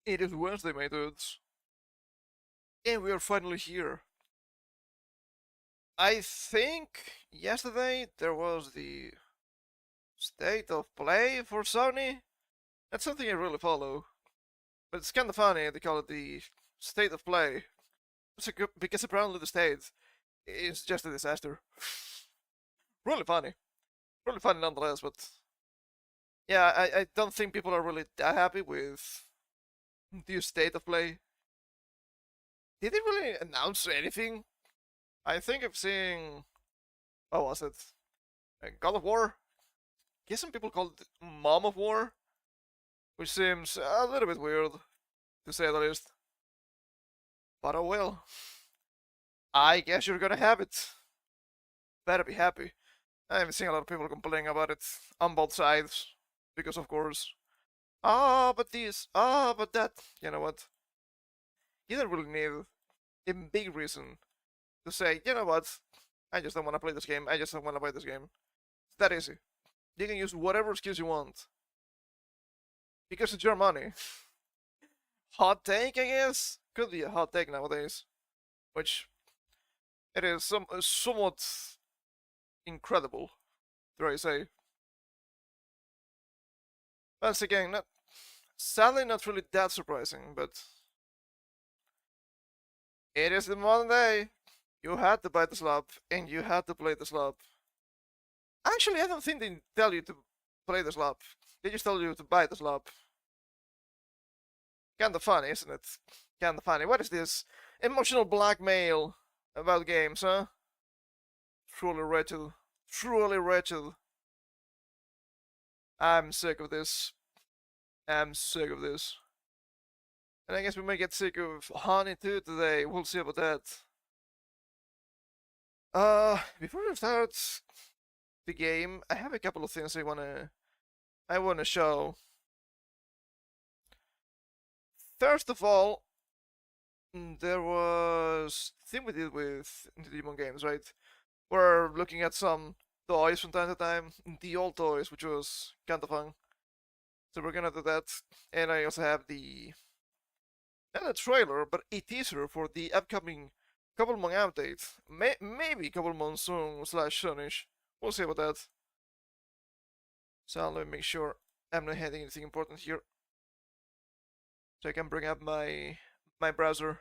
It is Wednesday, my dudes, and we are finally here. I think yesterday there was the state of play for Sony. That's something I really follow, but it's kind of funny they call it the state of play. Because apparently the state is just a disaster. Really funny nonetheless. But yeah, I don't think people are really that happy with the state of play. Did they really announce anything? I think I've seen. What was it? God of War? I guess some people call it Mom of War, which seems a little bit weird, to say the least. But oh well. I guess you're gonna have it. Better be happy. I've seen a lot of people complaining about it on both sides, because of course. But this, but that. You know what? You don't really need a big reason to say, you know what? I just don't want to play this game. I just don't want to play this game. It's that easy. You can use whatever excuse you want. Because it's your money. Hot take, I guess? Could be a hot take nowadays. Which, it is somewhat incredible, dare I say. Once again, sadly not really that surprising, but it is the modern day. You had to buy the slab, and you had to play the slab. Actually, I don't think they tell you to play the slab. They just tell you to buy the slab. Kinda funny, isn't it? Kinda funny. What is this? Emotional blackmail about games, huh? Truly wretched. Truly wretched. I'm sick of this. I'm sick of this. And I guess we may get sick of honey too today. We'll see about that. Before we start the game, I have a couple of things I wanna show. First of all, there was the thing we did with the Demon games, right? We're looking at some toys from time to time, the old toys, which was kind of fun. So we're gonna do that, and I also have not a trailer, but a teaser for the upcoming couple month update. Maybe couple months soon slash soonish. We'll see about that. So let me make sure I'm not hitting anything important here. So I can bring up my browser.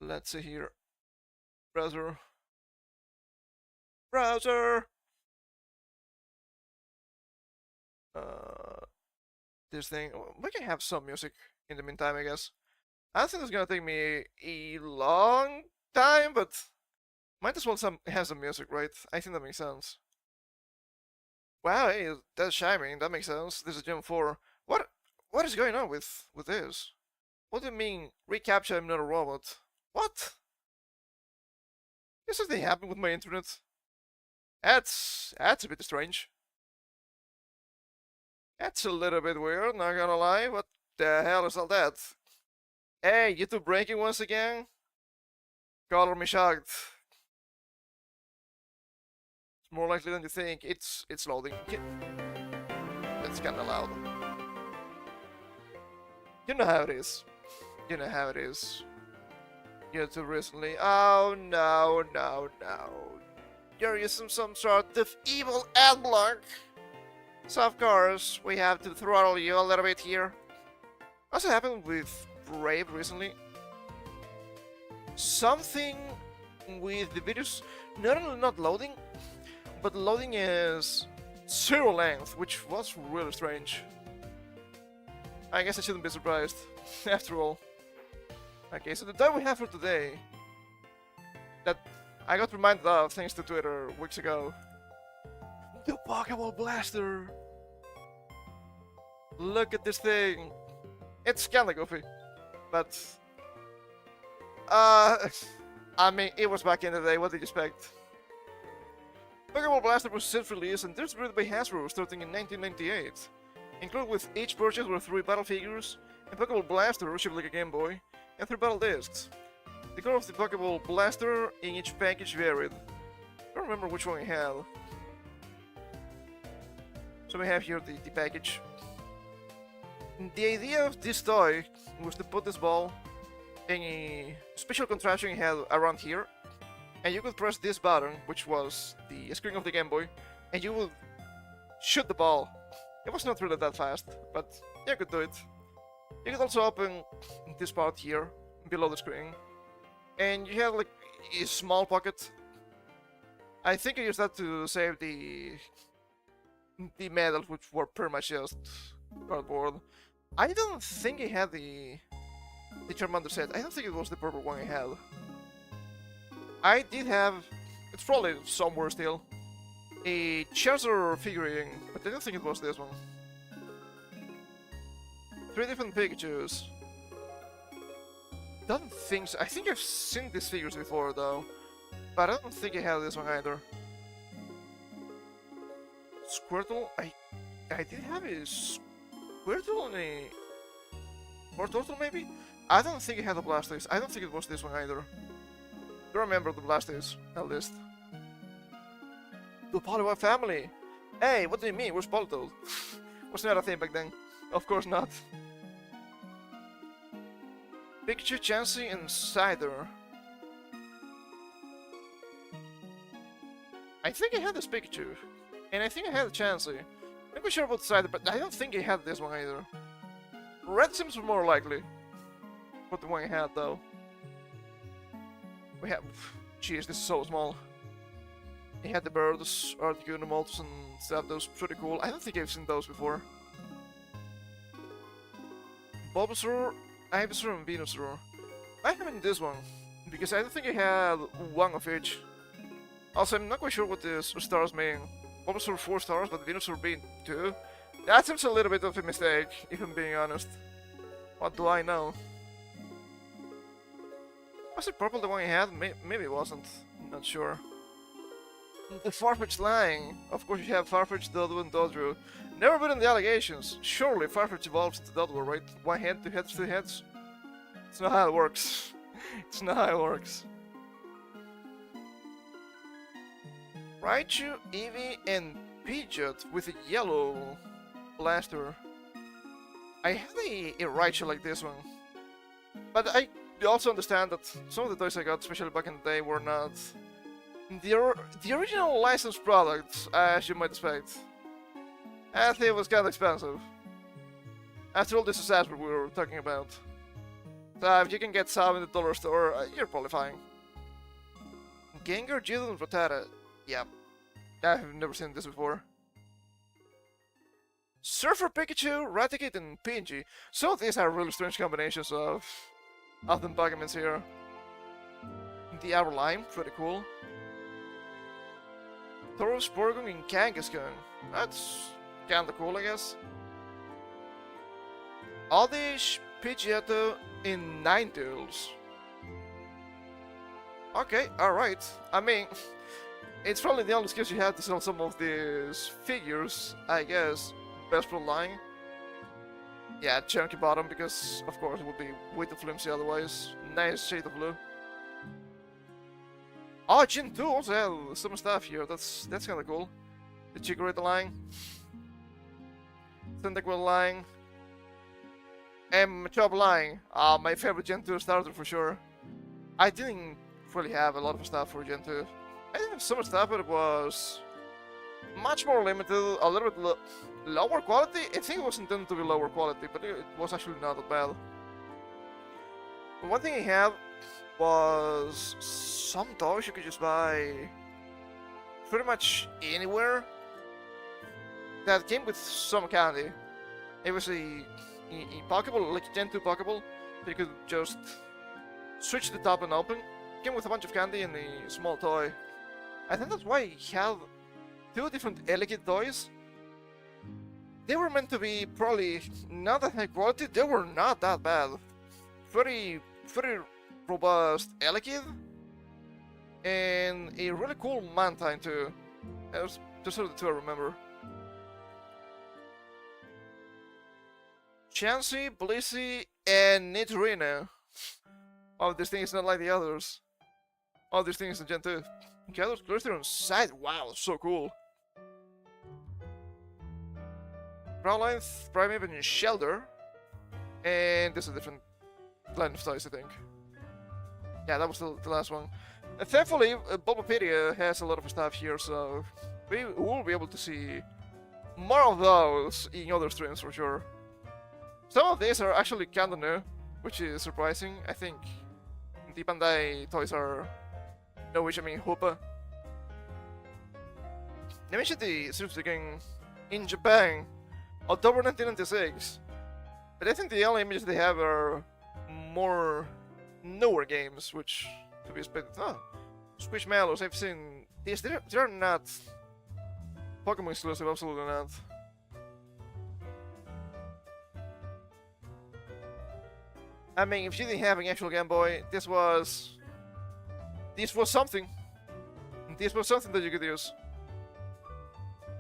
Let's see here. Browser. This thing. We can have some music in the meantime, I guess. I don't think it's gonna take me a long time, but might as well have some music, right? I think that makes sense. Wow, hey, that's shining. That makes sense. This is Gen 4. What is going on with this? What do you mean, recapture I'm not a robot? What? Is something happened with my internet? That's a bit strange. That's a little bit weird, not gonna lie. What the hell is all that? Hey, YouTube breaking once again? Color me shocked. It's more likely than you think. It's loading. That's kinda loud. You know how it is. You know how it is. YouTube recently. Oh no. You're using some sort of evil ad block. So of course, we have to throttle you a little bit here. Also happened with Brave recently. Something with the videos not only not loading, but loading is zero length, which was really strange. I guess I shouldn't be surprised, after all. Okay, so the time we have for today, that I got reminded of thanks to Twitter weeks ago. The Pokémon Blaster! Look at this thing! It's kinda goofy, but... I mean, it was back in the day, what did you expect? Pokémon Blaster was self-released and distributed by Hasbro starting in 1998. Included with each purchase were 3 battle figures, a Pokeball Blaster shaped like a Game Boy, and 3 battle discs. The color of the Pokeball Blaster in each package varied. I don't remember which one we had. So we have here the package. The idea of this toy was to put this ball in a special contraption you had around here, and you could press this button, which was the screen of the Game Boy, and you would shoot the ball. It was not really that fast, but you could do it. You could also open this part here, below the screen, and you have like a small pocket. I think I used that to save the medals, which were pretty much just cardboard. I don't think I had the Charmander set. I don't think it was the purple one I had. I did have, it's probably somewhere still, a Charizard figurine, but I don't think it was this one. 3 different Pikachus. Don't think so. I think I've seen these figures before though, but I don't think I had this one either. Squirtle? I did have a Squirtle and a Turtle maybe? I don't think I had a Blastoise. I don't think it was this one either. I remember the Blastoise, at least. The Poliwag family! Hey, what do you mean? Where's Politoed? Was not a thing back then. Of course not. Pikachu, Chansey, and Cider. I think I had this Pikachu. And I think I had a Chansey. I'm not sure about Cider, but I don't think I had this one either. Red seems more likely. What the one I had, though. We have... Jeez, this is so small. He had the birds, Articuno, Moltres, and stuff. Those pretty cool. I don't think I've seen those before. Bulbasaur, Ivysaur, and Venusaur. I haven't this one, because I don't think I had one of each. Also, I'm not quite sure what the stars mean. Bulbasaur 4 stars, but Venusaur being 2? That seems a little bit of a mistake, if I'm being honest. What do I know? Was it purple the one I had? Maybe it wasn't. I'm not sure. The Farfetch'd line. Of course you have Farfetch, Doduo, and Dodrio. Never been in the allegations. Surely Farfetch evolves into Doduo, right? One head, 2 heads, 3 heads? It's not how it works. It's not how it works. Raichu, Eevee, and Pidgeot with a yellow blaster. I had a Raichu like this one. But I also understand that some of the toys I got, especially back in the day, were not the original licensed products, as you might expect. I think it was kind of expensive. After all, this is what we were talking about. So if you can get some in the dollar store, you're probably fine. Gengar, Geodude, and Rattata. Yeah, I've never seen this before. Surfer, Pikachu, Raticate, and Pidgey. Some of these are really strange combinations of them Pokemons here. The Arlime, pretty cool. Tauros, Porygon, and Kangaskhan. That's kinda cool, I guess. Oddish, Pidgeotto, and Ninetales. Okay, alright. I mean, it's probably the only excuse you have to sell some of these figures, I guess. Best pro line. Yeah, chunky bottom, because of course it would be way too flimsy otherwise. Nice shade of blue. Oh, Gen 2 also have some stuff here. That's kinda cool. The Chikorita line. Cyndaquil line. And Machop line. My favorite Gen 2 starter for sure. I didn't really have a lot of stuff for Gen 2. I didn't have so much stuff, but it was much more limited, a little bit lower quality. I think it was intended to be lower quality, but it was actually not that bad. But one thing I had was some toys you could just buy pretty much anywhere that came with some candy. It was a Pokeball, like a Gen 2 Pokeball, that you could just switch the top and open. It came with a bunch of candy and a small toy. I think that's why he had 2 different Elekid toys. They were meant to be probably not that high quality. They were not that bad. Very robust Elekid. And a really cool Mantine too. Those are the 2 I remember. Chansey, Blissey, and Nidorino. Oh, this thing is not like the others. Oh, this thing is in Gen 2. Gyarados, Glistener, and Side. Wow, so cool. Growlithe, Primeape, and Shelter. And this is a different line of toys, I think. Yeah, that was the last one. Thankfully, Bulbapedia has a lot of stuff here, so we will be able to see more of those in other streams for sure. Some of these are actually kinda new, which is surprising. I think the Bandai toys are no, which I mean Hoopa. They mentioned the series again in Japan, October 1996. But I think the only images they have are more newer games, which to be expected. Oh, Squishmallows, I've seen these. They're not Pokemon exclusive, absolutely not. I mean, if you didn't have an actual Game Boy, this was something. This was something that you could use,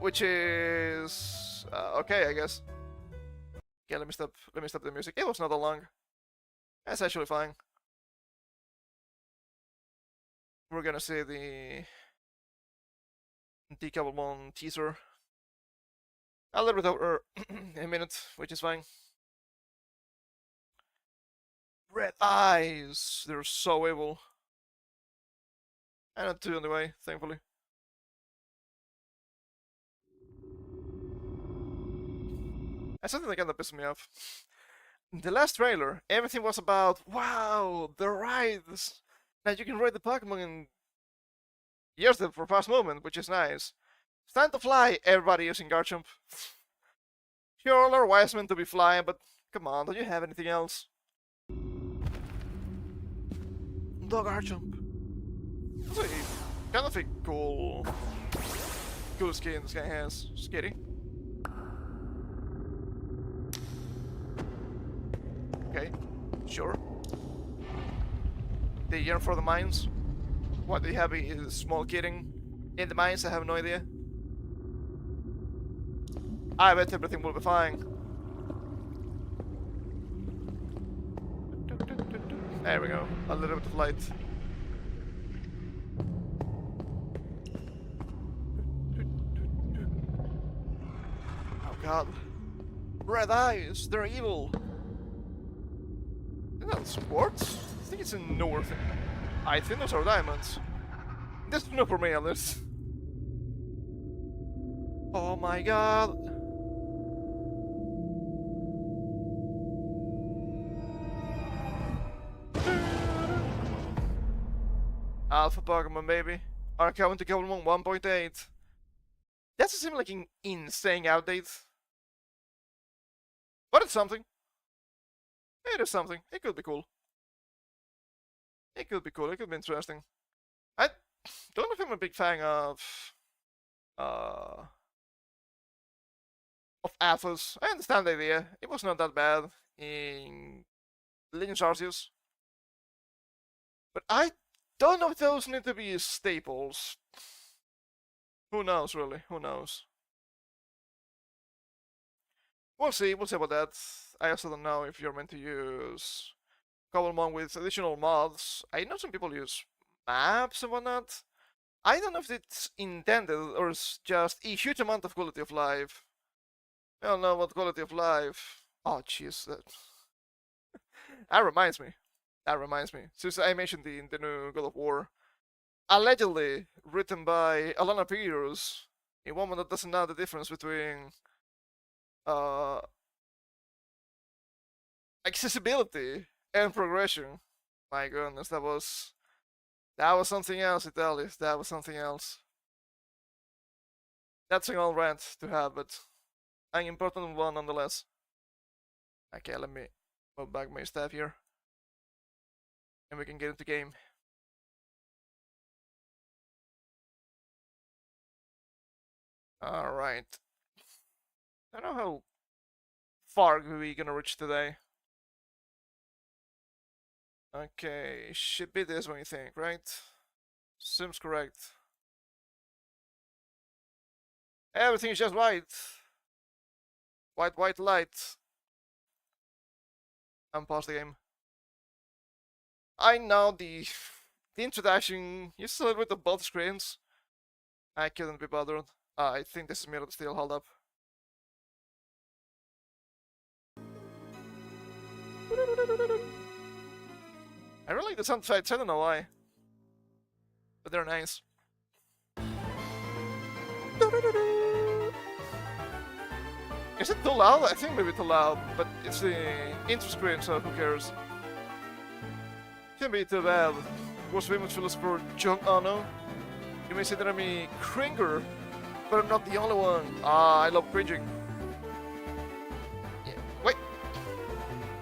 which is okay, I guess. Yeah, let me stop the music. It was not that long. That's actually fine. We're gonna see the Pokémon teaser a little bit over a minute, which is fine. Red eyes! They're so evil. And not too on the way, thankfully. That's something that kinda pissed me off. The last trailer, everything was about, wow, the rides! Now you can ride the Pokemon and use them for fast movement, which is nice. It's time to fly, everybody using Garchomp. Sure, they're wise meant to be flying, but come on, don't you have anything else? Dog Garchomp. That's kind of a cool skin this guy has. Skitty. Okay, sure. They yearn for the mines. What they have is small kidding in the mines. I have no idea. I bet everything will be fine. There we go. A little bit of light. Oh god. Red eyes, they're evil. Isn't that sports? I think it's a newer thing. I think those are diamonds. This is new for me, at least. Oh my god. Alpha Pokemon, baby. Are coming to Pokemon 1.8. That seems like an insane update. But it's something. It is something. It could be cool. It could be cool. It could be interesting. I don't know if I'm a big fan of alphas. I understand the idea. It was not that bad in Legends Arceus. But I don't know if those need to be staples. Who knows, really? Who knows? We'll see about that. I also don't know if you're meant to use Cobblemon with additional mods. I know some people use maps and whatnot. I don't know if it's intended or it's just a huge amount of quality of life. I don't know what quality of life. Oh, jeez. That reminds me. Since I mentioned the new God of War, allegedly written by Alana Peters, a woman that doesn't know the difference between accessibility and progression. My goodness, that was something else, Italis. That was something else. That's an old rant to have, but an important one nonetheless. Okay, let me move back my stuff here. And we can get into game. Alright. I don't know how far we're gonna reach today. Okay, should be this one, you think, right? Seems correct. Everything is just white. White light. And pause the game. I know the introduction used a little bit of both screens. I couldn't be bothered. I think this is mirrored still, hold up. I really like the sound effects, I don't know why. But they're nice. Is it too loud? I think maybe too loud, but it's the intro screen, so who cares? Can't be too bad. Was famous philosopher John Ono. You may say that I'm a cringer, but I'm not the only one. Ah, I love cringing. Yeah. Wait.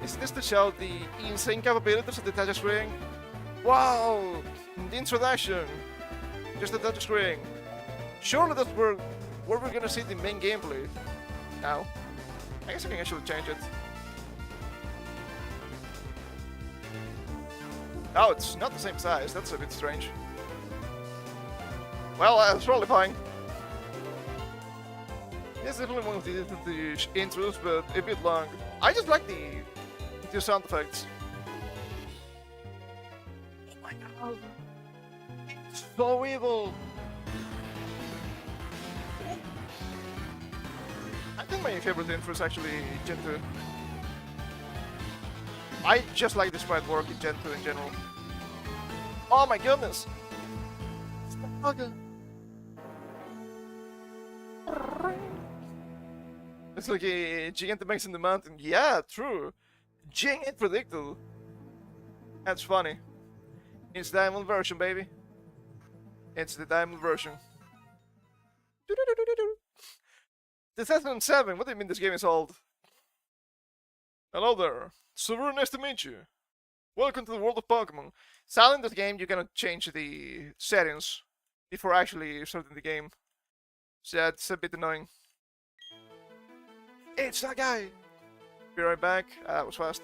Is this to show the insane capabilities of the touch screen? Wow! The introduction. Just the touch screen. Surely that's where we're gonna see the main gameplay. Now, I guess I can actually change it. Oh, it's not the same size. That's a bit strange. Well, it's probably fine. It's definitely one of the intros, but a bit long. I just like the sound effects. Oh my god. So evil. I think my favorite intro is actually Gen 2. I just like the sprite work in Gen 2 in general. Oh my goodness! Okay. It's like a giant max in the mountain. Yeah, true. Giant predicted. That's funny. It's the diamond version, baby. It's the diamond version. 2007. What do you mean this game is old? Hello there. So very nice to meet you. Welcome to the world of Pokemon. So in this game, you cannot change the settings before actually starting the game. So that's a bit annoying. It's that guy! Be right back. That was fast.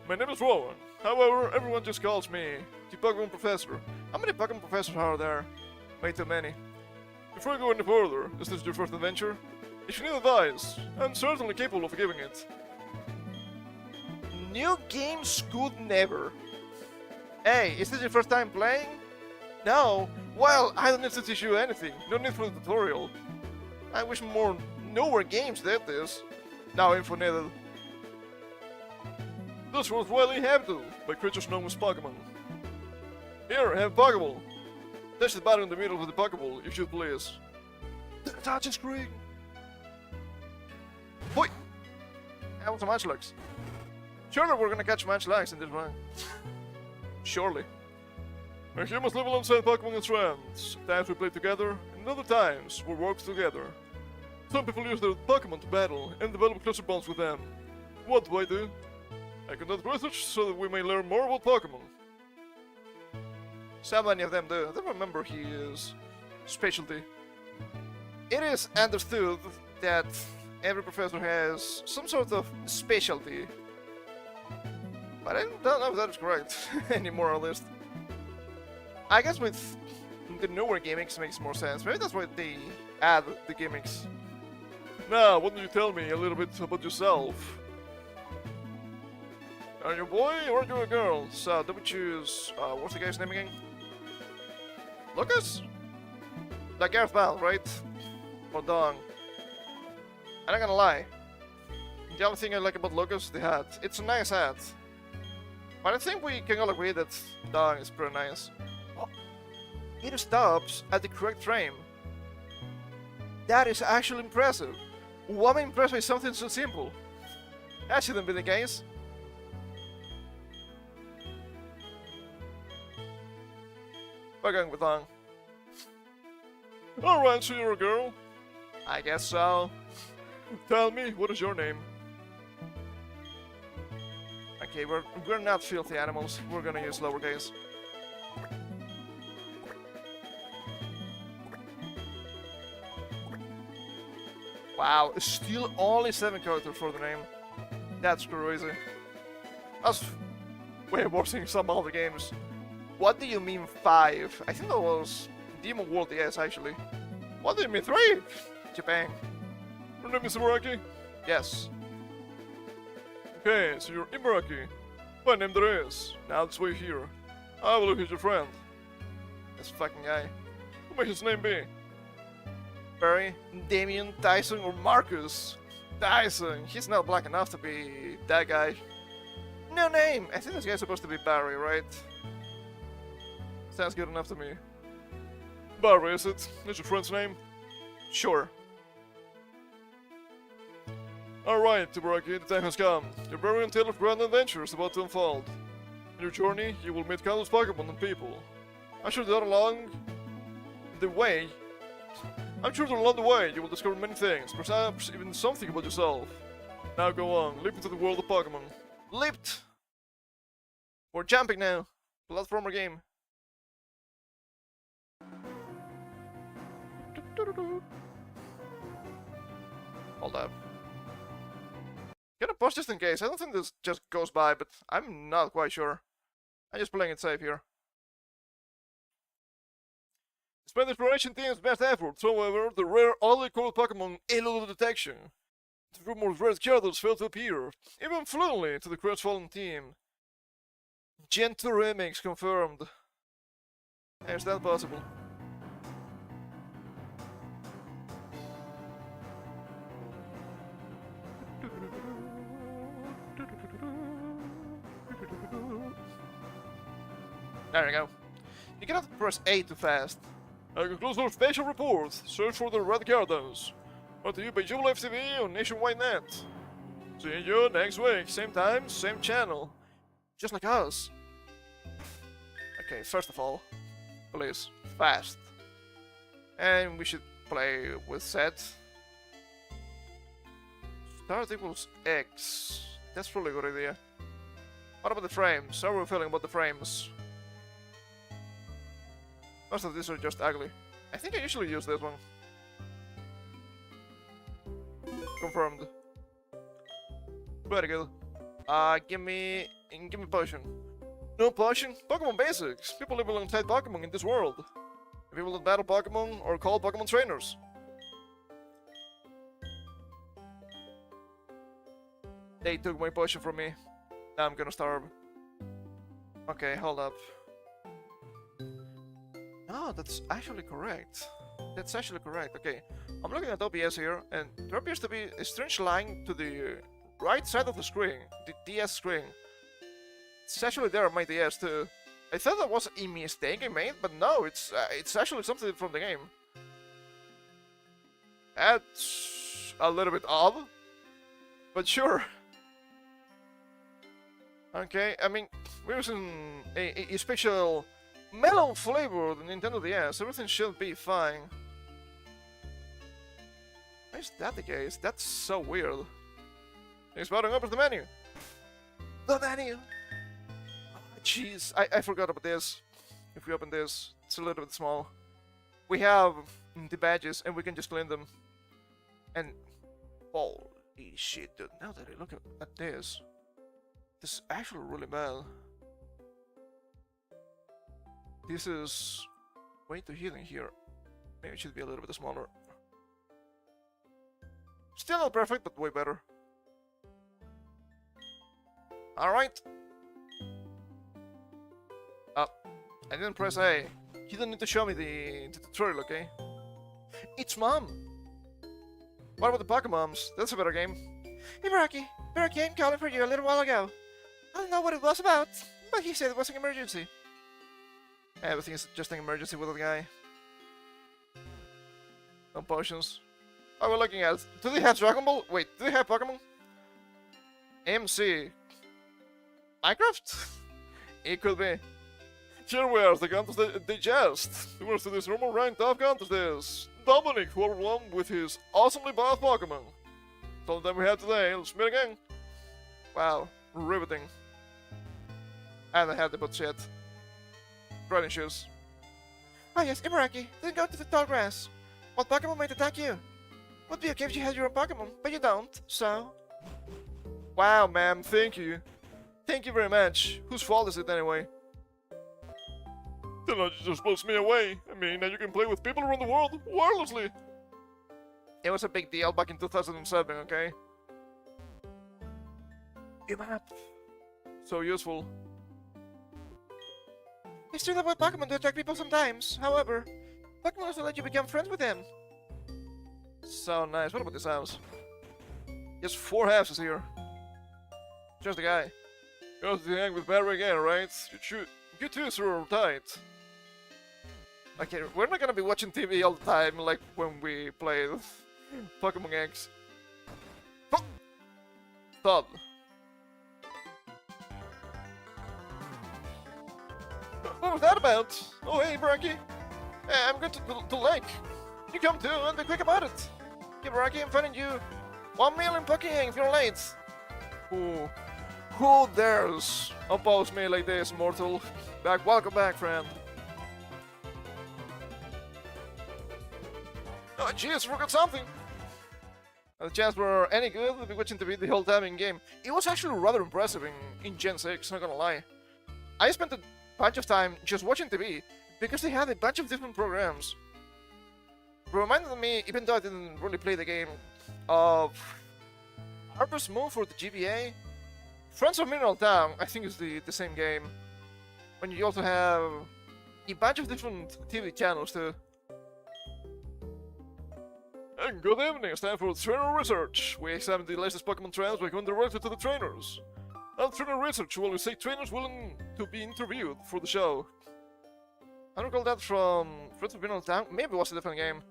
My name is Rowan. However, everyone just calls me the Pokemon Professor. How many Pokemon Professors are there? Way too many. Before I go any further, is this your first adventure? If you need advice, I'm certainly capable of giving it. New games could never. Hey, is this your first time playing? No? Well, I don't need to teach you anything. No need for the tutorial. I wish more newer games did this. No info needed. This was Wily Habdu by creatures known as Pokemon. Here, have Pokeball. Touch the button in the middle of the Pokeball, if you please. The touch screen! Boy! That was a Munchlax. Surely we're gonna catch Munchlax in this run. Surely. Our humans live alongside Pokemon and friends. Times we play together, and other times we work together. Some people use their Pokemon to battle and develop closer bonds with them. What do I do? I conduct research so that we may learn more about Pokemon. So many of them do. I don't remember his specialty. It is understood that every professor has some sort of specialty. But I don't know if that is correct anymore, at least. I guess with the newer gimmicks makes more sense. Maybe that's why they add the gimmicks. Now, why don't you tell me a little bit about yourself? Are you a boy or are you a girl? So, do we choose... what's the guy's name again? Lucas? Like Gareth Bale, right? Or Dong? I'm not gonna lie. The only thing I like about Lucas is the hat. It's a nice hat. But I think we can all agree that Dong is pretty nice. Oh, it stops at the correct frame. That is actually impressive. Why am I impressed by something so simple? That shouldn't be the case. We're going with Dong. Alright, so you're a girl? I guess so. Tell me, what is your name? Okay, we're not filthy animals. We're gonna use lowercase. Wow, still only 7 characters for the name. That's crazy. That's way worse in some other games. What do you mean 5? I think that was Demon World, yes, actually. What do you mean 3? Japan. Your name is Ibaraki? Yes. Okay, so you're Ibaraki. My name there is. Now that's why you're here. I will look at your friend. This fucking guy. Who may his name be? Barry, Damien, Tyson, or Marcus? Tyson. He's not black enough to be that guy. No name! I think this guy's supposed to be Barry, right? Sounds good enough to me. Barry, is it? Is your friend's name? Sure. Alright, Ibaraki, the time has come. Your very own tale of grand adventure is about to unfold. In your journey, you will meet countless Pokémon and people. I'm sure that along the way you will discover many things, perhaps even something about yourself. Now go on, leap into the world of Pokémon. Leaped! We're jumping now. Platformer game. Hold up. Gonna pause just in case. I don't think this just goes by, but I'm not quite sure. I'm just playing it safe here. Despite the exploration team's best efforts, however, the rare oddly called Pokemon eluded detection. The rumored red characters failed to appear, even fluently, to the crestfallen team. Gen 2 remix confirmed. Is that possible? There you go. You cannot press A too fast. I conclude our special report. Search for the red gardens. Brought to you by Jubal FTV on Nationwide Net. See you next week. Same time, same channel. Just like us. Okay, first of all, please, fast. And we should play with set. Start equals X. That's probably a good idea. What about the frames? How are we feeling about the frames? Most of these are just ugly. I think I usually use this one. Confirmed. Very good. Give me potion. No potion? Pokemon basics. People live alongside Pokemon in this world. People that battle Pokemon or call Pokemon trainers. They took my potion from me. Now I'm gonna starve. Okay, hold up. No, that's actually correct. That's actually correct. Okay, I'm looking at OBS here, and there appears to be a strange line to the right side of the screen, the DS screen. It's actually there on my DS too. I thought that was a mistake I made, but no, it's actually something from the game. That's a little bit odd, but sure. Okay, I mean, we're using a special melon flavored Nintendo DS. Everything should be fine. Why is that the case? That's so weird. Exploding opens the menu. The menu! Jeez, I forgot about this. If we open this, it's a little bit small. We have the badges and we can just clean them. And holy shit, dude, now that I look at this is actually really bad. This is way too hidden here. Maybe it should be a little bit smaller. Still not perfect, but way better. Alright. Oh, I didn't press A. You don't need to show me the tutorial, okay? It's Mom! What about the Pokémons? That's a better game. Ibaraki, came calling for you a little while ago. I don't know what it was about, but he said it was an emergency. Everything is just an emergency with that guy. No potions. Oh, we're looking at... Do they have Dragon Ball? Wait, do they have Pokemon? MC. Minecraft? It could be. Here we are, the contest digest. The worst of this rumor ranked top contest is Dominic, who overwhelmed with his awesomely balanced Pokemon. That's all the time we have today. Let's meet again. Wow, riveting. And I had to put shit. Running shoes. Ah yes, Ibaraki, then go to the tall grass. What Pokemon might attack you? Would be okay if you had your own Pokemon, but you don't, so... Wow, ma'am, thank you. Thank you very much. Whose fault is it anyway? Then you just blows me away. I mean, now you can play with people around the world, wirelessly. It was a big deal back in 2007, okay? A map. So useful. It's true that with Pokemon to attract people sometimes. However, Pokemon also let you become friends with them. So nice. What about this house? Just 4 houses here. Just a guy. You're to hang with Barry again, right? You two are tight. Okay, we're not gonna be watching TV all the time like when we played Pokemon X. Thud. What was that about? Oh, hey, Ibaraki. Hey, I'm going to Lake. You come too, and be quick about it. Ibaraki, I'm finding you 1 million Pokéhang if you're late. Who dares oppose me like this, mortal? Welcome back, friend. Oh, jeez, forgot something. The chance were any good, we'll be watching TV the whole time in game. It was actually rather impressive in Gen 6, not gonna lie. I spent a bunch of time just watching TV because they had a bunch of different programs. It reminded me, even though I didn't really play the game, of Harvest Moon for the GBA. Friends of Mineral Town, I think is the same game. When you also have a bunch of different TV channels too. And good evening, it's time for Trainer Research. We examine the latest Pokemon trends by going directly to the trainers. On Trainer Research, we will say trainers willing to be interviewed for the show. I don't recall that from Friends of Mineral Town. Maybe it was a different game.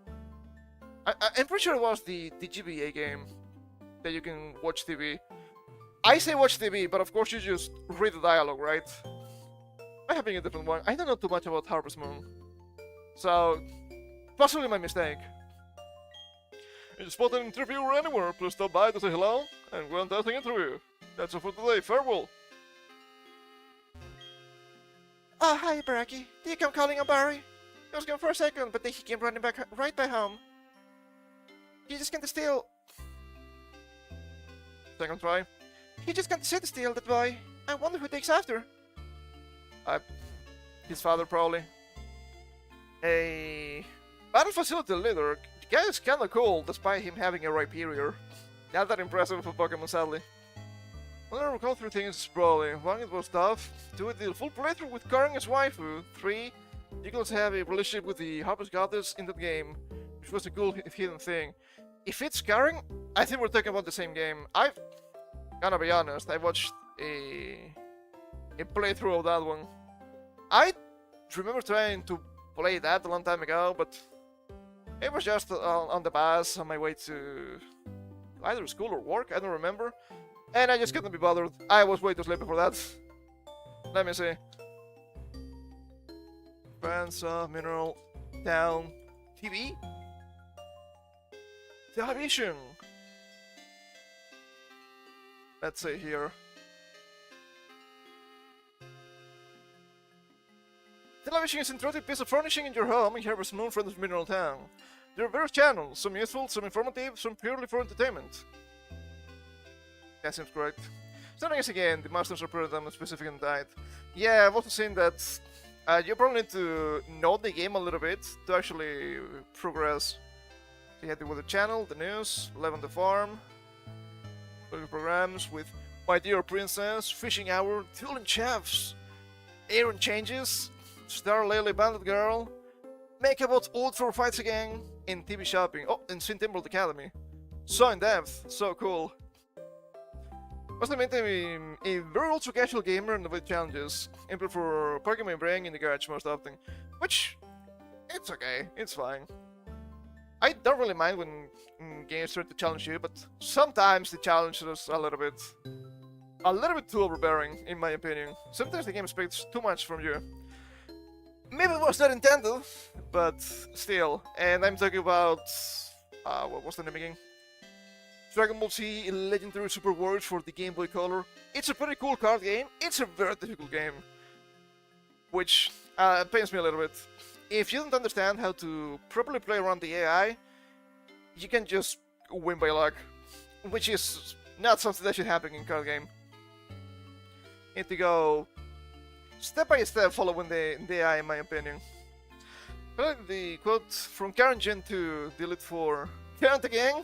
I'm pretty sure it was the GBA game that you can watch TV. I say watch TV, but of course you just read the dialogue, right? I have been a different one. I don't know too much about Harvest Moon. So, possibly my mistake. If you spot an interviewer anywhere, please stop by to say hello and go on to the interview. That's all for today. Farewell. Oh, hi, Ibaraki. Did you come calling on Barry? I was gone for a second, but then he came running back right by home. He just can't steal. Second try. He just can't sit steal that boy. I wonder who takes after. His father probably. A battle facility leader. The guy is kinda cool, despite him having a Rhyperior. Not that impressive for Pokemon, sadly. When I recall 3 things probably. 1, it was tough. 2, it did a full playthrough with Karen as waifu. 3, you could have a relationship with the Harvest Goddess in that game, which was a cool hidden thing. If it's Karen, I think we're talking about the same game. I've gotta be honest, I watched a playthrough of that one. I remember trying to play that a long time ago, but it was just on the bus on my way to either school or work, I don't remember. And I just couldn't be bothered. I was way too sleepy for that. Let me see. Friends of Mineral Town TV? Television! Let's see here. Television is an interactive piece of furnishing in your home in Harvest Moon, Friends of Mineral Town. There are various channels, some useful, some informative, some purely for entertainment. That seems correct. Starting us again, the masters are put on a specific and diet. Yeah, I've also seen that you probably need to know the game a little bit to actually progress. So you have the weather channel, the news, live on the farm, programs with My Dear Princess, Fishing Hour, Dueling Chefs, Aaron Changes, Star Lily Bandit Girl, Make About Old for Fights Again, and TV Shopping. Oh, and Sin Timberland Academy. So in depth, so cool. Mostly meant to be a very ultra casual gamer and avoid challenges, and prefer parking my brain in the garage most often. Which, it's okay, it's fine. I don't really mind when games try to challenge you, but sometimes the challenge is a little bit too overbearing, in my opinion. Sometimes the game expects too much from you. Maybe it was not intended, but still. And I'm talking about what was the name again? Dragon Ball Z Legendary Super Warriors for the Game Boy Color. It's a pretty cool card game. It's a very difficult game, which pains me a little bit. If you don't understand how to properly play around the AI, you can just win by luck, which is not something that should happen in card game. You need to go step by step following the AI, in my opinion. But the quote from Karen Gen to delete for Karen again.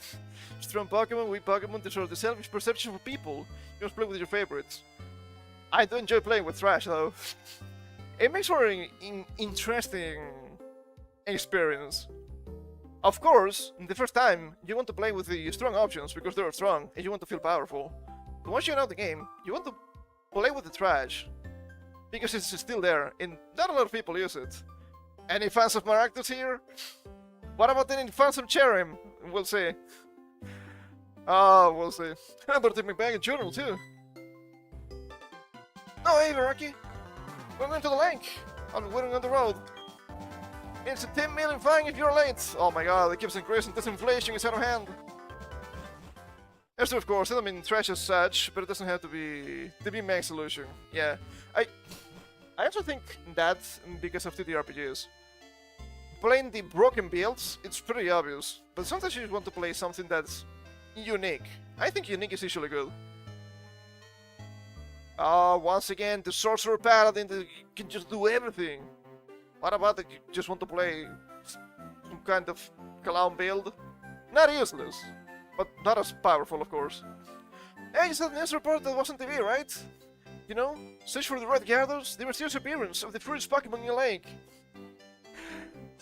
Strong Pokemon, weak Pokemon, destroy the selfish perception of people. You must play with your favorites. I do enjoy playing with trash though. It makes for an interesting experience. Of course, the first time, you want to play with the strong options because they're strong and you want to feel powerful. But once you know the game, you want to play with the trash. Because it's still there, and not a lot of people use it. Any fans of Maractus here? What about any fans of Cherim? We'll see. We'll see. I better take me back in journal too. No, hey, Ibaraki. We're going to the lake. I'll be waiting on the road. It's a 10 million fine if you're late. Oh my god, it keeps increasing. This inflation is out of hand. Yes, of course, I don't mean trash as such, but it doesn't have to be the main solution. Yeah, I also think that because of TTRPGs. Playing the broken builds, it's pretty obvious, but sometimes you just want to play something that's unique. I think unique is usually good. Once again, the Sorcerer Paladin that can just do everything. What about that you just want to play some kind of clown build? Not useless, but not as powerful, of course. Hey, you saw the news report that was on TV, right? You know, search for the Red Gyarados, the mysterious appearance of the first Pokémon in the lake.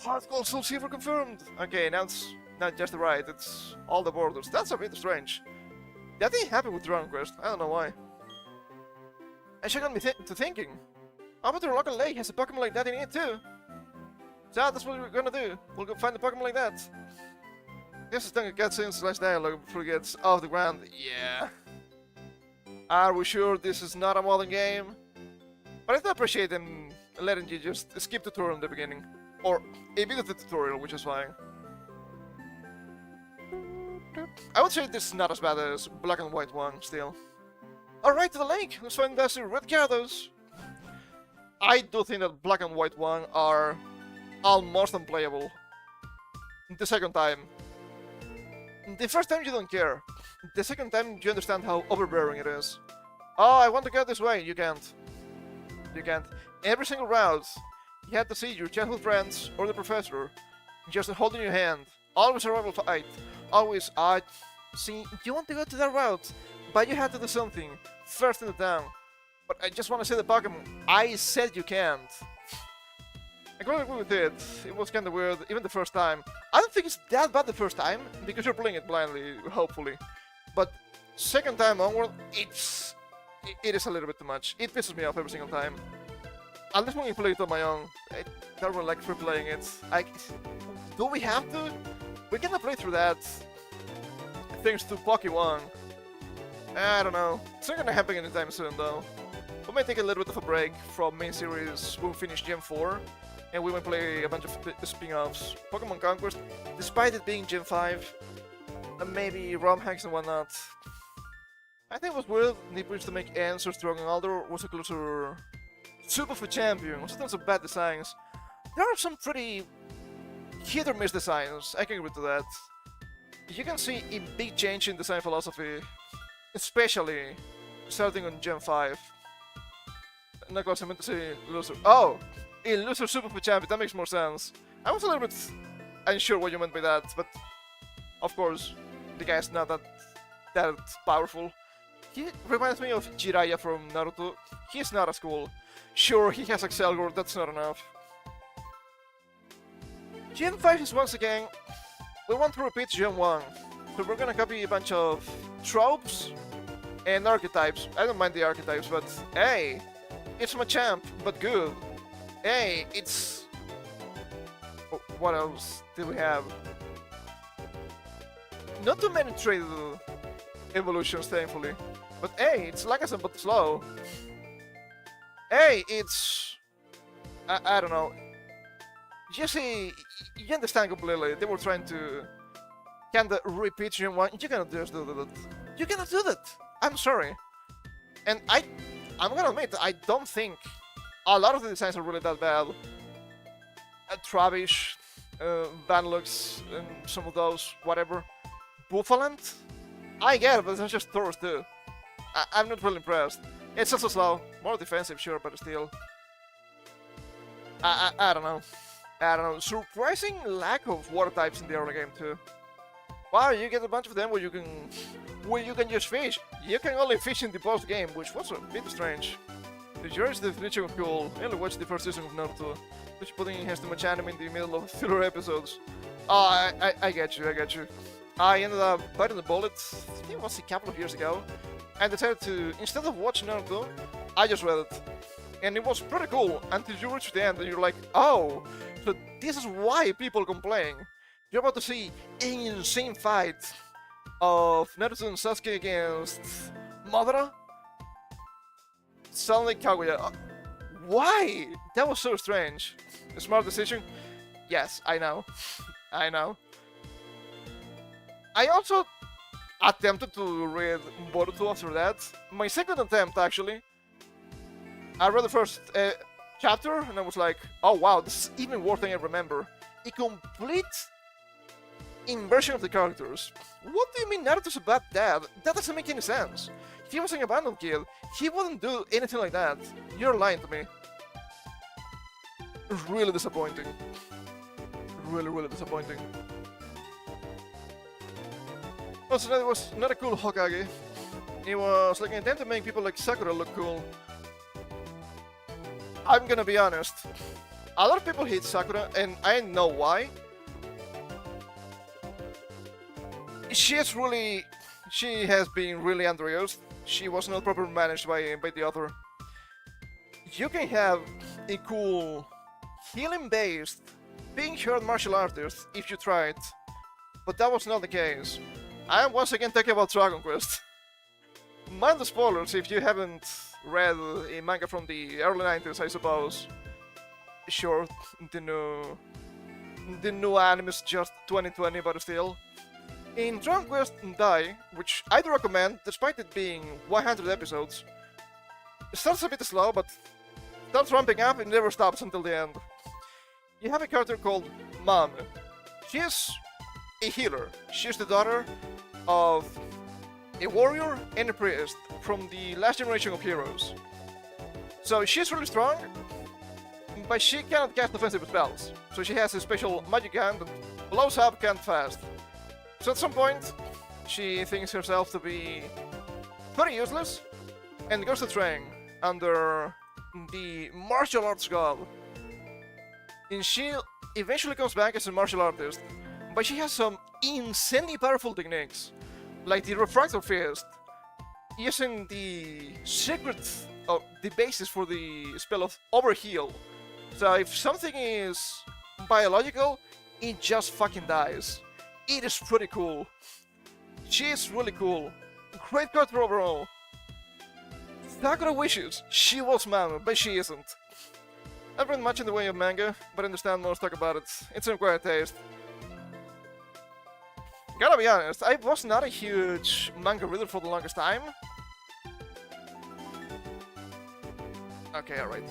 Hard Gold Soul Silver confirmed! Okay, now it's not just the right, it's all the borders. That's a bit strange. That didn't happen with Dragon Quest, I don't know why. And she got me to thinking. I bet your local lake has a Pokemon like that in it too. So that's what we're gonna do. We'll go find a Pokemon like that. This is done a cutscene / dialogue before it gets off the ground. Yeah. Are we sure this is not a modern game? But I do appreciate them letting you just skip tutorial in the beginning. Or a bit of the tutorial, which is fine. I would say this is not as bad as Black and White 1, still. Alright, to the lake! Let's find the Red Gyarados! I do think that Black and White 1 are almost unplayable. The second time. The first time you don't care. The second time you understand how overbearing it is. Oh, I want to go this way. You can't. You can't. Every single route, you have to see your childhood friends or the professor just holding your hand. Always a rival fight. Always, see, you want to go to that route, but you have to do something first in the town. But I just want to see the Pokemon. I said you can't. I couldn't agree with it. It was kinda weird, even the first time. I don't think it's that bad the first time, because you're playing it blindly, hopefully. But second time onward, it is a little bit too much. It pisses me off every single time. Unless when you play it on my own, I don't really like replaying it. Do we have to? We cannot play through that. Thanks to Pokémon. I don't know. It's not gonna happen anytime soon though. We might take a little bit of a break from main series when we finish Gen 4. And we might play a bunch of spin-offs. Pokémon Conquest, despite it being Gen 5. And maybe ROM hacks and whatnot. I think it was weird Nippon used to make Answer strong and Alder was a closer Super for Champion. Also done some bad designs. There are some pretty hit or miss designs, I can agree to that. You can see a big change in design philosophy, especially starting on Gen 5. No, of course, I meant to say loser. Oh! In loser Super for Champion, that makes more sense. I was a little bit unsure what you meant by that, but of course, the guy's not that powerful. He reminds me of Jiraiya from Naruto. He's not as cool. Sure, he has Excelgor, that's not enough. Gen 5 is once again, we want to repeat Gen 1. So we're gonna copy a bunch of tropes and archetypes. I don't mind the archetypes, but hey, it's Machamp, but good. Hey, it's... What else do we have? Not too many traded evolutions, thankfully. But hey, it's Lakasan but slow. Hey, it's... I don't know. You see, you understand completely. They were trying to kinda repeat Gen 1. You cannot just do that. You cannot do that. I'm sorry. And I'm gonna admit, I don't think a lot of the designs are really that bad. Travish, Vanlux, and some of those, whatever. Buffalant? I get it, but it's just Taurus too. I'm not really impressed. It's also slow. More defensive, sure, but still. I don't know. I don't know. Surprising lack of water types in the early game too. Wow, you get a bunch of them where you can just fish. You can only fish in the post game, which was a bit strange. The jury's definition of cool. I only watched the first season of Naruto, which putting has too much anime in the middle of filler episodes. Oh, I get you, I get you. I ended up biting the bullet, I think it was a couple of years ago, and decided to, instead of watching Naruto, I just read it. And it was pretty cool until you reach the end and you're like, oh, so this is why people complain. You're about to see an insane fight of Naruto and Sasuke against Madara. Suddenly Kaguya. Why? That was so strange. A smart decision? Yes, I know. I know. I also attempted to read Boruto after that. My second attempt, actually. I read the first chapter and I was like, oh wow, this is even worse than I remember. A complete inversion of the characters. What do you mean Naruto's a bad dad? That doesn't make any sense. If he was an abandoned kid, he wouldn't do anything like that. You're lying to me. Really disappointing. Really disappointing. Also, that was not a cool Hokage. It was like an attempt to make people like Sakura look cool. I'm gonna be honest. A lot of people hate Sakura, and I know why. She has been really underused. She was not properly managed by the author. You can have a cool healing-based, pink-haired martial artist if you try it, but that was not the case. I am once again talking about Dragon Quest. Mind the spoilers if you haven't read a manga from the early 90s, I suppose. Sure, the new anime is just 2020, but still. In Dragon Quest Dai, which I do recommend, despite it being 100 episodes, it starts a bit slow, but starts ramping up and never stops until the end. You have a character called Mom. She is a healer. She is the daughter of a warrior and a priest from the last generation of heroes. So she's really strong, but she cannot cast offensive spells. So she has a special magic hand that blows up can't fast. So at some point, she thinks herself to be very useless and goes to train under the martial arts god. And she eventually comes back as a martial artist, but she has some insanely powerful techniques, like the refractor fist, using the secret of the basis for the spell of overheal. So if something is biological, it just fucking dies. It is pretty cool. She is really cool. Great character overall. Sakura wishes she was Mama, but she isn't. I've read much in the way of manga, but I understand most talk about it. It's an acquired taste. Gotta be honest, I was not a huge manga reader for the longest time. Okay, alright.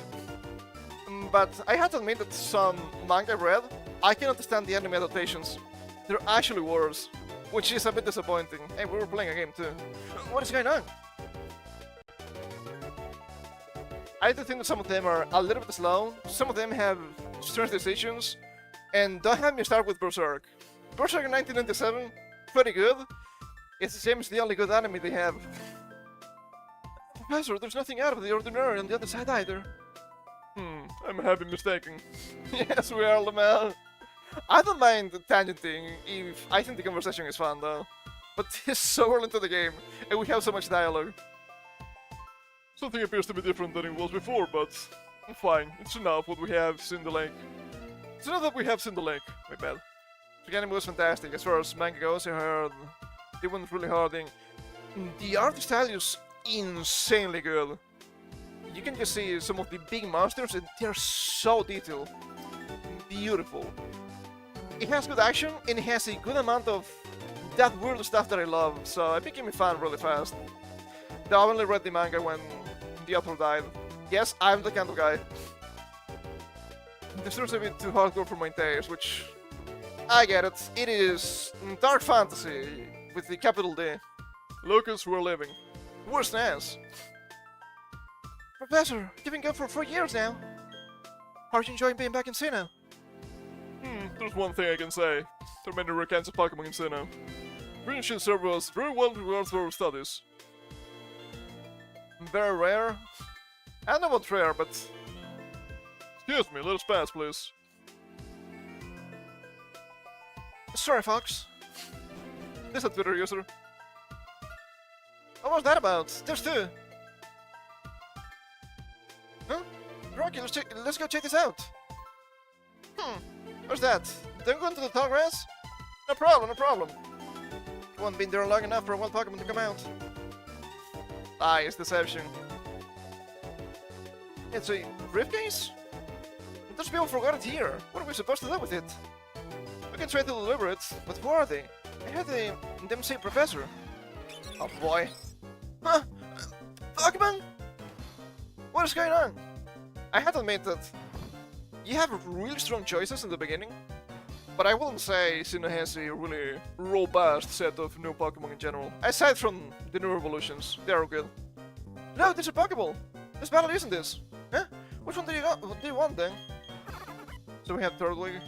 But I have to admit that some manga I read, I can understand the anime adaptations. They're actually worse, which is a bit disappointing. Hey, we were playing a game too. What is going on? I do think that some of them are a little bit slow, some of them have strange decisions, and don't have me start with Berserk. Berserk in 1997, pretty good. It's the same as the only good anime they have. Professor, there's nothing out of the ordinary on the other side either. I'm happy mistaken. Yes, we are, Lamel. I don't mind tangenting if I think the conversation is fun though. But it's so early into the game, and we have so much dialogue. Something appears to be different than it was before, but fine. It's enough what we have seen the lake. It's enough that we have seen the lake. My bad. The anime was fantastic. As far as manga goes, I heard they went really hard. The art style is insanely good. You can just see some of the big monsters, and they're so detailed. Beautiful. It has good action, and it has a good amount of that weird stuff that I love, so I became a fan really fast. Though I only read the manga when the author died. Yes, I'm the kind of guy. This seems a bit too hardcore for my taste, which I get it. It is dark fantasy with the capital D. Lucas, we're living. Worse Nance. Professor, you've been gone for 4 years now. How are you enjoying being back in Sinnoh? There's one thing I can say. There are many rare kinds of Pokémon in Sinnoh. Green should serve us very well regards to our studies. Very rare? I don't know what's rare, but... Excuse me, let us pass, please. Sorry, Fox. This is a Twitter user. What was that about? There's two. Huh? Rocky, let's go check this out. What's that? Don't go into the tall grass? No problem, no problem. You haven't been there long enough for a wild Pokemon to come out. Ah, it's deception. It's a briefcase? Those people forgot it here. What are we supposed to do with it? We can try to deliver it, but who are they? I heard them say professor. Oh boy. Huh? Pokemon? What is going on? I have to admit that you have really strong choices in the beginning, but I wouldn't say Sinnoh has a really robust set of new Pokemon in general. Aside from the new evolutions, they are good. No, there's a Pokeball! This battle isn't this! Huh? Which one do you want then? So we have Turtwig,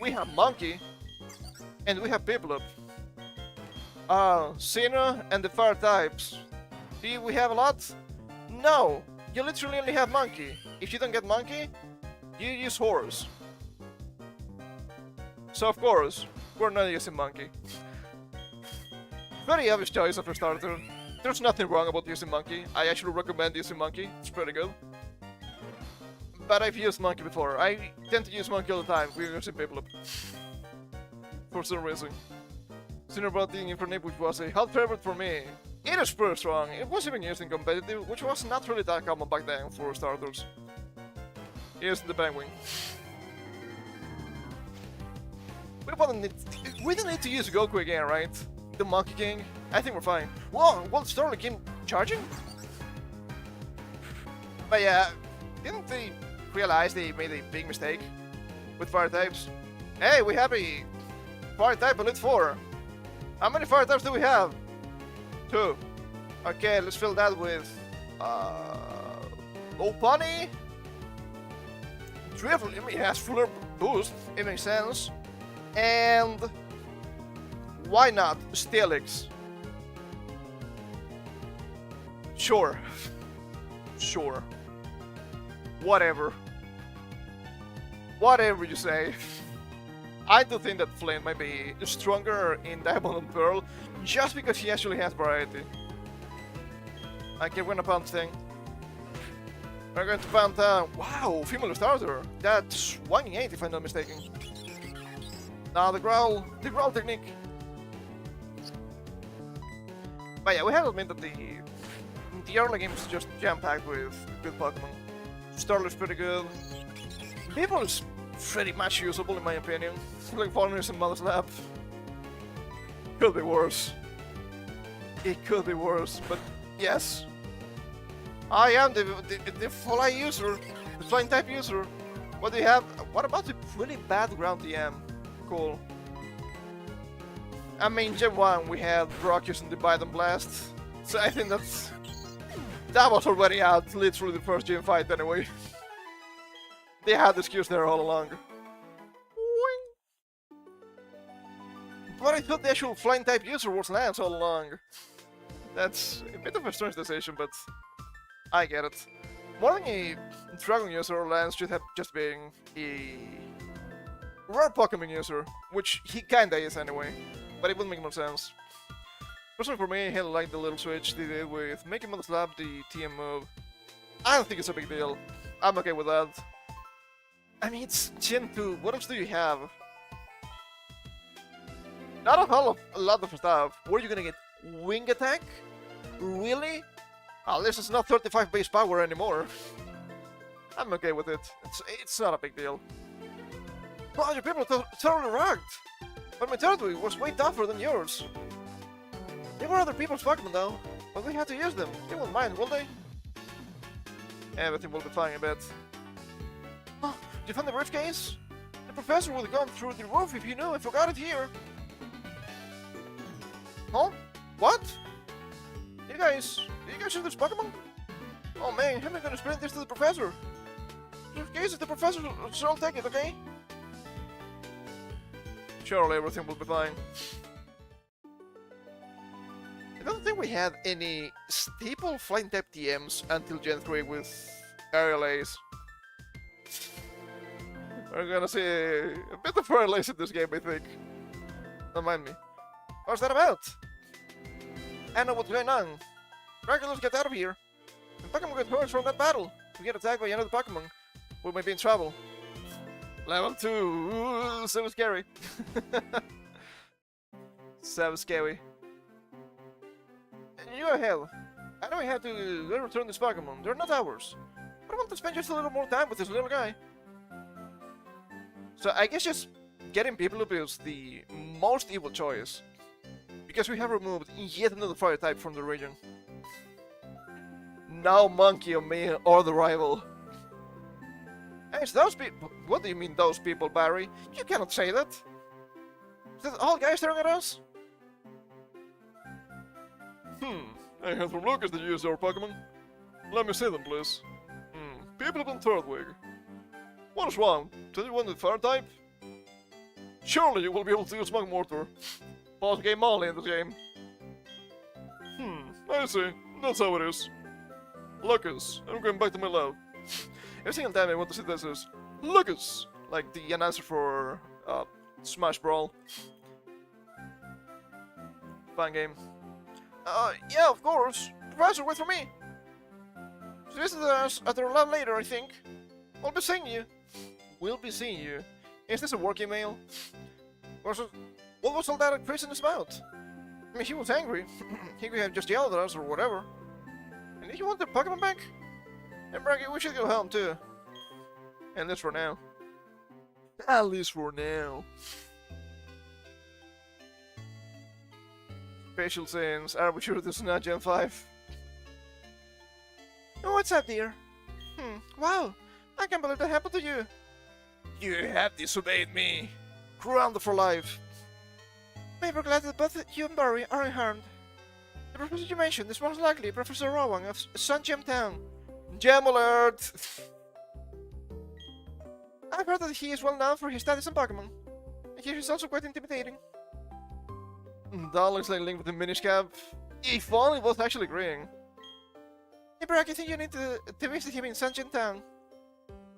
we have Monkey, and we have Piplup. Sinnoh and the fire types. Do we have a lot? No! You literally only have Monkey. If you don't get Monkey, you use Horse. So of course, we're not using Monkey. Very obvious choice for starter. There's nothing wrong about using Monkey. I actually recommend using Monkey. It's pretty good. But I've used Monkey before. I tend to use Monkey all the time. We're using Piplup. For some reason. Sinnoh brought in Infernape, which was a hot favorite for me. It is pretty strong. It was even used in competitive, which was not really that common back then for starters. Using the Penguin. We don't need to use Goku again, right? The Monkey King. I think we're fine. Whoa, well, Starly came charging? But yeah, didn't they realize they made a big mistake with fire types? Hey, we have a fire type Elite 4. How many fire types do we have? 2. Okay, let's fill that with Opani. 3 of them has fuller boost, it makes sense. And why not Steelix? Sure. Sure. Whatever. Whatever you say. I do think that Flint might be stronger in Diamond and Pearl just because he actually has variety. Okay, we're gonna pound thing. We're going to pound wow, female starter. That's 1 in 8 if I'm not mistaken. Now the growl technique. But yeah, we have to admit that the early game is just jam-packed with good Pokemon. Starler's pretty good. People is pretty much usable in my opinion. Like Farmers and Mother's Lab. Could be worse. It could be worse, but yes. I am the fly user, the flying type user. What do you have? What about the really bad ground TM? Cool. I mean, Gen 1 we had Brock using the Bite and Blast, so I think that was already out, literally the first gym fight anyway. They had the skills there all along. But I thought the actual flying type user was Lance all along. That's a bit of a strange decision, but I get it. More than a Dragon user, Lance should have just been a rare Pokemon user, which he kinda is anyway, but it would make more sense. Personally for me, I like the little switch they did with making Mother Slap the TM move. I don't think it's a big deal. I'm okay with that. I mean, it's Gen 2, what else do you have? Not a lot of stuff. Were you gonna get Wing Attack? Really? At least it's not 35 base power anymore. I'm okay with it. It's not a big deal. Oh, your people are totally rugged. But my territory was way tougher than yours. They were other people's Pokemon though, but we had to use them. They won't mind, will they? Everything will be fine, I bet. Oh, did you find the briefcase? The professor would have gone through the roof if he knew I forgot it here. Huh? What? Do you guys see this Pokemon? Oh man, how am I gonna explain this to the professor? In case the professor will all take it, okay? Surely everything will be fine. I don't think we had any staple flying type TMs until Gen 3 with Aerial Ace. We're gonna see a bit of Aerial Ace in this game, I think. Don't mind me. What's that about? I know what's going on. Dragon, let's get out of here. The Pokemon got hurt from that battle. we get attacked by another Pokemon, we may be in trouble. Level 2, ooh, so scary. So scary. You go ahead. I know we have to return this Pokemon. They're not ours. But I want to spend just a little more time with this little guy. So I guess just getting people up is the most evil choice. Because we have removed yet another fire type from the region. Now Monkey or me or the rival. Hey, it's those people. What do you mean those people, Barry? You cannot say that. Is that all guys staring at us? I heard from Lucas that you use our Pokemon. Let me see them, please. People on third wig. What is wrong? Did you want the fire type? Surely you will be able to use Magmortar. Boss game only in this game. I see. That's how it is. Lucas, I'm going back to my lab. Every single time I want to see this is Lucas! Like the announcer for Smash Brawl. Fun game. Yeah, of course. Professor, wait for me. Visit us at our lab later, I think. I'll be seeing you. We'll be seeing you. Is this a work email? What was all that craziness about? I mean, he was angry. He could have just yelled at us or whatever. And you want the Pokemon back? And Braggy, we should go home too. At least for now. At least for now. Facial scenes. Are we sure this is not Gen 5? Oh, what's up, dear? Wow. I can't believe that happened to you. You have disobeyed me. Grounded for life. We're glad that both you and Barry are unharmed. The professor you mentioned is most likely Professor Rowang of Sun Gem Town. Gem alert! I've heard that he is well known for his studies on Pokemon. And he is also quite intimidating. That looks like Link with the Minish Cap. If only was actually agreeing. Hey Brock, I think you need to visit him in Sun Gem Town.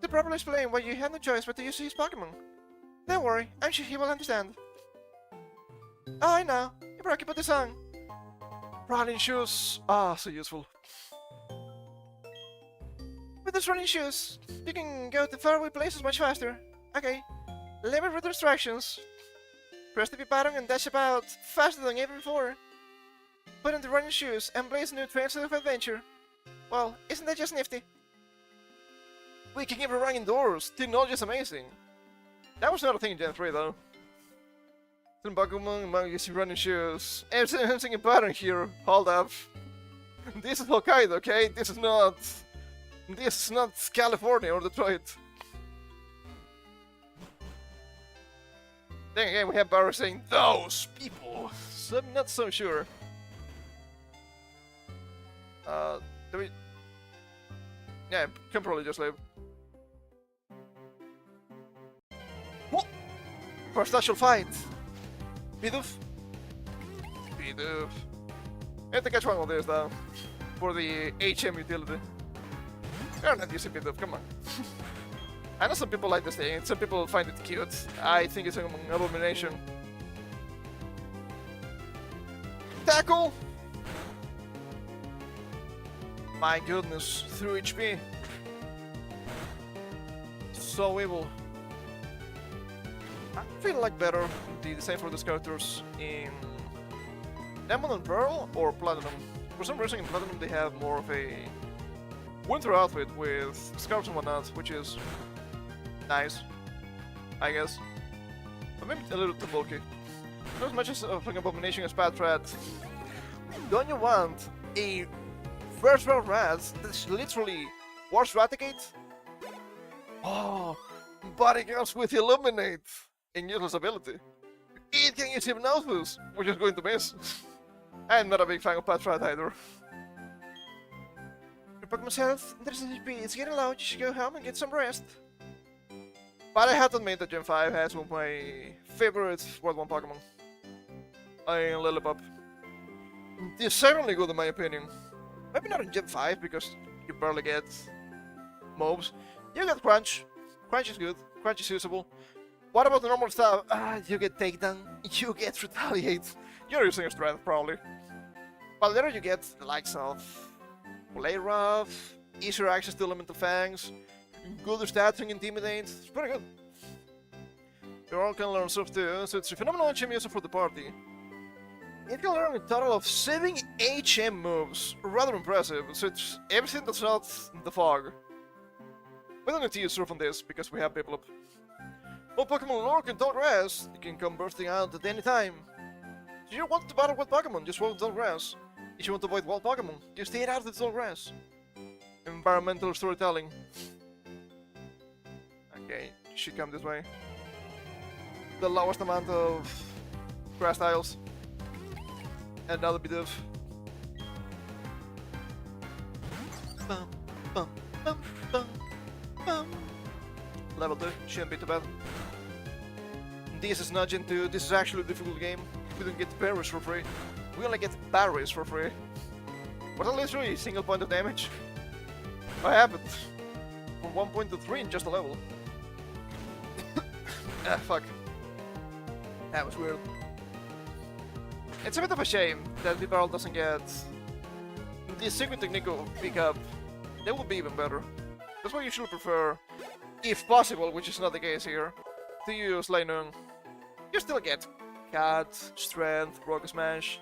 To properly explain why you had no choice but to use his Pokemon. Don't worry, I'm sure he will understand. Oh, I know. Hey Brock, you put this on. Running shoes. Ah, so useful. With those running shoes, you can go to faraway places much faster. Okay, limit with distractions. Press the B button and dash about faster than ever before. Put on the running shoes and blaze new trails of adventure. Well, isn't that just nifty? We can even run indoors. Technology is amazing. That was not a thing in Gen 3 though. Some Pokemon, monkeys, running shoes. Everything a pattern here. Hold up. This is Hokkaido, okay? This is not California or Detroit. Then again, we have Barry saying those people. So I'm not so sure. Do we? Yeah, can probably just leave. What? First actual fight. Bidoof. Bidoof. I have to catch one of these though. For the HM utility. They're not using Bidoof, come on. I know some people like this thing, some people find it cute. I think it's an abomination. Tackle! My goodness, 3 HP. So evil. I feel like better the design for these characters in Diamond and Pearl or Platinum. For some reason in Platinum they have more of a winter outfit with scarves and whatnot, which is nice, I guess. But maybe a little too bulky. Not as much as an abomination as Bad Rat. Don't you want a first round rat that's literally Wars Raticate? Oh, but it comes with Illuminate and useless ability. It can use Hypnosis, which is going to miss. I'm not a big fan of Bad Rat either. Your Pokemon's health, there's HP, it's getting low, you should go home and get some rest. But I have to admit that Gen 5 has one of my favorite World 1 Pokemon. I Lillipup. It's certainly good in my opinion. Maybe not in Gen 5 because you barely get mobs. You get Crunch. Crunch is good. Crunch is usable. What about the normal stuff? You get Takedown. You get Retaliate. You're using your strength probably. But later you get the likes of Play Rough, easier access to elemental fangs, good stats and intimidate. It's pretty good. You're all gonna learn stuff too, so it's a phenomenal HM user for the party. It can learn a total of 7 HM moves, rather impressive, so it's everything that's not the fog. We don't need to use surf on this, because we have people up. Well, Pokemon lure can tall grass, it can come bursting out at any time. If you want to battle with Pokemon, just walk tall grass. If you want to avoid wild Pokemon, just stay out of the tall grass. Environmental storytelling. Okay, should come this way. The lowest amount of grass tiles. Another bit of bum, bum, bum, bum, bum. Level 2, shouldn't be too bad. This is not Gen 2, this is actually a difficult game. We don't get berries for free. We only get batteries for free. What a literally single point of damage. What happened? From 1 point to 3 in just a level. Ah, fuck. That was weird. It's a bit of a shame that the barrel doesn't get the secret technique of pickup. That would be even better. That's why I usually prefer, if possible, which is not the case here, to use Leinung. You still get Cat, Strength, Rock Smash.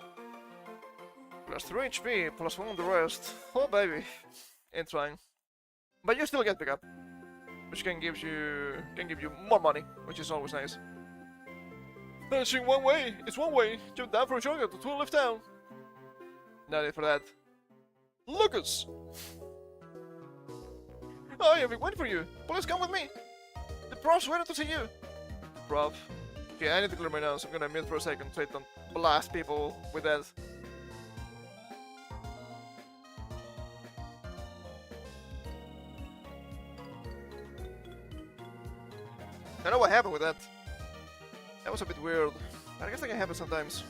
Plus 3 HP, plus 1 on the rest. Oh baby. Ain't trying. But you still get pickup. Which can give you more money, which is always nice. Dashing one way, it's one way. Jump down for a shortcut to 2 left down. No need for that. Lucas! Oh, I've been waiting for you. Please come with me. The prof's waiting to see you. Prof. Okay, I need to clear my nose. I'm gonna mute for a second so I don't blast people with that. I don't know what happened with that. That was a bit weird. But I guess that can happen sometimes.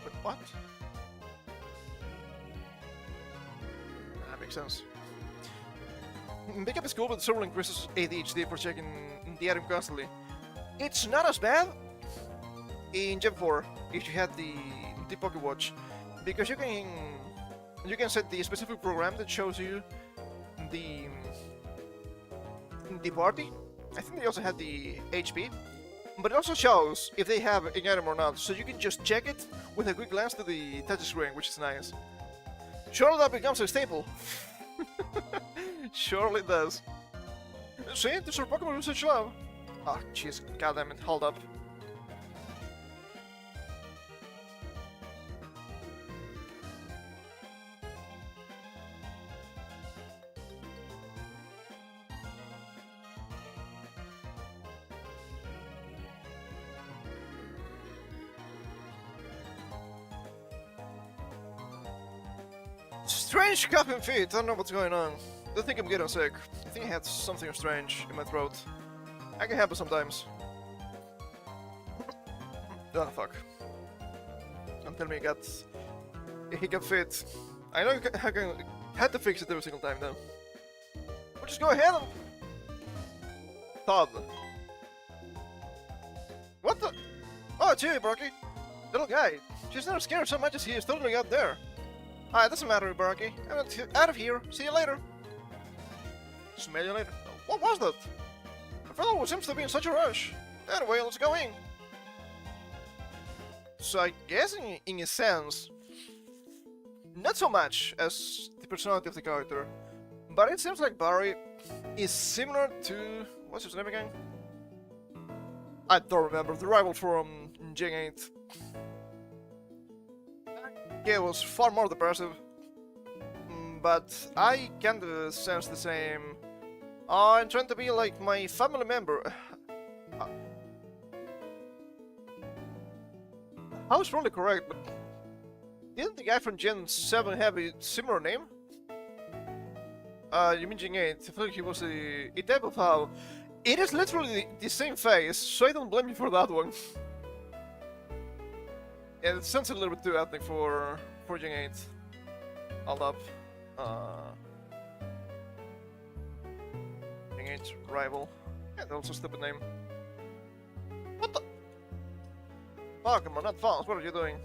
But what? That makes sense. Pickup is cool, but several increases ADHD for checking the item constantly. It's not as bad in Gen 4 if you had the Poké Watch, because you can set the specific program that shows you the party. I think they also had the HP, but it also shows if they have an item or not, so you can just check it with a quick glance to the touchscreen, which is nice. Surely that becomes a staple. Surely it does. See, this is our Pokemon Research Lab. Ah, jeez, goddammit, hold up. Strange coughing feet, I don't know what's going on. I think I'm getting sick. I think I had something strange in my throat. That can happen sometimes. Oh fuck. Don't tell me I got a hiccup fit. I know I had to fix it every single time though. But just go ahead and... Todd. What the... Oh, it's you, Ibaraki. Little guy. She's not scared so much as he is totally out there. Ah, it doesn't matter, Ibaraki. I'm out of here. See you later. Smell you later. What was that? The fellow seems to be in such a rush. Anyway, let's go in. So I guess in a sense, not so much as the personality of the character, but it seems like Barry is similar to... what's his name again? I don't remember. The rival from Gen 8. Yeah, it was far more depressive, but I kinda sense the same. I'm trying to be like my family member. I was probably correct, but didn't the guy from Gen 7 have a similar name? You mean Gen 8? I feel like he was a type of how. It is literally the same face, so I don't blame you for that one. Yeah, it sounds a little bit too ethnic for Gen 8. Hold up. Gen 8 rival. Yeah, that's also a stupid name. What the? Pokemon, not phones, what are you doing?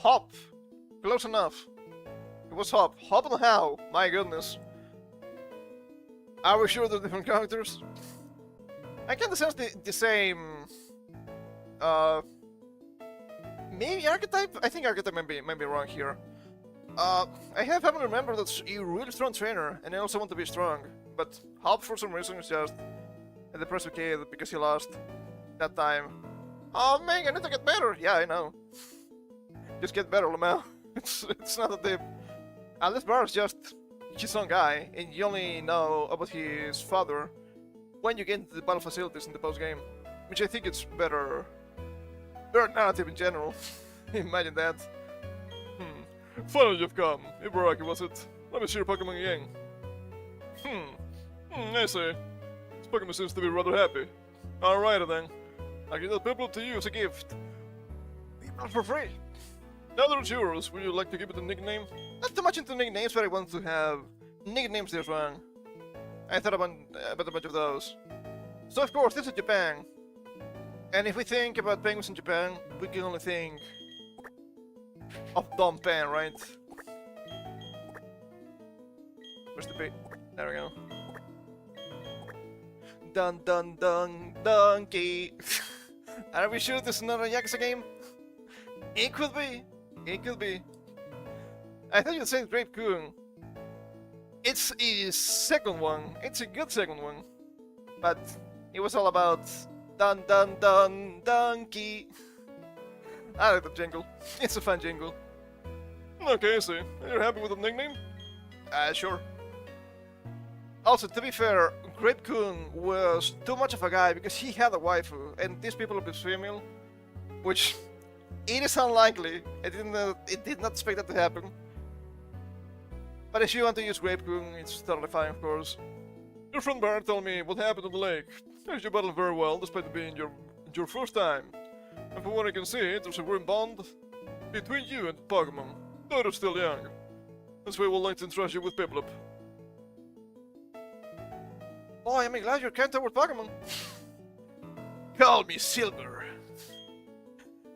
Hop. Close enough. It was Hop. Hop and How. My goodness. Are we sure they're different characters? I kind of sense the same. Maybe archetype? I think archetype might be wrong here. I have to remember that you're a really strong trainer, and I also want to be strong. But Hop, for some reason, is just a depressive kid because he lost that time. Oh man, I need to get better. Yeah, I know. Just get better, Lamau. It's not that deep. Unless Bar's just his own guy, and you only know about his father when you get into the battle facilities in the post game, which I think it's better narrative in general. Imagine that. Finally you've come. Ibaraki, was it? Let me see your Pokemon again. I see. This Pokemon seems to be rather happy. Alright then. I'll give that Piplup to you as a gift. Not for free. Now that it's yours, would you like to give it a nickname? Not too much into nicknames, but I want to have nicknames this wrong. I thought about a bunch of those. So of course, this is Japan. And if we think about penguins in Japan, we can only think of Donpen, right? Where's the bait? There we go. Dun dun dun donkey. Are we sure this is not a Yakuza game? It could be. It could be. I thought you'd say Grape Coon. It's a second one. It's a good second one. But it was all about dun dun dun donkey. I like the jingle. It's a fun jingle. Okay, so you're happy with the nickname? Sure. Also, to be fair, Grape Coon was too much of a guy because he had a waifu, and these people are female, which it is unlikely. It did not expect that to happen. But if you want to use Grape Coon, it's totally fine, of course. Your friend Bart told me what happened on the lake. You battled very well, despite it being your first time. And from what I can see, there's a real bond between you and Pokemon, though they're still young. That's why I would like to entrust you with Piplup. Boy, I'm glad you're kind toward Pokemon. Call me Silver.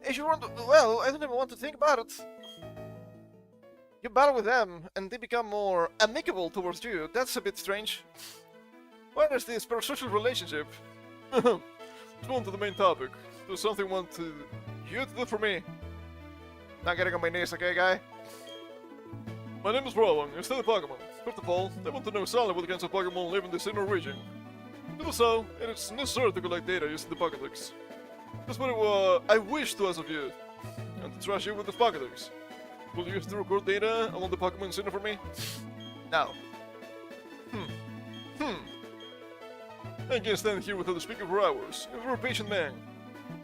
If you want to, well, I don't even want to think about it. You battle with them, and they become more amicable towards you. That's a bit strange. What is this parasocial relationship? Let's move on to the main topic. There's something I want you to do for me. Not getting on my knees, okay, guy? My name is Rowan, I study Pokemon. First of all, I want to know exactly what kinds of Pokemon live in the Sinnoh region. To do so, it is necessary to collect data using the Pokédex. That's what I wish to ask of you, and to trust you with the Pokédex. Will you use to record data along the Pokemon Sinnoh for me? No. I can't stand here without speaking for hours. You're a patient man.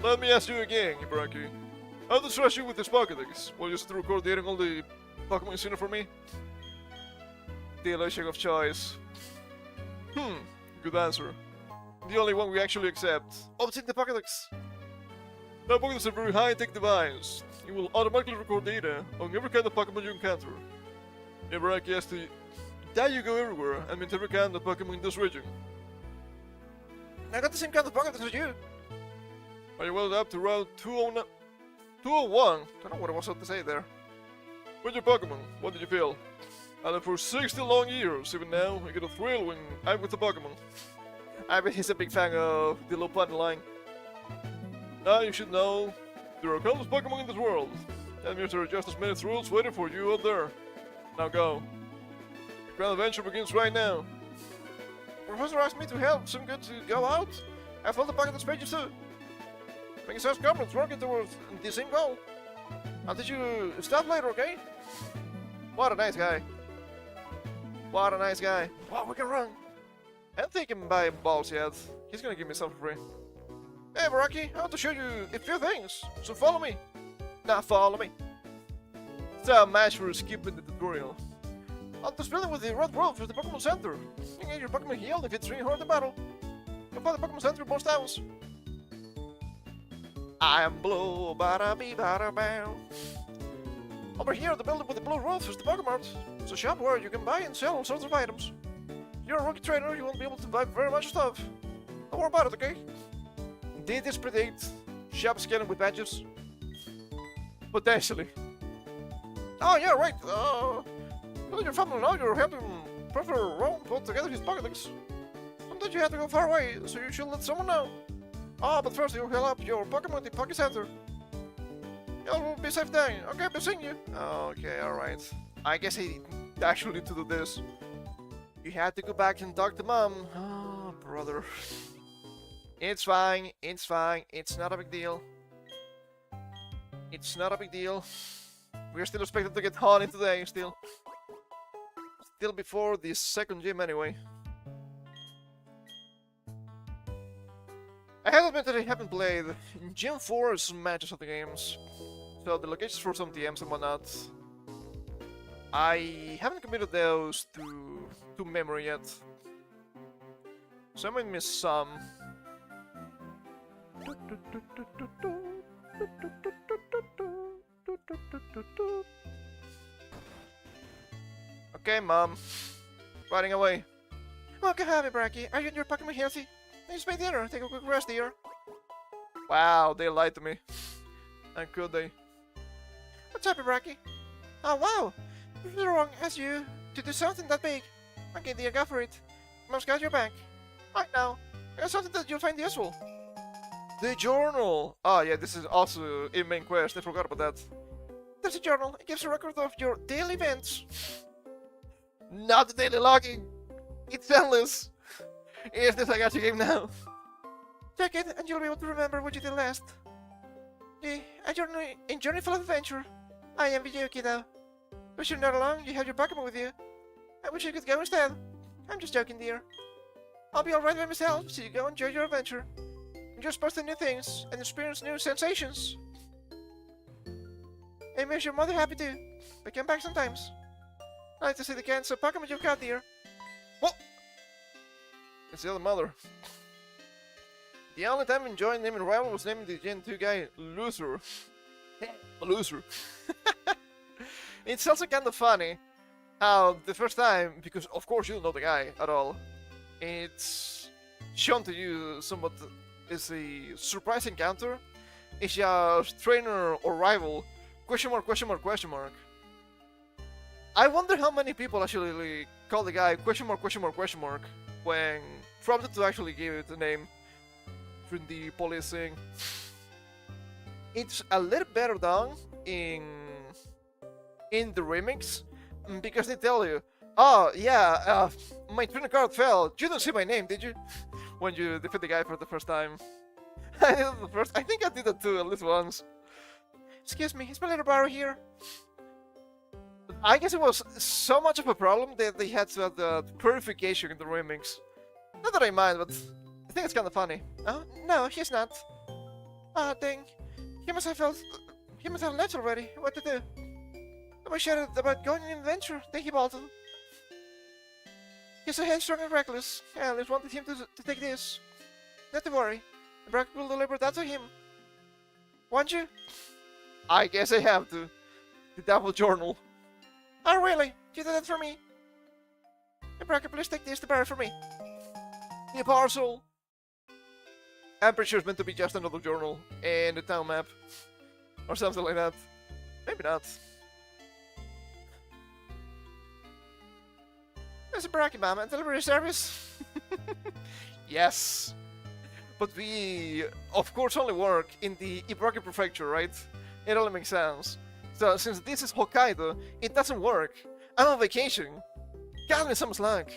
Let me ask you again, Ibaraki. How to trust you with this Pokédex? Will you use to record data on the Pokemon Sinnoh for me? The illusion of choice. Good answer. The only one we actually accept. Obtain the Pokédex. Now Pokédex is a very high-tech device. It will automatically record data on every kind of Pokemon you encounter. Ibaraki has to that you go everywhere and meet every kind of Pokemon in this region. I got the same kind of Pokédex as you. Are you well up to Route 201? 201? I don't know what I was about to say there. With your Pokemon, what did you feel? And for 60 long years, even now, I get a thrill when I'm with the Pokemon. I bet he's a big fan of the low planet line. Now you should know, there are countless Pokemon in this world. That means there are just as many thrills waiting for you out there. Now go. The grand adventure begins right now. Professor asked me to help some good to go out. I followed the Pokédex pages too. Making such comments working towards the same goal. I'll teach you stuff later, okay? What a nice guy. What a nice guy. Wow, we can run. I don't think I can buy balls yet. He's gonna give me something free. Hey, Ibaraki, I want to show you a few things, so follow me. Now follow me. It's a match for skipping the tutorial. On to split with the Red World for the Pokemon Center. You can get your Pokemon healed if it's really hard in battle. You can find the Pokemon Center most towns. I am blue, bada bee bada bow. Over here, the building with the blue roof is the Pokemart. It's a shop where you can buy and sell all sorts of items. If you're a rookie trainer, you won't be able to buy very much stuff. Don't worry about it, okay? Did this predict shop scaling with badges? Potentially. Oh, yeah, right. Tell your family now you're helping Professor Rome put together his pocketbooks. Sometimes you have to go far away, so you should let someone know. Oh, but first you heal up your Pokemon at the Poké Center. You'll be safe then. Okay, be seeing you. Okay, alright. I guess I actually need to do this. You had to go back and talk to Mom. Oh, brother. It's fine, it's fine, it's not a big deal. It's not a big deal. We're still expected to get Honey today, still. Still before the second gym anyway. I have to admit that I haven't played Gym 4's matches of the games. So the locations for some TMs and whatnot. I haven't committed those to memory yet. So I might miss some. Okay, Mom. Riding away. Welcome home, Ibaraki. Are you and your Pokemon healthy? Let's make dinner. Take a quick rest, dear. Wow, they lied to me. And could they? What's up, Ibaraki? Oh, wow. It's really wrong as you to do something that big. Okay, dear, go for it. Mom's got your back. Right now, I got something that you'll find useful. The journal! Oh yeah, this is also a main quest, I forgot about that. There's a journal, it gives a record of your daily events. Not the daily logging! It's endless! Is this a gacha game now? Check it and you'll be able to remember what you did last. A journey full of adventure. I am with you, kiddo. Wish you're not alone, you have your Pokemon with you. I wish you could go instead. I'm just joking, dear. I'll be alright by myself, so you go enjoy your adventure. Enjoy posting new things and experience new sensations. It makes your mother happy too. But come back sometimes. I like to see the cans of Pokemon you've got, dear. What? It's the other mother. The only time I enjoyed naming rival was naming the Gen 2 guy Loser. A loser. It's also kind of funny how the first time, because of course you don't know the guy at all, it's shown to you somewhat as a surprise encounter. It's just trainer or rival, question mark, question mark, question mark. I wonder how many people actually call the guy question mark, question mark, question mark when prompted to actually give it a name through the policing. It's a little better done in the remix because they tell you, oh yeah, my trainer card fell. You didn't see my name, did you? When you defeat the guy for the first time. I think I did that too at least once. Excuse me, is my little Barrow here? I guess it was so much of a problem that they had to have the purification in the remix. Not that I mind, but I think it's kind of funny. Oh, no, he's not. Ah, dang. He must have left already. What to do? I was shouted about going on an adventure. Thank you, Bolton. He's so headstrong and reckless. I always wanted him to take this. Not to worry. The Brock will deliver that to him. Won't you? I guess I have to. The Devil Journal. Oh, really? You did that for me? Hey, Brock, please take this to Barry for me. The parcel. I'm pretty sure it's meant to be just another journal and a town map. Or something like that. Maybe not. There's a Ibaraki, Mama. Delivery service? Yes. But we, of course, only work in the Ibaraki prefecture, right? It only makes sense. So, since this is Hokkaido, it doesn't work. I'm on vacation. Got me some slack.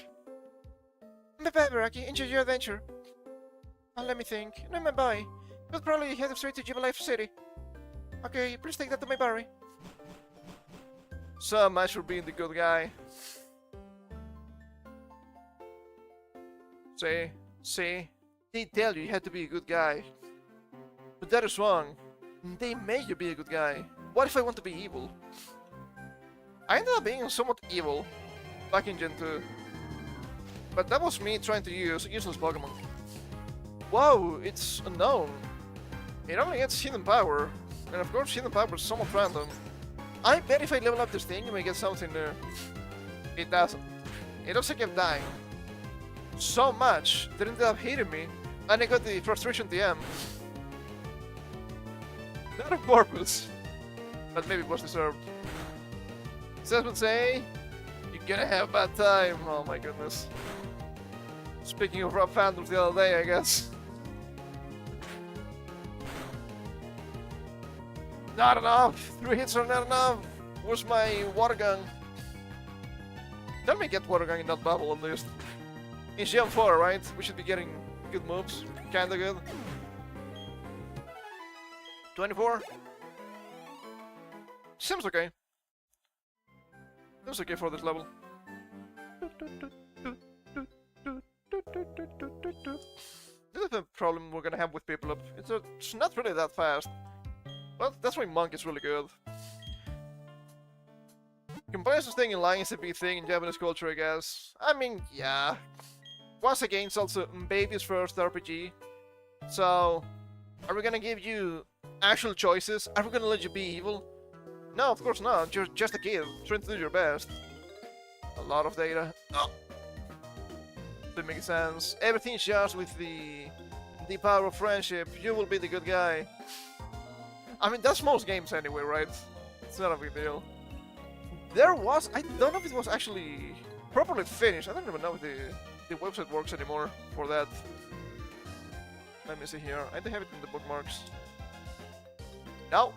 Bye-bye, Ibaraki. Enjoy your adventure. Oh, let me think. No, my boy. You'll probably head straight to Jubilife City. Okay, please take that to my Barry. So much for being the good guy. See? They tell you had to be a good guy. But that is wrong. They make you be a good guy. What if I want to be evil? I ended up being somewhat evil back in Gen 2. But that was me trying to use useless Pokemon. Whoa, it's unknown. It only gets hidden power. And of course hidden power is somewhat random. I bet if I level up this thing, I may get something new. It doesn't. It also kept dying. So much that it ended up hitting me, and I got the frustration TM. Not on purpose, but maybe it was deserved. Assessment say you're gonna have a bad time. Oh my goodness. Speaking of rough fandoms the other day, I guess. Not enough! 3 hits are not enough! Where's my water gun? Let me get water gun in that bubble at least. In Gem 4, right? We should be getting good moves. Kinda good. 24? Seems okay. Seems okay for this level. This is the problem we're gonna have with people up. It's not really that fast. But that's why Monk is really good. Comparison staying in line is a big thing in Japanese culture, I guess. I mean, yeah. Once again, it's also baby's first RPG. So, are we gonna give you actual choices? Are we gonna let you be evil? No, of course not. You're just a kid, trying to do your best. A lot of data. Oh. That makes sense. Everything's just with the power of friendship. You will be the good guy. I mean, that's most games anyway, right? It's not a big deal. There was... I don't know if it was actually properly finished. I don't even know if the website works anymore for that. Let me see here. I don't have it in the bookmarks. No.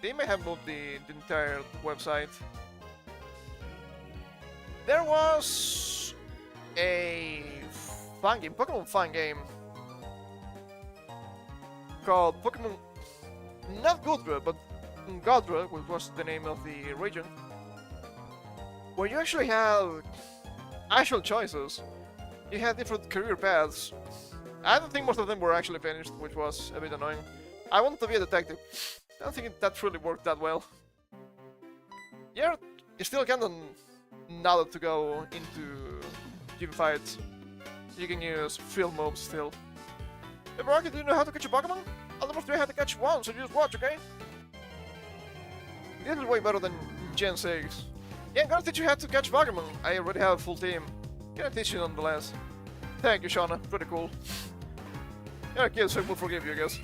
They may have moved the entire website. There was a fun game, Pokemon fun game, called Pokemon, not Goodra, but Godra, which was the name of the region, where you actually have actual choices. You had different career paths. I don't think most of them were actually finished, which was a bit annoying. I wanted to be a detective. I don't think that really worked that well. Yeah, it's still kind of nada to go into gym fights. You can use field moves still. Ibaraki, do you know how to catch a Pokémon? I'll demonstrate how to catch one, so just watch, okay? This is way better than Gen 6. Yeah, I'm gonna teach you how to catch Pokémon. I already have a full team. Gonna teach you nonetheless. Thank you, Shauna. Pretty cool. You're a kid, so we'll forgive you, I guess.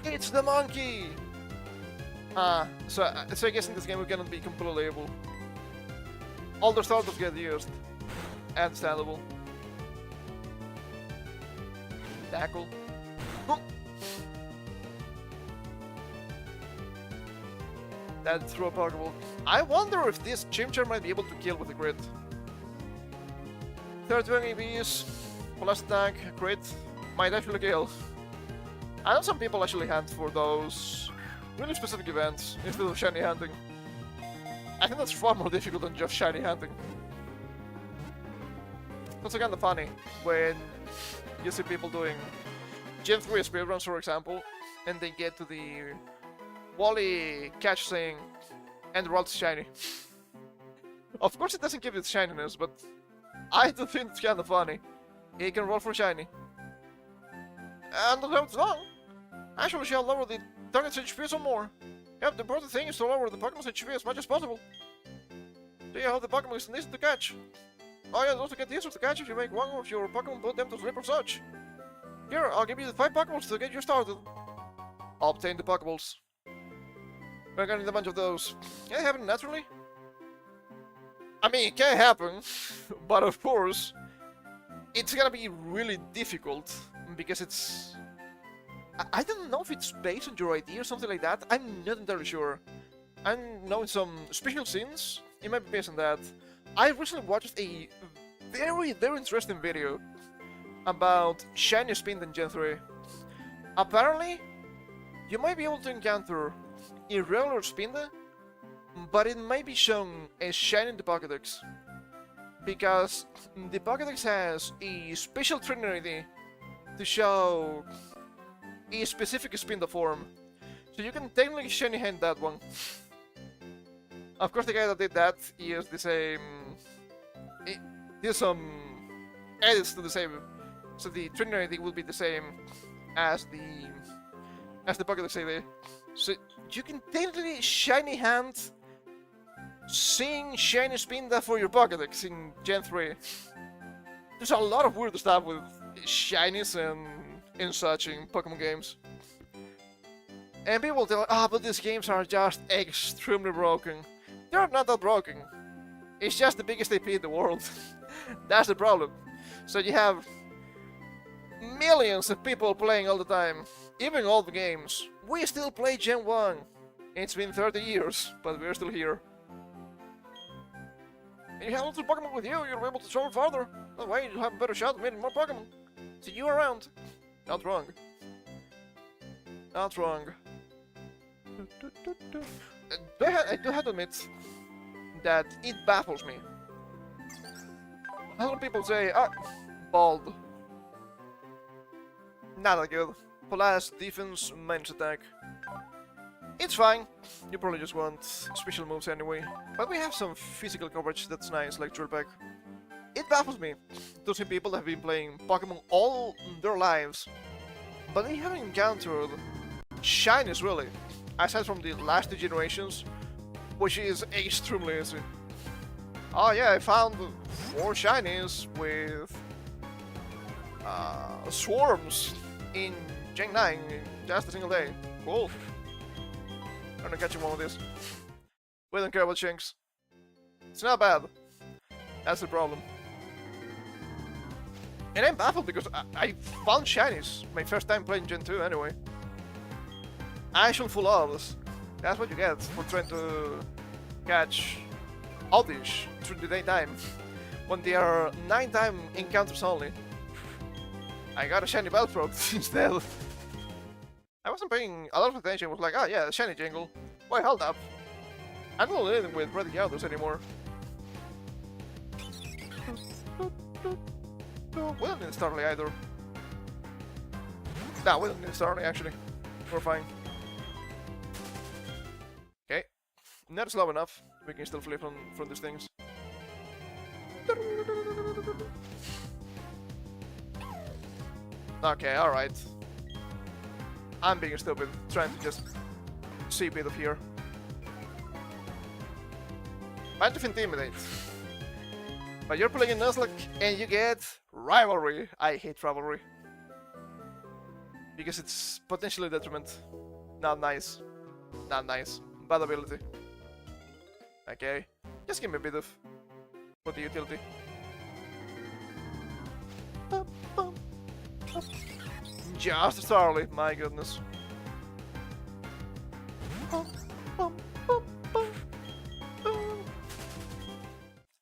It's the monkey! So I guess in this game we cannot be completely able. All the starters get used. Understandable. Tackle. That threw a Pokeball. I wonder if this Chimchar might be able to kill with a crit. 31 EVs, plus attack, crit, might actually kill. I know some people actually hunt for those really specific events instead of shiny hunting. I think that's far more difficult than just shiny hunting. That's kind of funny when you see people doing Gen 3 speedruns, for example, and they get to the Wally catch thing and the roll's shiny. Of course it doesn't give it shininess, but I do think it's kind of funny. He can roll for shiny. And that's wrong. Actually, shall lower the target's HP some more. Yep, the important thing is to lower the Pokemon's HP as much as possible. Do you have the Pokemon is easy to catch? Oh yeah, those get easier to catch if you make one of your Pokemon put them to sleep or such. Here, I'll give you the 5 Pokeballs to get you started. Obtain the Pokeballs. We're gonna need a bunch of those. Can it happen naturally? I mean, it can happen, but of course, it's gonna be really difficult because it's... I don't know if it's based on your ID or something like that. I'm not entirely sure. I know in some special scenes, it might be based on that. I recently watched a very interesting video about shiny spin in Gen 3. Apparently, you might be able to encounter irregular Spinda, but it might be shown as shiny in the Pokédex. Because the Pokédex has a special trainer ID to show a specific Spinda form. So you can technically shiny hand that one. Of course the guy that did that is the same... There's some edits to the same, so the trainer ID will be the same as the Pokédex ID. So you can technically shiny hand seeing shiny Spinda for your Pokédex in Gen 3. There's a lot of weird stuff with shinies and such in Pokemon games. And people tell, but these games are just extremely broken. They're not that broken. It's just the biggest AP in the world. That's the problem. So you have millions of people playing all the time, even old games. We still play Gen 1. It's been 30 years, but we're still here. And you have lots of Pokemon with you, you'll be able to travel farther. That way you'll have a better shot at meeting more Pokemon. See you around. Not wrong. Not wrong. I do have to admit that it baffles me. A lot of people say, ah, bald. Not that good. Polaris, defense, minus attack. It's fine. You probably just want special moves anyway. But we have some physical coverage that's nice, like Drill Peck. It baffles me to see people that have been playing Pokemon all their lives, but they haven't encountered shinies really, aside from the last 2 generations, which is extremely easy. Oh yeah, I found 4 shinies with swarms in Gen 9 in just a single day. Cool. I'm gonna catch one of these. We don't care about Shinx. It's not bad. That's the problem. And I'm baffled because I found shinies my first time playing Gen 2 anyway. Actual full autos. That's what you get for trying to catch Oddish through the daytime when they are 9-time encounters only. I got a shiny Bellsprout instead. I wasn't paying a lot of attention. I was like, oh yeah, the shiny jingle. Wait, hold up. I'm not living with Red Gyarados anymore. We don't need Starly either. No, we don't need Starly actually. We're fine. Okay. Not slow enough. We can still flip from these things. Okay, alright. I'm being stupid, trying to just see a bit of here. Mind of Intimidate. But you're playing a Nuzlocke and you get Rivalry. I hate Rivalry. Because it's potentially detriment. Not nice. Not nice. Bad ability. Okay. Just give me a bit of for the utility. Just Starly, my goodness.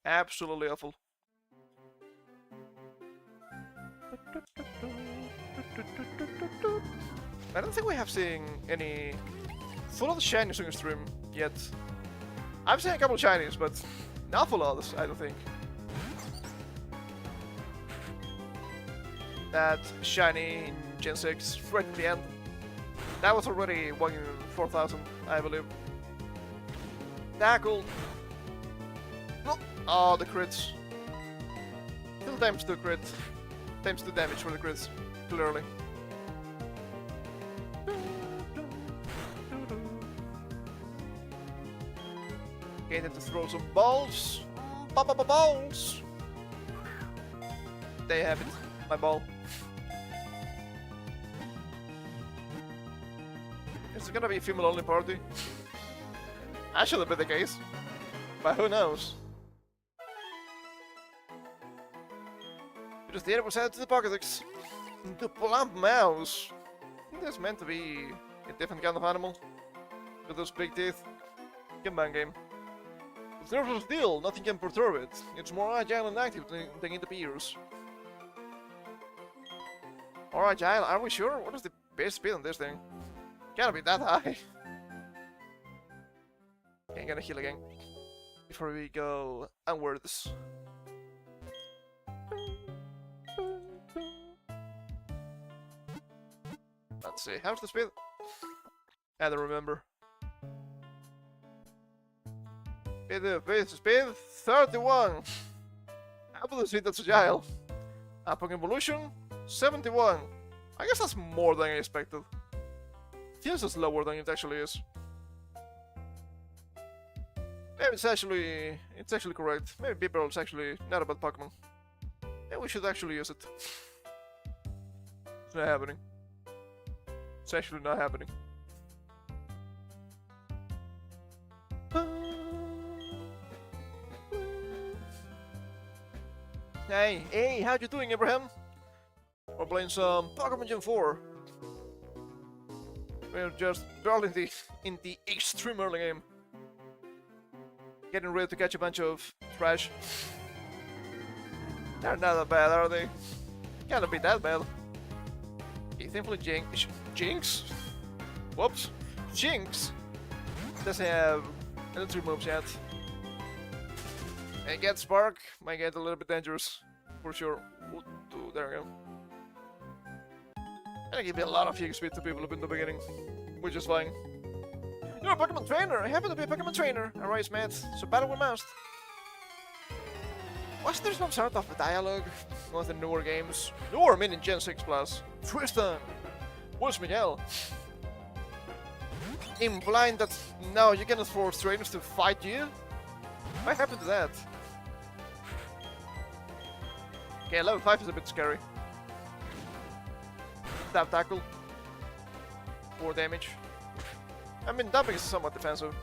Absolutely awful. I don't think we have seen any full of shinies on your stream yet. I've seen a couple of shinies, but not full others, I don't think. That shiny in Gen 6 right at the end. That was already 1 in 4,000, I believe. Tackle. No. Oh, the crits. Still times 2 crit. Times 2 damage for the crits, clearly. Okay, then to throw some balls. Balls! There you have it. My ball. Is it gonna be a female-only party? Actually, be the case. But who knows? Just the 80% to the Pokédex. The plump mouse. I think that's meant to be a different kind of animal. With those big teeth. Come on, game. It's nervous of steel, nothing can perturb it. It's more agile and active than it appears. More agile, are we sure? What is the base speed on this thing? Can't be that high. Okay, I'm gonna heal again. Before we go onwards. Let's see, how's the speed? I don't remember. Speed 31. How about the speed that's agile? Pokemon Evolution 71. I guess that's more than I expected. Feels it's lower than it actually is. Maybe it's actually correct. Maybe Bibarel is actually not a bad Pokemon. Maybe we should actually use it. It's not happening. It's actually not happening. Hey, how you doing, Abraham? We're playing some Pokémon Gen 4. We're just barely in the extreme early game. Getting ready to catch a bunch of trash. They're not that bad, are they? Can't be that bad. Okay, thankfully Jinx? Whoops. Jinx doesn't have electric moves yet. And get Spark might get a little bit dangerous, for sure. Ooh, there we go. And I give me a lot of XP to people in the beginning, which is fine. You're a Pokemon trainer! I happen to be a Pokemon trainer! Alright, Matt, so battle we must. Was there some sort of dialogue with the newer games? Newer meaning Gen 6 Plus. Tristan! Where's Miguel? Implying that now you cannot force trainers to fight you? What happened to that? Okay, level 5 is a bit scary. Stab tackle. 4 damage. I mean, dumping is somewhat defensive.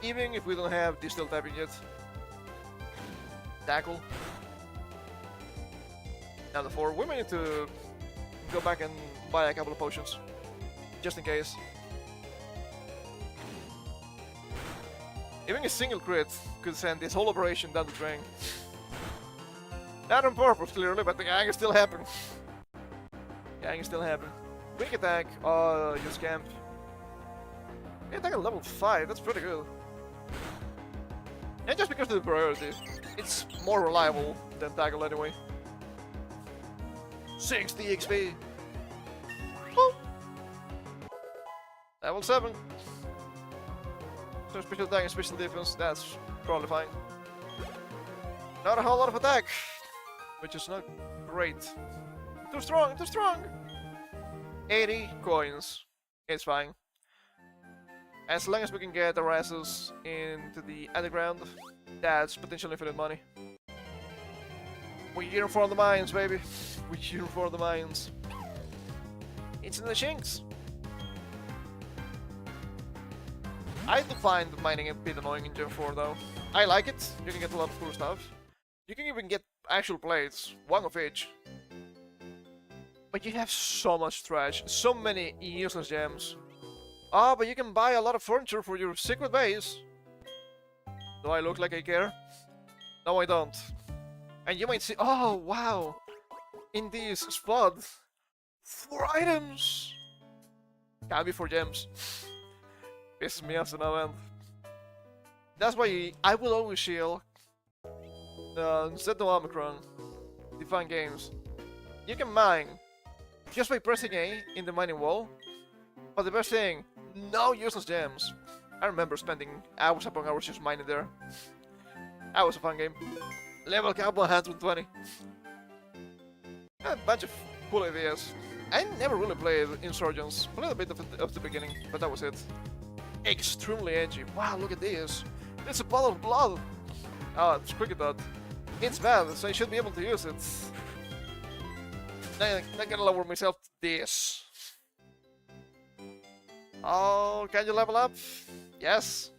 Even if we don't have distill tapping yet. Tackle. Now the 4. We may need to go back and buy a couple of potions. Just in case. Even a single crit could send this whole operation down the drain. Not on purpose, clearly, but the gang is still happening. Gang is still happening. Quick attack. Oh, you scamp. Quick attack at level 5, that's pretty good. And just because of the priority, it's more reliable than tackle anyway. 60 XP. Boop. Level 7. So special attack and special defense, that's probably fine. Not a whole lot of attack, which is not great. Too strong, too strong! 80 coins, it's fine. As long as we can get our asses into the underground, that's potential infinite money. We're here for the mines, baby. We're here for the mines. It's in the Shinx. I do find mining a bit annoying in Gen 4 though. I like it, you can get a lot of cool stuff. You can even get actual plates, one of each. But you have so much trash, so many useless gems. Ah, but you can buy a lot of furniture for your secret base. Do I look like I care? No, I don't. And you might see, oh wow! In this spot, 4 items! Can't be 4 gems. Pisses me off to no end. That's why I will always shield Sinnoh Omicron. Define games. You can mine just by pressing A in the mining wall. But the best thing, no useless gems. I remember spending hours upon hours just mining there. That was a fun game. Level cap 120. A bunch of cool ideas. I never really played Insurgents. Played a bit of the beginning, but that was it. Extremely edgy. Wow, look at this. It's a bottle of blood. Oh, it's cricket dot. It's bad, so I should be able to use it. Not gonna lower myself to this. Oh, can you level up? Yes.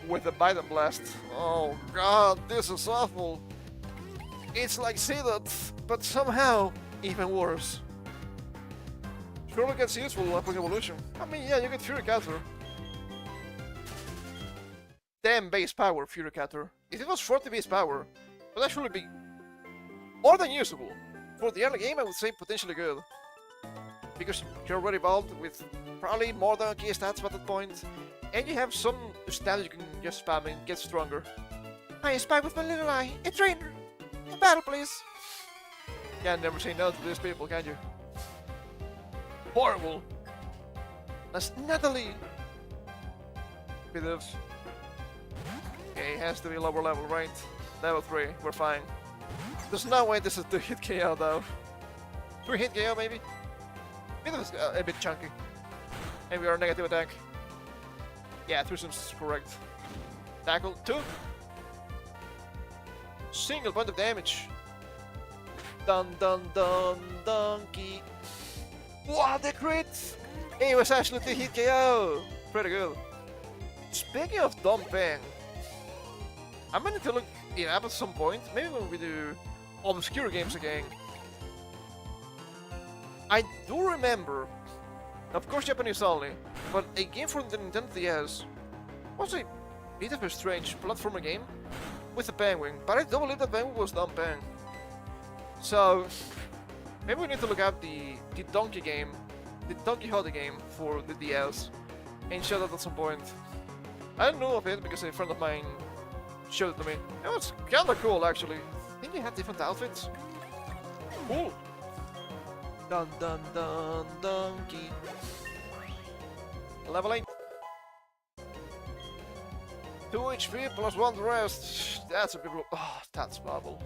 With the Bite and Blast. Oh god, this is awful. It's like Sinnoh, but somehow even worse. Surely gets useful upon evolution. I mean, yeah, you get Fury Cutter. Damn base power, Fury Cutter. If it was 40 base power, it would actually be more than usable. For the early game, I would say potentially good. Because you're already evolved with probably more than key stats by that point, and you have some stats you can just spam and get stronger. I spy with my little eye. A trainer! A battle, please! Can't never say no to these people, can you? Horrible! That's Natalie! Bit of... Okay, it has to be lower level, right? Level 3, we're fine. There's no way this is 2-hit KO though. 3-hit KO maybe? A bit chunky. And we are negative attack. Yeah, 3 seems correct. Tackle, 2. Single point of damage. Dun dun dun donkey. What the crit! It was actually 2-hit KO! Pretty good. Speaking of Donpen, I'm going to look it up at some point. Maybe when we do obscure games again. I do remember, of course Japanese only, but a game for the Nintendo DS was a bit of a strange platformer game with a penguin, but I don't believe that penguin was Donpen. So maybe we need to look up the Donkey game, the Don Quixote game for the DS, and show that at some point. I didn't know of it because a friend of mine showed it to me. It was kinda cool actually. I think they had different outfits. Cool. Dun dun dun donkey. Level 8. 2 HP plus 1 rest. That's a big. Oh, that's bubble.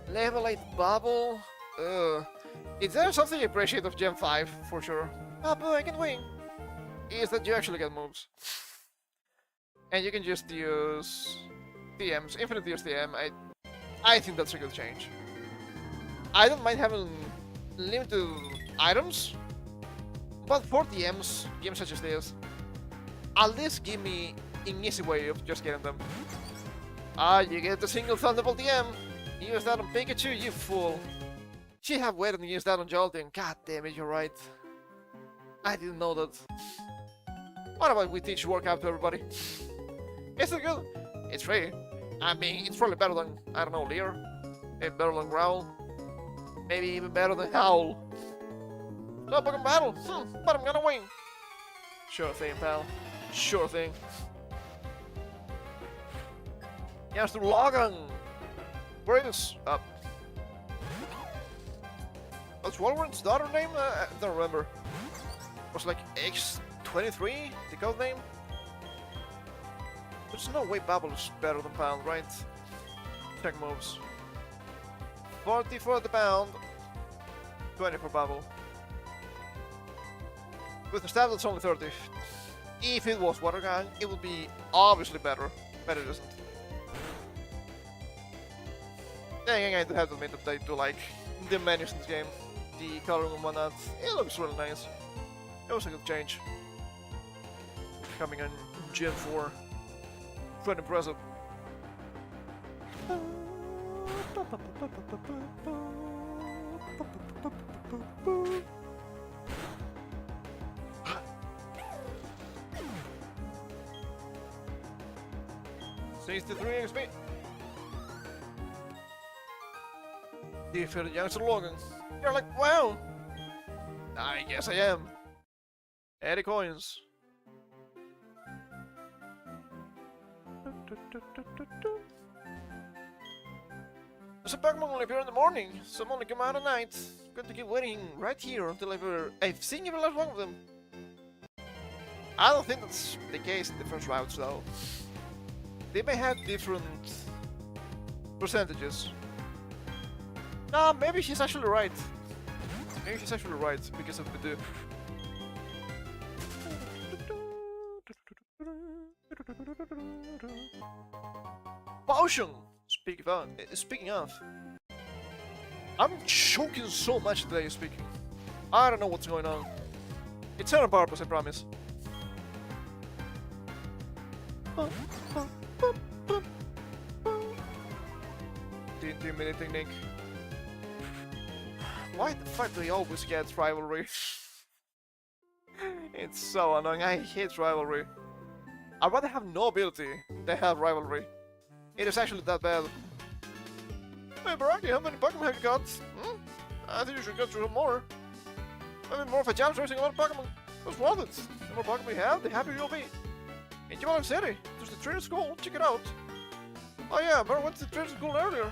Level 8 bubble. Is there something you appreciate of Gen 5 for sure? Bubble, I can win. Is that you actually get moves. And you can just use TMs, infinite use TM. I think that's a good change. I don't mind having limited items, but for TMs, games such as this, at least give me an easy way of just getting them. You get the single Thunderbolt TM. Use that on Pikachu, you fool. She have waited and used that on Jolteon. God damn it, you're right. I didn't know that. What about we teach workout to everybody? Is it good? It's free. I mean, it's probably better than, I don't know, Leer. Maybe better than Growl. Maybe even better than Howl. So Pokemon battle, but I'm gonna win. Sure thing, pal. Sure thing. Yes, to Logan. Greatest up. What's Wolverine's daughter name? I don't remember. Was like X23, the code name? There's no way Bubble is better than Pound, right? Check moves. 40 for the Pound, 20 for Bubble. With the stab, that's only 30. If it was Water Gun, it would be obviously better, but it isn't. Then I do have to admit that they do like the menus in this game, the coloring and whatnot. It looks really nice. It was a good change. Coming on Gen 4. Quite impressive. $63 XP. Defeated youngster Logan. You're like, wow! I guess I am. 80 coins. Some Pokémon only appear in the morning, some only come out at night. Going to keep waiting right here until I've seen every last one of them. I don't think that's the case in the first routes though. They may have different percentages. No, maybe she's actually right. Maybe she's actually right because of the potion. Speaking of, I'm choking so much today. Speaking, I don't know what's going on. It's on purpose, I promise. The intimidating Nick. Why the fuck do we always get rivalry? It's so annoying. I hate rivalry. I'd rather have no ability than have rivalry. It is actually that bad. Hey Ibaraki, how many Pokemon have you got? I think you should get through more. I mean, more of a challenge racing a lot of Pokemon. What's worth it? The more Pokemon you have, the happier you'll be. In Japan City, there's the trainer school. Check it out. Oh yeah, but I went to the trainer school earlier.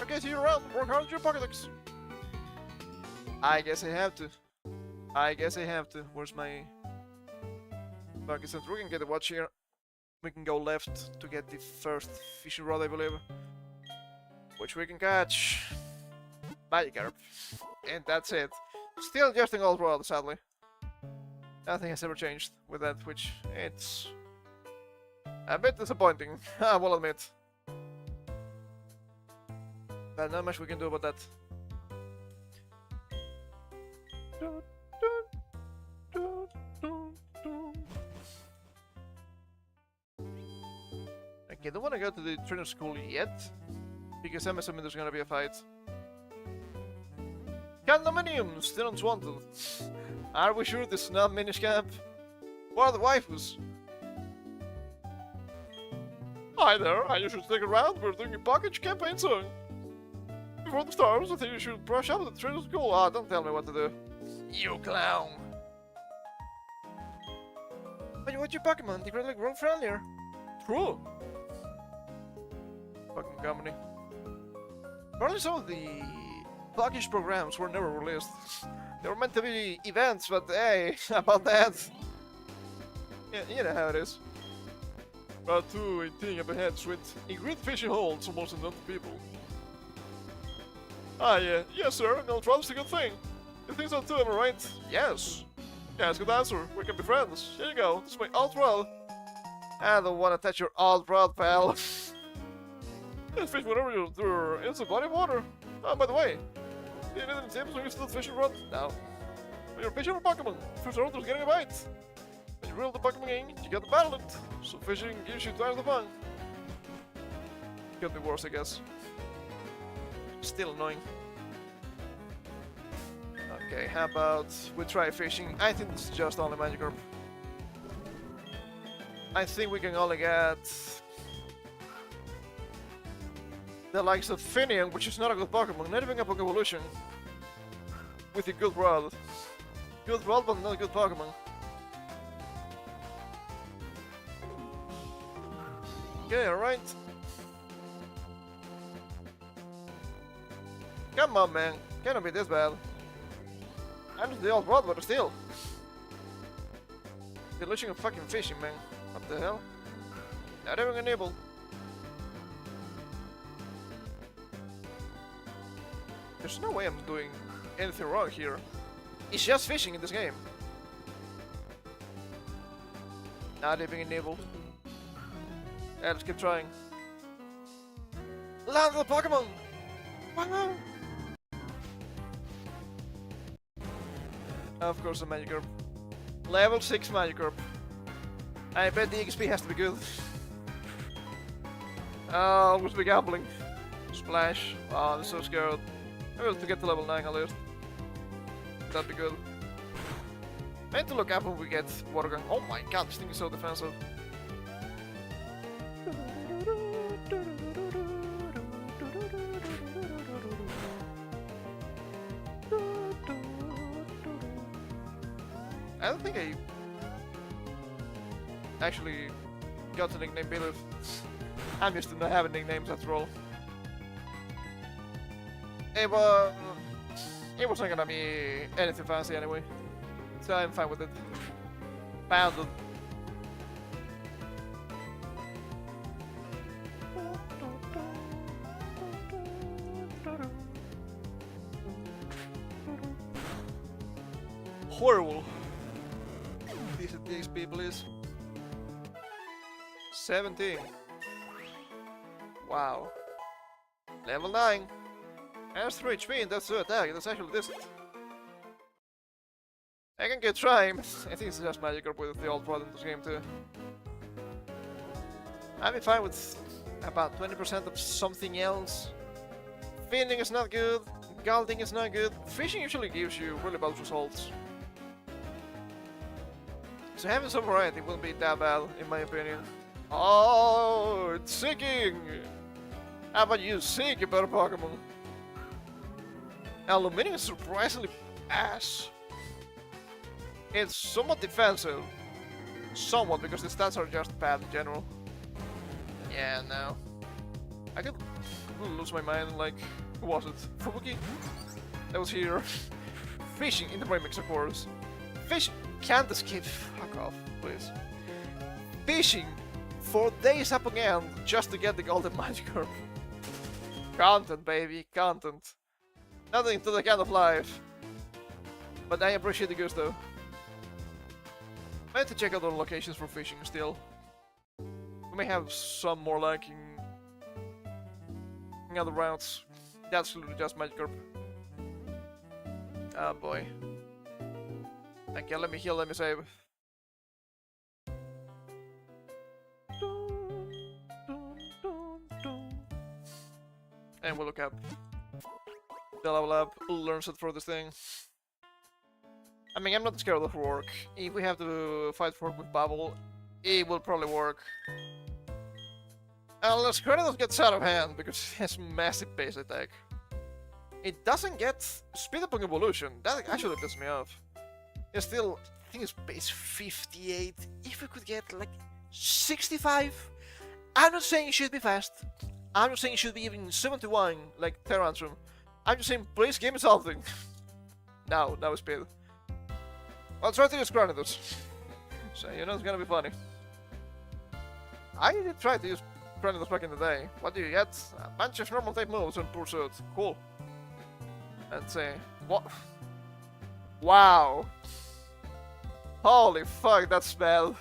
Okay, see you around. Work hard on your Pokédex. I guess I have to. Where's my Poké Center? We can get a watch here. We can go left to get the first fishing rod, I believe. Which we can catch. Magikarp. And that's it. Still just an old rod, sadly. Nothing has ever changed with that, which it's a bit disappointing, I will admit. But not much we can do about that. Okay, I don't want to go to to the trainer school yet, because I'm assuming there's gonna be a fight. Condominiums, students wanted. Are we sure this is not Minish Camp? What are the waifus? Hi there, you should stick around, we're doing a package campaign soon. Before the stars, I think you should brush up at the trainer school. Ah, don't tell me what to do. You clown! But what's your Pokemon? They really grow friendlier. True. Fucking company. Probably some of the package programs were never released. They were meant to be events, but hey, about that. Yeah, you know how it is. Route 2, 18 up ahead, sweet. In great fishing holds almost enough people. Ah, yeah. Yes, sir. No trouble is a good thing. You think so too, am I right? Yes. Yes, good answer. We can be friends. Here you go. This is my old rod. I don't want to touch your old rod, pal. Just fish whatever you're in some body of water. Oh, by the way, do you need any tips when you still fishing rod? No. When you're fishing for Pokemon, fish are always getting a bite. When you reel the Pokemon in, you get to battle it. So fishing gives you twice the fun. Could be worse, I guess. Still annoying. Okay, how about we try fishing? I think this is just only Magikarp. I think we can only get the likes of Finneon, which is not a good Pokemon, not even a Pokevolution, with a good rod. Good rod, but not a good Pokemon. Okay, alright. Come on, man. Cannot be this bad. I'm just the old rod, but still. Delusion of fucking fishing, man. What the hell? Not even a nibble. There's no way I'm doing anything wrong here. It's just fishing in this game. Not even a nibble. Yeah, let's keep trying. Land the Pokemon! Wow! Of course, a Magikarp. Level 6 Magikarp. I bet the XP has to be good. Oh, must be gambling. Splash. Oh, I'm so scared. I will have to get to level 9 at least. That'd be good. I need to look up when we get Water Gun. Oh my god, this thing is so defensive. I don't think I actually got a nickname Belief. I'm used to not having nicknames after all. It wasn't gonna be anything fancy anyway, so I'm fine with it. Pounded. Horrible. These people is 17. Wow. Level 9. Has 3 HP and that's the attack. That's actually decent. I can get trying, but I think it's just Magikarp with the old rod in this game too. I'd be fine with about 20% of something else. Feeding is not good, Galding is not good. Fishing usually gives you really bad results. So having some variety wouldn't be that bad, in my opinion. Oh, it's Seeking! How about you seek a better Pokemon? Aluminium is surprisingly ass. It's somewhat defensive. Somewhat, because the stats are just bad in general. Yeah, no. I could lose my mind, like, who was it? Fubuki? That was here. Fishing in the remix, of course. Fish can't escape. Fuck off, please. Fishing for days up again just to get the golden Magikarp. Content, baby, content. Nothing to the kind of life. But I appreciate the gusto. I have to check out other locations for fishing still. We may have some more like in other routes. That's literally just Magikarp. Oh boy. Okay, let me heal, let me save. And we'll look up the level up, learn set for this thing. I mean, I'm not scared of work. If we have to fight for with Bubble, it will probably work. Unless Kratos gets out of hand, because it has massive base attack. It doesn't get speed up on evolution. That actually pisses me off. It's still, I think it's base 58. If we could get like 65. I'm not saying it should be fast. I'm not saying it should be even 71, like Terrantrum. I'm just saying, please give me something. Now speed. I'll try to use Granitus. So, you know it's gonna be funny. I did try to use Granitus back in the day. What do you get? A bunch of normal type moves in Pursuit. Cool. Let's see. What? Wow. Holy fuck, that's bad.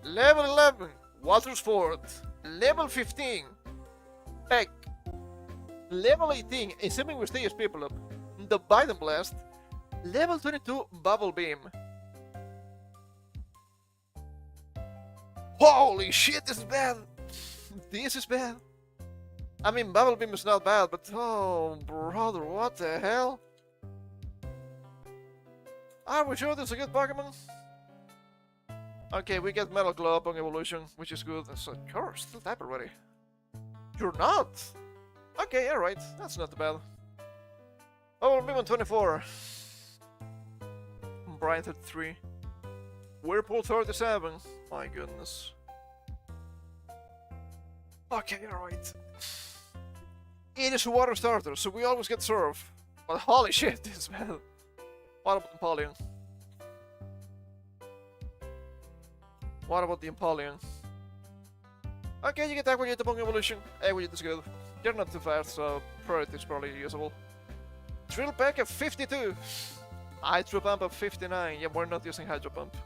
Level 11, Walter's Ford. Level 15, Peck. Level 18, assuming we stay as people up, the Biden Blast. Level 22, Bubble Beam. Holy shit, this is bad. This is bad. I mean, Bubble Beam is not bad, but oh, brother, what the hell? Are we sure this is a good Pokemon? Okay, we get Metal Glow up on evolution, which is good. So, you're still type already. You're not? Okay, alright, that's not too bad. Oh, Beam on 24. Brian 33. Whirlpool 37. My goodness. Okay, alright. It is a water starter, so we always get Surf. But holy shit, this is bad. What about Empoleon? What about the Empoleon? Okay, you can attack when you hit the Pokemon Evolution. Hey, when you is good. You're not too fast, so Priority is probably usable. Drill Pack of 52. Hydro Pump of 59. Yeah, we're not using Hydro Pump.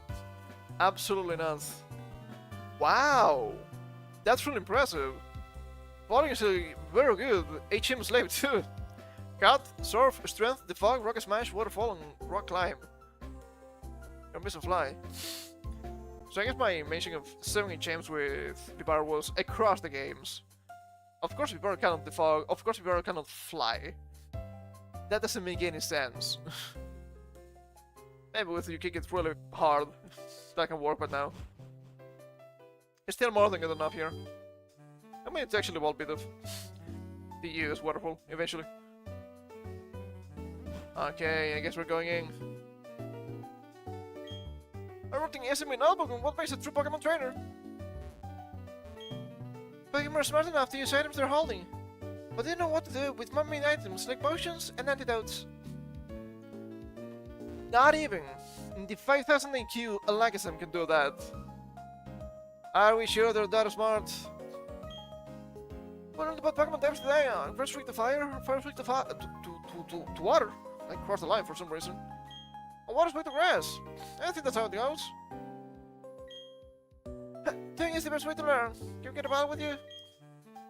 Absolutely not. Wow! That's really impressive. Falling is very good. HM Slave too. Cut, Surf, Strength, Defog, Rocket Smash, Waterfall, and Rock Climb. You're missing Fly. So I guess my mention of 7 HMs with Ibaraki was across the games. Of course Ibaraki cannot Defog, of course Ibaraki cannot Fly. That doesn't make any sense. Maybe with you kick it really hard, that can work, but now. It's still more than good enough here. I mean, it's actually well beat of the US Waterfall, eventually. Okay, I guess we're going in. I'm rooting SM in Album, what makes a true Pokemon trainer? Pokemon are smart enough to use items they're holding, but they know what to do with my main items like potions and antidotes. Not even the 5000 IQ Alakazam can do that. Are we sure they're that smart? What are the Pokemon types today? First week to fire, first week to water. I crossed the line for some reason. And water's week to grass. I think that's how it goes. Doing is the best way to learn. Can you get a ball with you?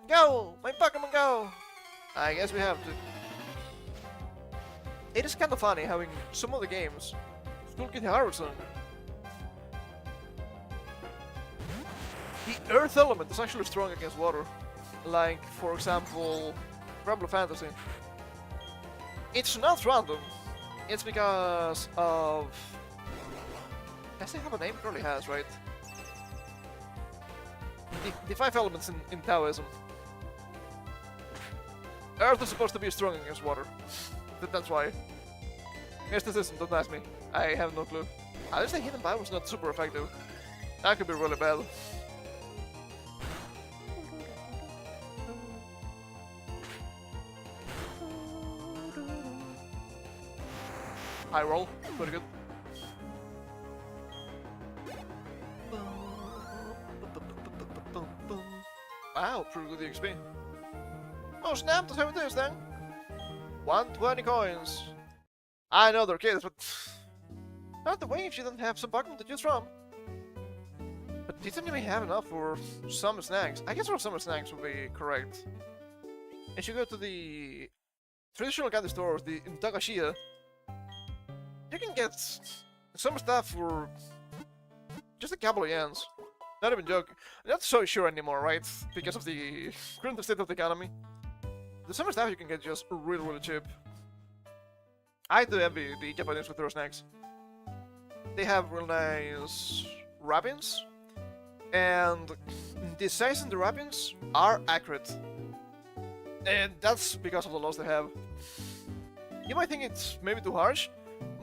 Go! My Pokemon go! I guess we have to. It is kind of funny how in some of the games, Skull Kid Harrison, the Earth element is actually strong against water. Like, for example, Rumble Fantasy. It's not random. It's because of... Does it have a name? It probably has, right? The 5 elements in Taoism. Earth is supposed to be strong against water. That's why. Mysticism, don't ask me. I have no clue. At least the hidden biome was not super effective. That could be really bad. High roll, pretty good. Wow, pretty good XP. Oh snap, that's how it is then. 120 coins. I know they're kids, but not the way if you don't have some Pokemon to choose from. But didn't even have enough for summer snacks. I guess for summer snacks would be correct. If you go to the traditional candy stores, the in Takashia, you can get some stuff for just a couple of yens. Not even joking. I'm not so sure anymore, right? Because of the current state of the economy. The summer stuff you can get just really cheap. I do envy the Japanese with their snacks. They have real nice wrappings, and the size in the wrappings are accurate. And that's because of the laws they have. You might think it's maybe too harsh,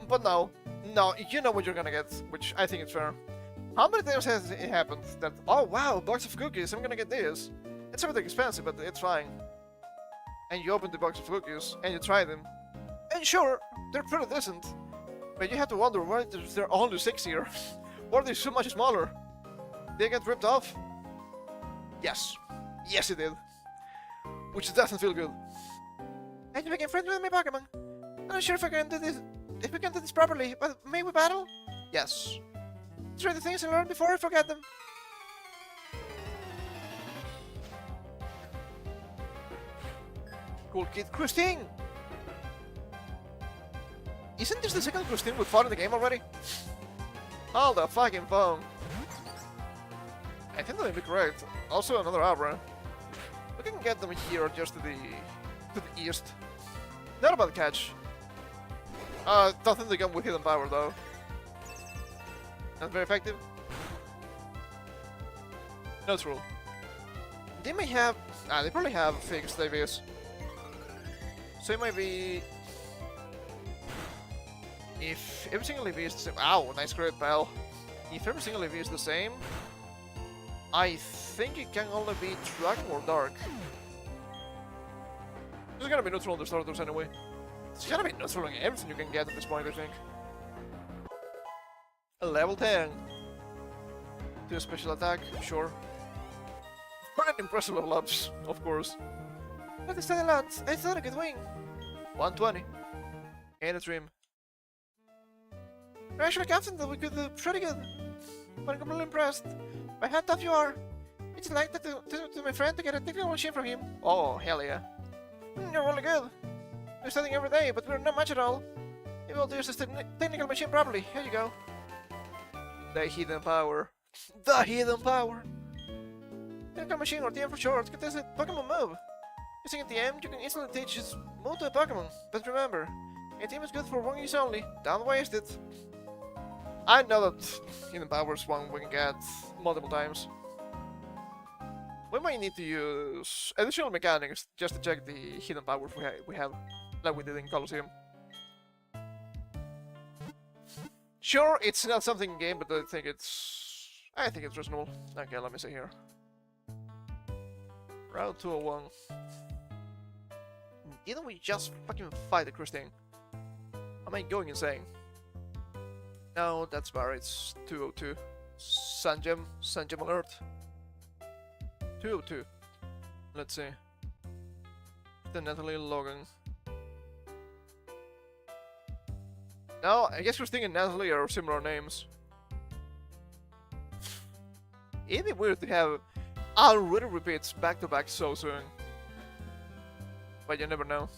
but no, you know what you're gonna get, which I think is fair. How many times has it happened that, oh wow, a box of cookies, I'm gonna get this. It's a bit expensive, but it's fine. And you open the box of cookies, and you try them. And sure, they're pretty decent. But you have to wonder, why there are only 6 here? Why are they so much smaller? They get ripped off? Yes. Yes, it did. Which doesn't feel good. And you became friends with my Pokemon. I'm not sure if I can do this, if we can do this properly, but may we battle? Yes. Try the things I learned before I forget them. Cool kid, Christine! Isn't this the second Christine we've fought in the game already? Hold the fucking phone. I think that may be correct. Also another Abra. We can get them here just to the east. Not a bad catch. Don't think they come with hidden power though. Not very effective. No true. They may have they probably have fixed AVs. So it might be if every single AV is the same. Ow, nice crit, pal. If every single AV is the same, I think it can only be Dragon or Dark. There's gonna be neutral on the starters anyway. It's gonna be neutral on everything you can get at this point, I think. A level 10. Do a special attack, sure. For an impressive level ups, of course. But it's still a lot. It's not a good wing. 120. And a dream. We're actually confident that we could do pretty good. But I'm completely impressed by how tough you are. It's like that to my friend to get a technical machine from him. Oh, hell yeah. You're really good. We're studying every day, but we're not much at all. Maybe we'll use this technical machine properly. Here you go. The hidden power. The hidden power. Technical machine, or TM for short, contains a Pokemon move. Using a TM, you can easily teach its move to a Pokemon. But remember, a TM is good for one use only. Don't waste it. I know that hidden power is one we can get multiple times. We might need to use additional mechanics just to check the hidden powers we have, like we did in Colosseum. Sure, it's not something in game, but I think it's reasonable. Okay, let me see here. Route 201. Didn't we just fucking fight the Christine? Am I going insane? No, that's bar, it's 202. Sanjem alert. 202. Let's see. The Natalie Logan. No, I guess Christine and Natalie are similar names. It'd be weird to have already repeats back to back so soon. But you never know.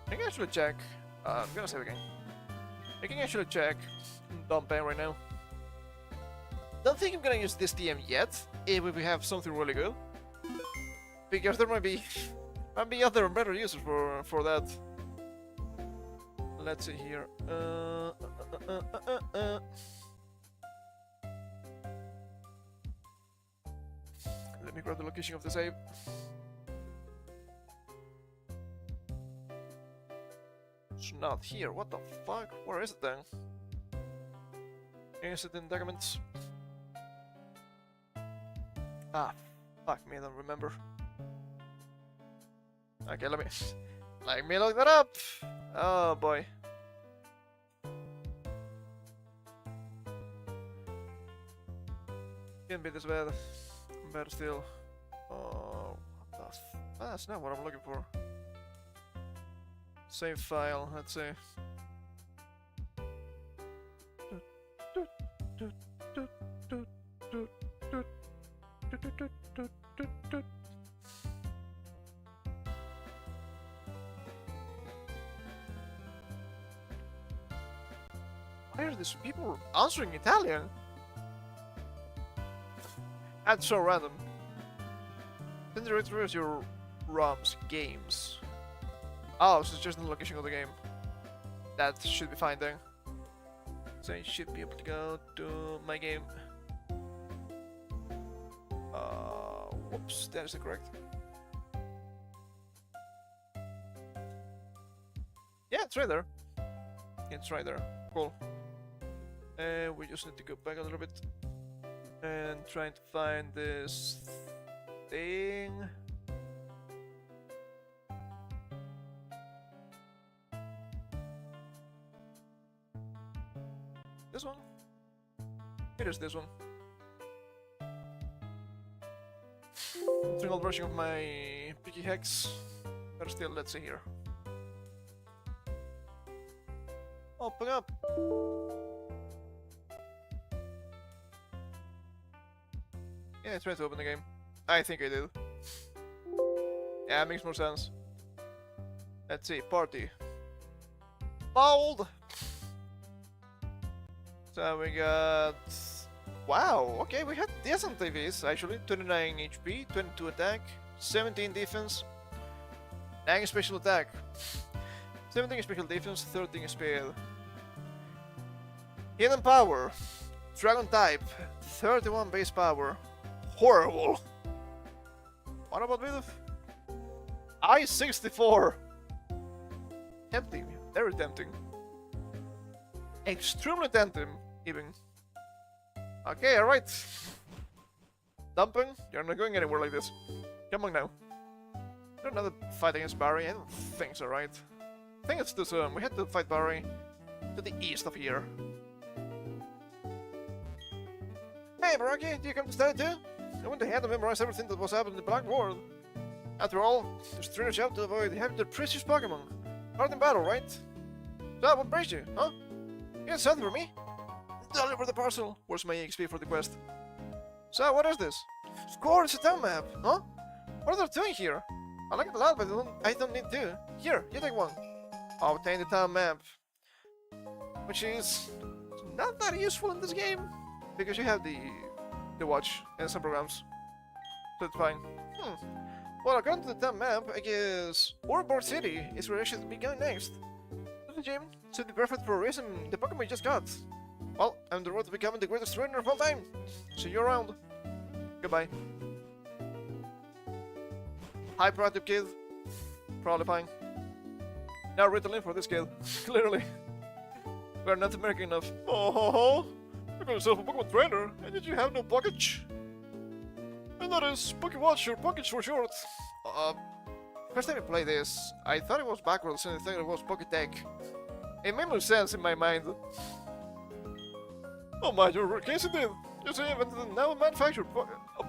I can actually check. I'm gonna save again. I can actually check Donpen right now. Don't think I'm gonna use this TM yet, if we have something really good. Because there might be other and better uses for that. Let's see here. Let me grab the location of the save. It's not here. What the fuck? Where is it then? Is it in documents? Ah, fuck me, I don't remember. Okay, let me look that up. Oh boy. Can't be this bad. Better still. Oh, that's not what I'm looking for. Save file, let's see. Why are these people answering Italian? That's so random. Then directory is your ROMs, games. Oh, so it's just the location of the game. That should be fine then. So I should be able to go to my game. Whoops, that is incorrect. Yeah, it's right there. It's right there. Cool. And we just need to go back a little bit and trying to find this thing. This one? It is this one. Single version of my picky hex, but still, let's see here. Open up. Yeah, I tried to open the game. I think I did. Yeah, it makes more sense. Let's see, party. Bold! So we got... Wow, okay, we had decent TVs actually. 29 HP, 22 attack, 17 defense, 9 special attack, 17 special defense, 13 speed. Hidden power, dragon type, 31 base power. Horrible. What about with I-64? Tempting, very tempting. Extremely tempting, even. Okay, alright. Donpen, you're not going anywhere like this. Come on now. Is there another fight against Barry? I don't think so, right? I think it's this, we had to fight Barry to the east of here. Hey, Ibaraki, do you come to study too? I went ahead and memorize everything that was happening in the Black World. After all, there's three jobs to avoid having the precious Pokémon. Hard in battle, right? So, what brings you, huh? You got something for me? Deliver the parcel. Where's my EXP for the quest? So, what is this? Score, it's a town map, huh? What are they doing here? I like it a lot, but I don't need to. Here, you take one. I'll obtain the town map. Which is not that useful in this game. Because you have the watch and some programs. So it's fine. Well, according to the town map, I guess Ouroboros City is where I should be going next. The gym should be perfect for a reason the Pokemon you just got. Well, I'm on the road to becoming the greatest trainer of all time. See you around. Goodbye. Hi, proactive kid. Probably fine. Now Ritalin for this kid. Clearly. We're not American enough. Oh, you got yourself a Pokemon trainer, and yet you have no package. And that is Pokewatch or package for short. First time I played this, I thought it was backwards and I thought it was Poketech. It made no sense in my mind. Oh my, your case indeed. You say invented and now manufactured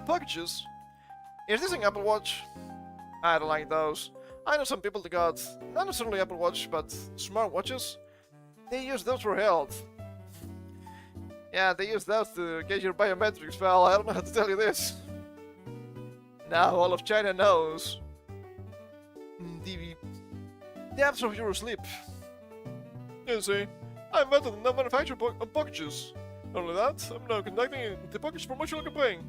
packages. Is this an Apple Watch? I don't like those. I know some people that got, not necessarily Apple Watch, but smart watches. They use those for health. Yeah, they use those to get your biometrics, pal. I don't know how to tell you this. Now all of China knows. The depths of your sleep. You see, I invented and now manufacture packages. Not only that, I'm now conducting the package promotional campaign.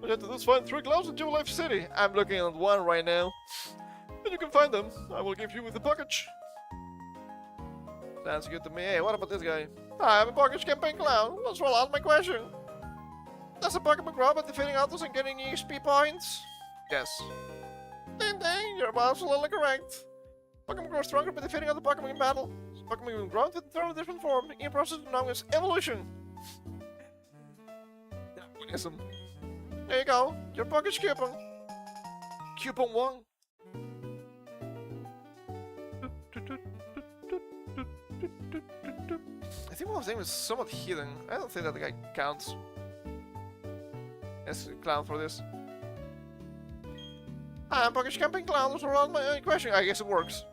All you have to do is find 3 clouds in Jewel Life City. I'm looking at one right now. And you can find them. I will give you with the package. Sounds good to me. Hey, what about this guy? I'm a package campaign clown. Let's roll out my question. Does a Pokemon grow by defeating others and getting EXP points? Yes. Ding ding, you're absolutely correct. Pokemon grow stronger by defeating other Pokemon in battle. Pokemon will grow into a totally different form in process known as evolution. Awesome. There you go, your package coupon. Coupon 1. I think one of them is somewhat hidden. I don't think that the guy counts as a clown for this. I'm package camping clown. Those are all my question. I guess it works.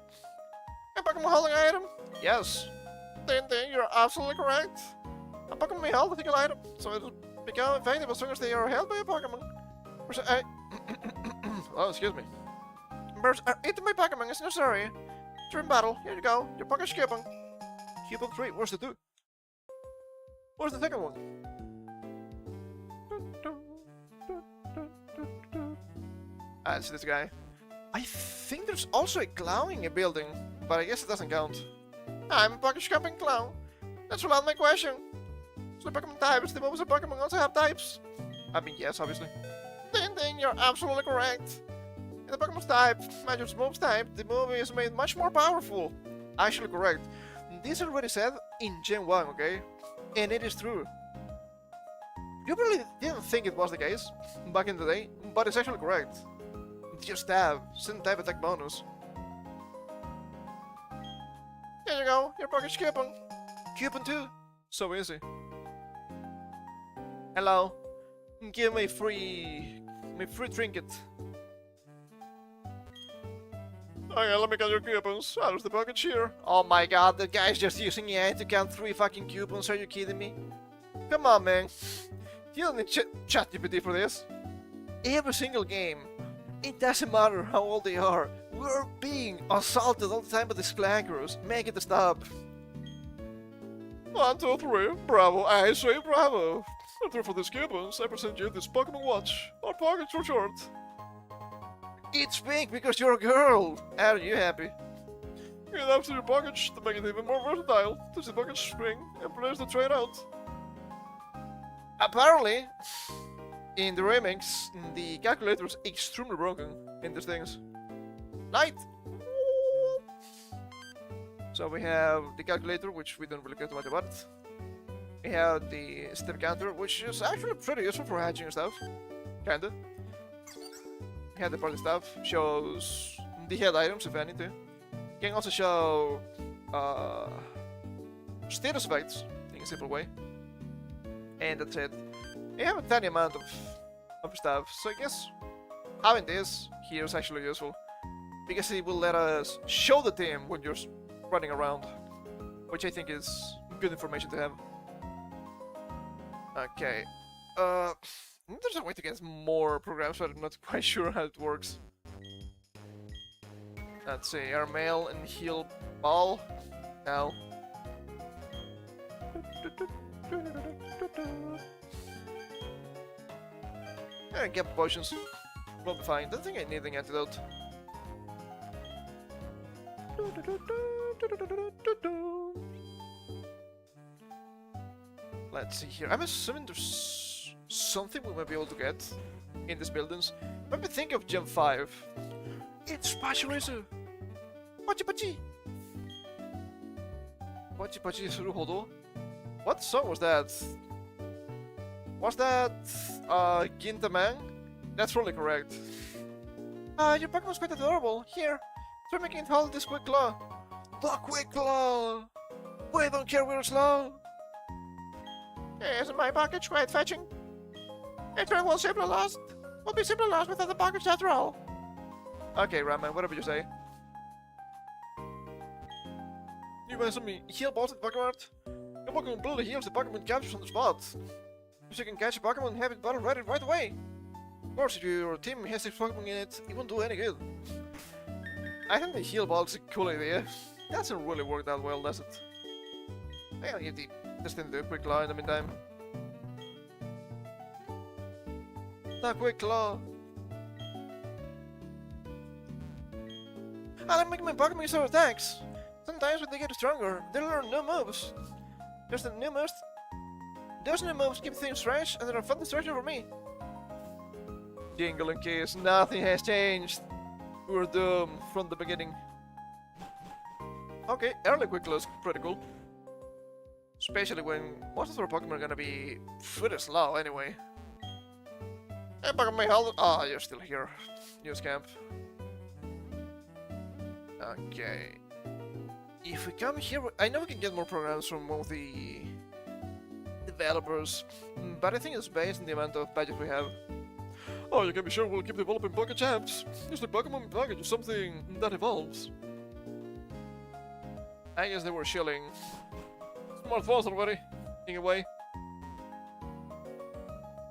A Pokemon holding item? Yes. Then you're absolutely correct. A Pokemon may hold a single item, so it'll become effective as soon as they are held by a Pokemon. Oh, excuse me. Birds are eaten by Pokemon. It's necessary. During battle, here you go. Your package coupon. Coupon 3. Where's the 2? Where's the second one? It's this guy. I think there's also a clown in a building, but I guess it doesn't count. I'm a Pocket Camping Clown. That's without my question. So the Pokemon types, the moves of Pokemon also have types. I mean, yes, obviously. Then you're absolutely correct. In the Pokemon's type, Magic moves type, the move is made much more powerful. Actually correct. This already said in Gen 1, okay? And it is true. You probably didn't think it was the case back in the day, but it's actually correct. Just stab, send type attack bonus. Here you go, your pocket coupon. Coupon too. So easy. Hello. Give me free trinket. Okay, let me count your coupons. Out of the pocket here. Oh my god, the guy's just using AI to count 3 fucking coupons. Are you kidding me? Come on, man. You don't need ChatGPT for this. Every single game. It doesn't matter how old they are. We're being assaulted all the time by these clankers. Make it stop. 1, 2, 3. Bravo. I say bravo. And for these coupons, I present you this Pokemon Watch. Or Pocket for short. It's pink because you're a girl. Are you happy? Get up to your package to make it even more versatile. Touch the package spring and place the tray out. Apparently, in the remix, the calculator is extremely broken in these things. Light! So we have the calculator, which we don't really care too much about. We have the step counter, which is actually pretty useful for hatching and stuff. Kinda. We have the party stuff, shows the head items if any too. Can also show status effects in a simple way. And that's it. We have a tiny amount of stuff, so I guess having this here is actually useful. Because it will let us show the team when you're running around. Which I think is good information to have. Okay. There's a way to get more programs, but I'm not quite sure how it works. Let's see, air mail and heal ball. Now. And get potions. We'll be fine. Don't think I need an antidote. Let's see here. I'm assuming there's something we might be able to get in these buildings. Maybe think of Gen 5. It's Pachirisu! Pachi Pachi! Pachi Pachi Suruhodo? What song was that? Was that Gintaman? That's probably correct. Your Pokemon's quite adorable. Here, try making it hold this quick claw. The quick claw! We don't care we're slow. Isn't my package quite fetching? It will simply lost. Will be simply lost without the package after all. Okay, Raman, whatever you say. You mentioned me heal balls at Pokemon. Your Pokemon ability heals the Pokemon captures on the spot. If you can catch a Pokemon and have it battle right away. Of course, if your team has 6 Pokemon in it, it won't do any good. I think the heal ball is a cool idea. Doesn't really work that well, does it? I gotta give this thing a quick claw in the meantime. The quick claw. I'm making my Pokemon use their attacks. Sometimes when they get stronger, they learn new moves. There's the new moves. Those new moves keep things fresh and they're a fun distraction for me. Jingle and Kiss, nothing has changed. We're doomed from the beginning. Okay, early quick claw is pretty cool. Especially when most of our Pokemon are gonna be pretty slow anyway. Hey Pokemon, hold it. Ah, you're still here. You scamp. Okay. If we come here, I know we can get more programs from one of the developers, but I think it's based on the amount of budget we have. Oh, you can be sure we'll keep developing Pocket Champs. Use the Pokemon package is something that evolves. I guess they were shilling smartphones already, in a way.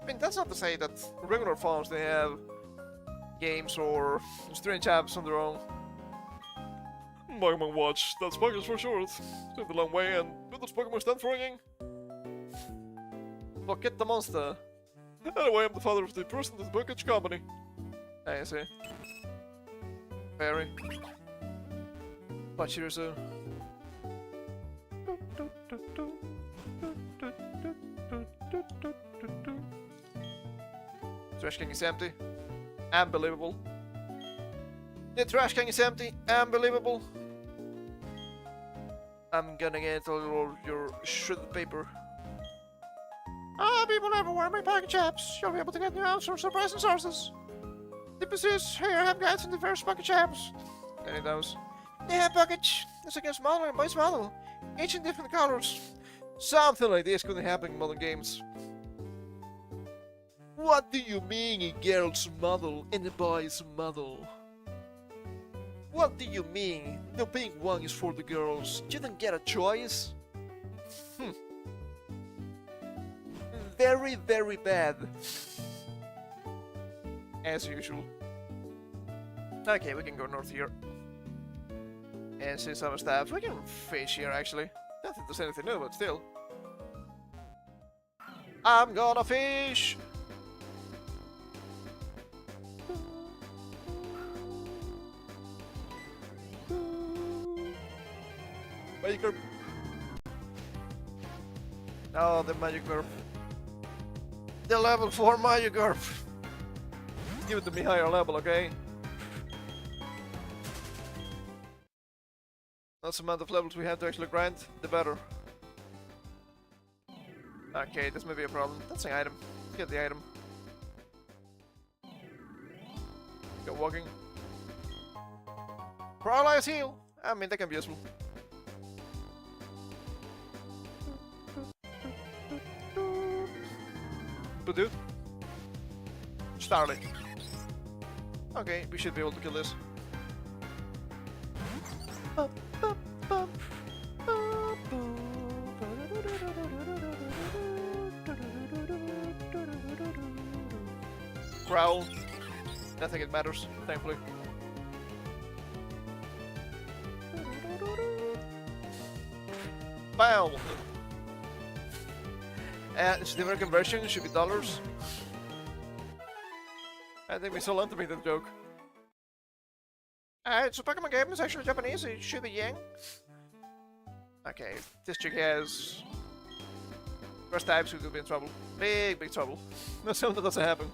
I mean, that's not to say that regular phones, they have games or strange apps on their own. Pokemon Watch, that's Pokemon for short. Took the long way and what does Pokemon stand for again? Forget the monster. Anyway, I'm the father of the president of the Pocket Company. I see. Very. Pachirisu. Trash can is empty. Unbelievable. The trash can is empty. Unbelievable. I'm gonna get all your shredded paper. Ah, people everywhere, my package apps. You'll be able to get new answers, surprising sources. DPCs, here I have guides in the various package apps. Any of those? They have package. It's against smaller and by model. Each in different colors. Something like this couldn't happen in modern games. What do you mean a girl's model and a boy's model? What do you mean? The pink one is for the girls. You don't get a choice? Very, very bad. As usual. Okay, we can go north here. And see some stuff. We can fish here actually. Not that there's anything new, but still. I'm gonna fish! Magic Herb. Oh, the Magic Herb. The level 4 Magic Herb. Give it to me higher level, okay? That's the amount of levels we have to actually grind, the better. Okay, this may be a problem. That's an item. Let's get the item. Go walking. Paralyze heal! I mean, that can be useful. Dude. Starlight. Okay, we should be able to kill this. Growl. I think it matters, thankfully. Bow! Its different conversion should be dollars. I think we still undermade that joke. It's a Pokemon game, it's actually Japanese, it should be yen. Okay, this chick has... First types, we could be in trouble. Big, big trouble. No, something that doesn't happen.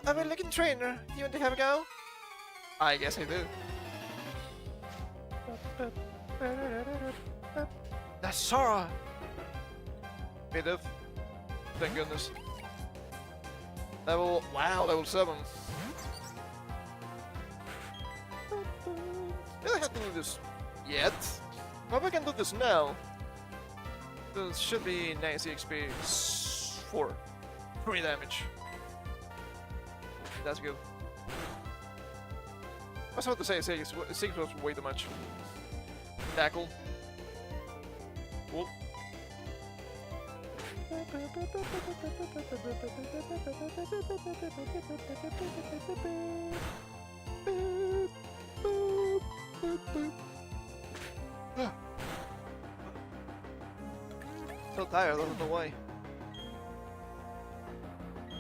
I'm a looking trainer. Do you want to have a go? I guess I do. That's Sora! Bit of. Thank goodness. Level... Wow, level 7. Really have to do this yet. But we can do this now. This should be 90 XP. 4. 3 damage. That's good. I was about to say 6 was way too much. Tackle. Cool. So tired, I don't know why.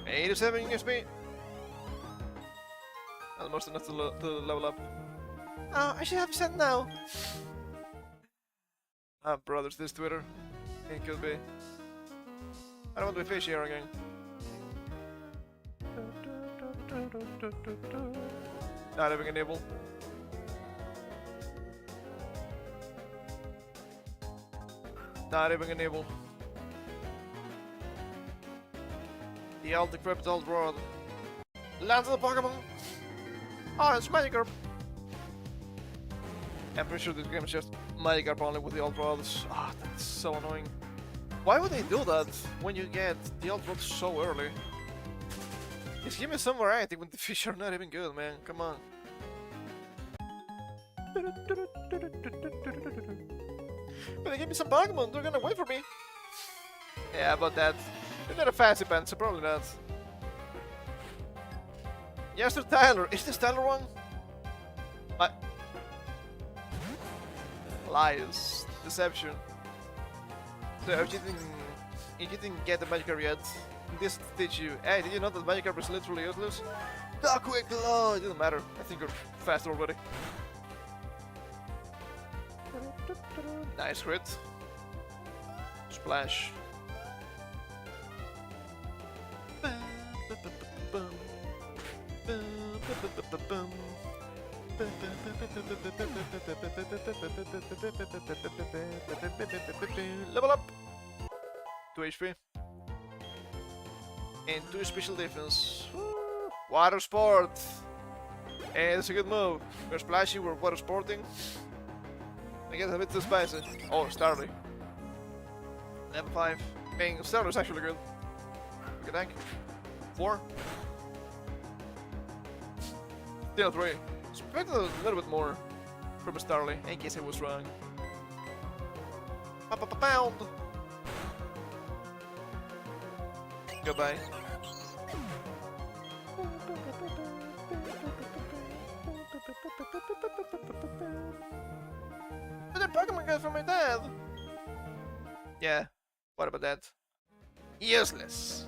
87 XP. Almost enough to level up. Oh, I should have sent now. Ah, brothers, this Twitter. It could be. I don't want to be fishy here again. Not even enable. Not even enable. The old decrepit old rod. Land of the Pokémon! Oh, it's Magikarp! I'm pretty sure this game is just Magikarp only with the old rods. Ah, that's so annoying. Why would they do that when you get the old rods so early? Just give me some variety when the fish are not even good, man. Come on. But they give me some Pokémon, they're gonna wait for me. Yeah, about that. They're not a fancy band, so probably not. Yes, to Tyler. Is this Tyler one? Lies. Deception. So if you didn't get the Magikarp yet, this teach you, hey, did you know that Magikarp is literally useless? Not quick, no, it doesn't matter. I think you're faster already. Nice crit. Splash. Level up! 2 HP. And 2 special defense. Water sport! And it's a good move. We're splashy, we're water sporting. I guess a bit too spicy. Oh, Starly. Level 5. Being Starly's actually good. Good tank. 4. Still 3. Expected a little bit more from a Starly. I guess I was wrong. Pound! Goodbye. But the Pokemon got from my dad! Yeah, what about that? Useless.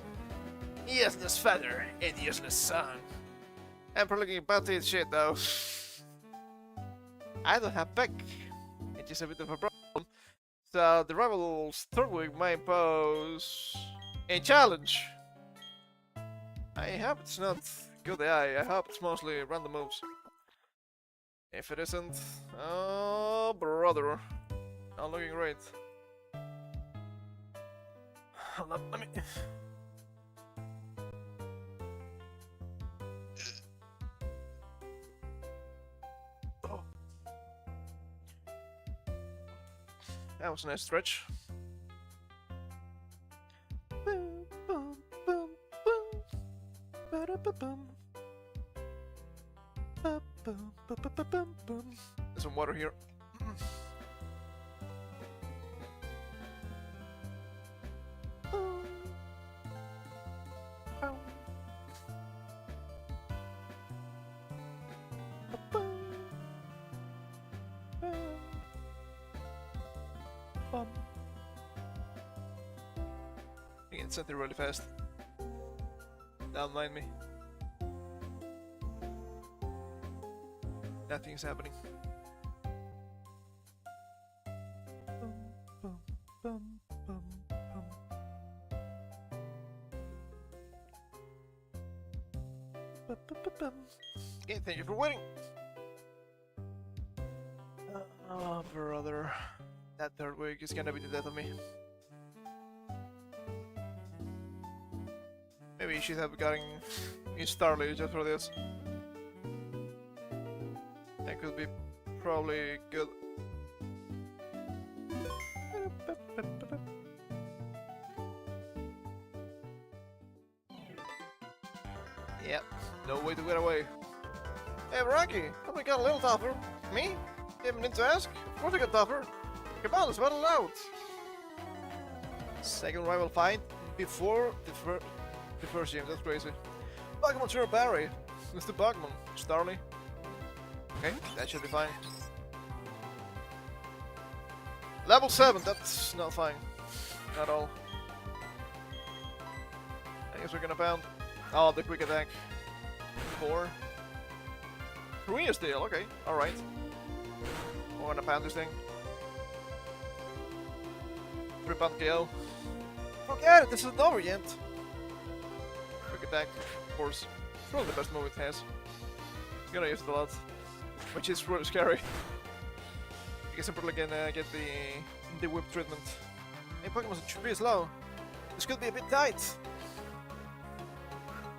Useless father and useless son. I'm probably about to eat shit though. I don't have Peck. It's just a bit of a problem. So the Rival's third week might impose a challenge. I hope it's not good AI. I hope it's mostly random moves. If it isn't, oh brother, not looking great. Hold up, let me. Oh. That was a nice stretch. Boom, boom, boom, boom. Ba-da-ba-boom. Ba-boom-ba-ba-ba-boom. There's some water here. You can set it really fast. Don't mind me. Nothing's happening. Okay, thank you for waiting. Oh, brother. That third week is gonna be the death of me. Maybe you should have gotten in Starly just for this. That could be probably good. Yep, no way to get away. Hey, Ibaraki, hope we got a little tougher. Me? You haven't need to ask? Of course I got tougher. Come on, let's battle it out. Second rival fight before the first game, that's crazy. Pokémon Trainer Barry. Mr. Pokémon. Starly. Okay, that should be fine. Level 7, that's not fine. At all. I guess we're gonna pound. Oh, the quick attack. 4. 3 is still, okay, alright. We're gonna pound this thing. 3 pound KO. Forget it, this isn't over yet. Quick attack, of course. It's probably the best move it has. It's gonna use it a lot. Which is really scary. I guess I'm probably gonna get the whip treatment. Hey, Pokemon should be slow. This could be a bit tight.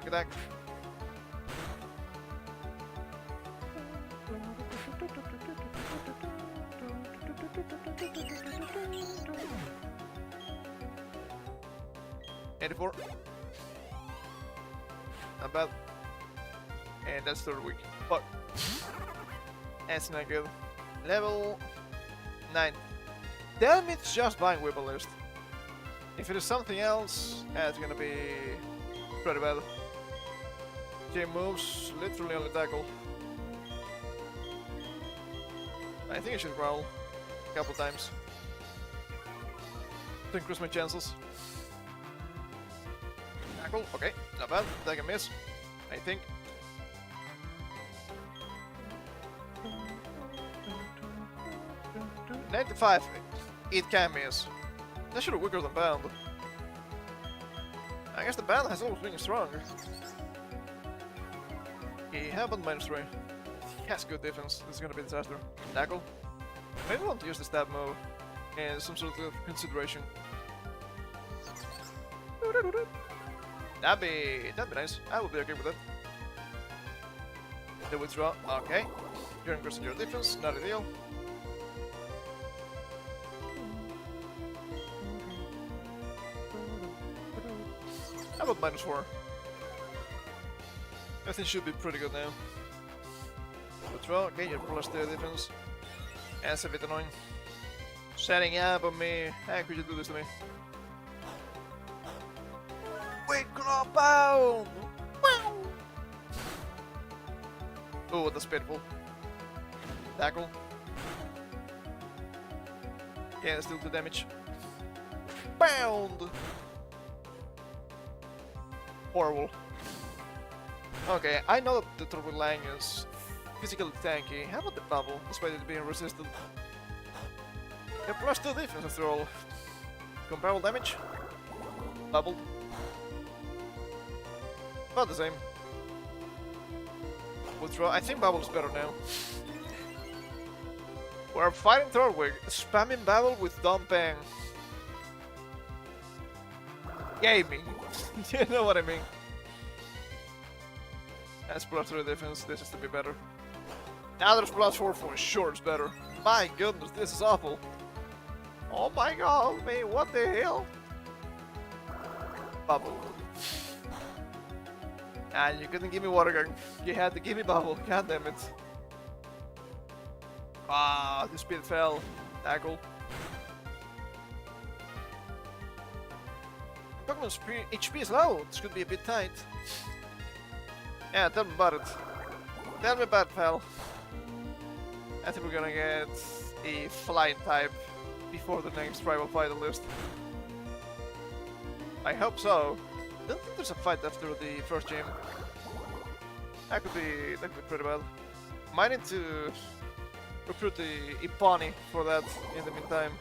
Look at that. '84. Not bad. And that's third week. Fuck. That's not good. Level 9. Tell me it's just buying Weeble list. If it is something else, it's gonna be pretty bad. Game moves, literally only tackle. I think I should growl. a couple times to increase my chances. Tackle, okay, not bad. That can miss, I think. $95, it can miss. That should have weaker than Bound. I guess the Bound has always been strong. He happened -3. He has good defense. This is gonna be a disaster. Tackle. Maybe I want to use the stab move in some sort of consideration. That'd be nice. I would be okay with that. The withdraw. Okay. You're increasing your defense. Not ideal. How about -4? Everything should be pretty good now. Withdraw, okay, you're +2 defense. That's a bit annoying. Setting up on me. How could you do this to me? Wait, Bound! Oh, that's pitiful. Tackle. Yeah, still 2 damage. Bound! Horrible. Okay, I know that the Turbo Lang is physically tanky. How about the bubble, despite it being resistant? Yeah, +2 defense after all. Comparable damage. Bubbled. About the same. Withdraw. I think bubble is better now. We're fighting Thorwig, spamming bubble with Donpen. Gaming. You know what I mean. That's +3 defense, this is to be better. Now there's +4 for sure, it's better. My goodness, this is awful. Oh my god, man, what the hell? Bubble. And you couldn't give me water gun. You had to give me bubble, god damn it. Ah, the speed fell. Tackle. Pokemon's HP is low, this could be a bit tight. Yeah, tell me about it. Tell me about it, pal. I think we're gonna get a flying type before the next rival fight at least. I hope so. Don't think there's a fight after the first gym. That could be pretty bad. Might need to recruit the Ipani for that in the meantime.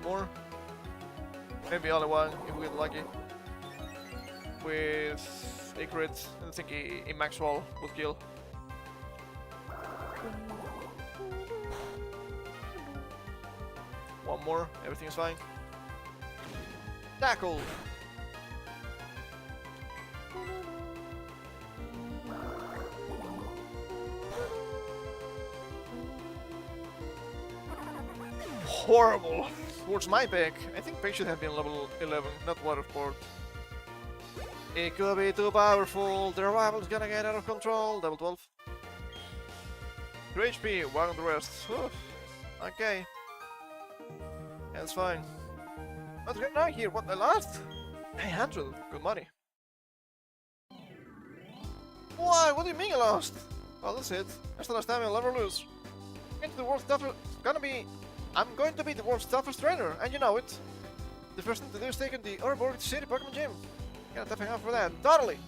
More. Maybe only one if we get lucky. With a crit, I think a max wall would kill. One more, everything is fine. Tackle! Horrible! Towards my pick. I think pick should have been level 11, not waterport. It could be too powerful. The rival's gonna get out of control. Level 12. 3 HP, 1 on the rest. Oof. Okay. That's fine. What's going on here? What, I lost? 900. Good money. Why? What do you mean I lost? Well, that's it. That's the last time I'll ever lose. Into the world's toughest. I'm going to be the world's toughest trainer, and you know it. The first thing to do is take in the Urborg City Pokemon Gym. Gotta toughen up for that. Totally!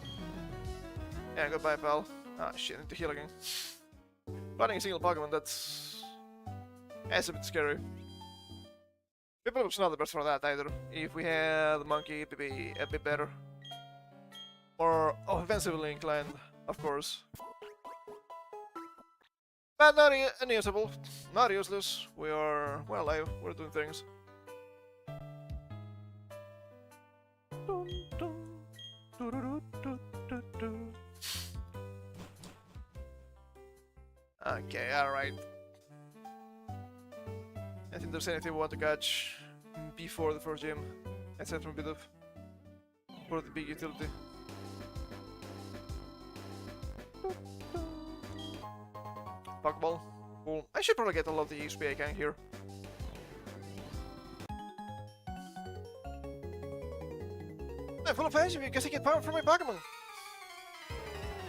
Yeah, goodbye, pal. Ah, shit, I need to heal again. Fighting a single Pokemon, that's a bit scary. Piplups not the best for that either. If we had Monkey, it'd be a bit better. More offensively inclined, of course. But not unusable, not useless. We are, well, alive. We're doing things. Okay, alright. I think there's anything we want to catch before the first gym, except for a bit of for the big utility. Pokeball. Cool. I should probably get a lot of the XP I can here. I'm full of energy because I get power from my Pokémon.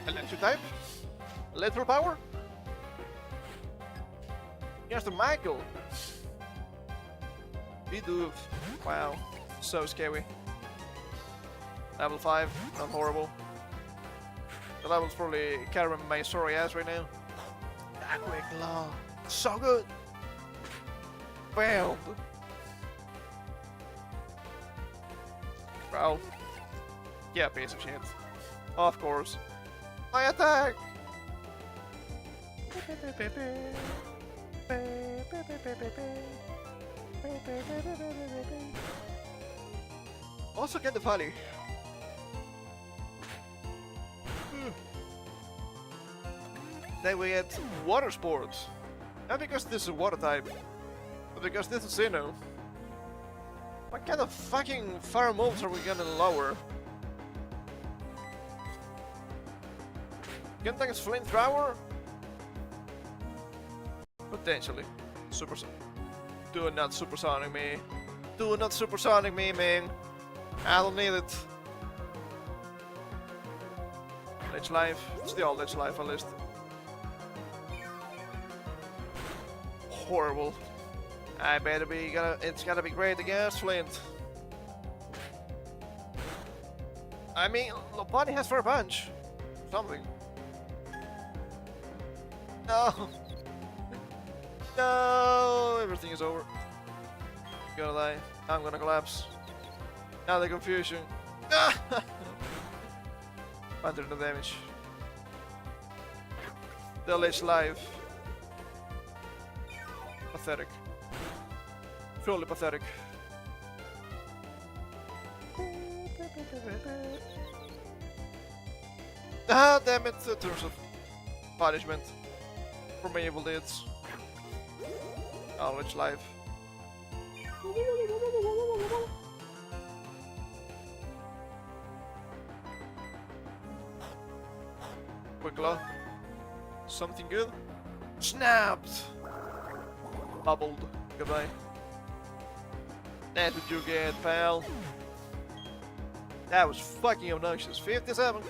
Electric type? Electro power? Here's the Michael. Vtuber. Wow. So scary. Level 5. Not horrible. The level's probably carrying my sorry ass right now. That quick law. So good. Failed. Bro. Yeah, piece of shit. Of course. My attack! Also get the funny. Then we get water sports. Not because this is a water type, but because this is Sinnoh. What kind of fucking fire moves are we gonna lower? Gentan's flamethrower? Potentially. Do not supersonic me. Do not supersonic me, man. I don't need it. Ledge life. It's the old ledge life at least. Horrible. I better be it's gotta be great against Flint. I mean, Lopunny has Fire Punch. Something. No. No, everything is over. I'm gonna die. I'm gonna collapse. Now the confusion. Under the damage. The ledge life. Pathetic. Truly pathetic. Ah, damn it, in terms of punishment for my evil deeds. Oh, it's life. Quick law. Something good? Snapped! Bubbled. Goodbye. That's what you get, pal. That was fucking obnoxious. 57.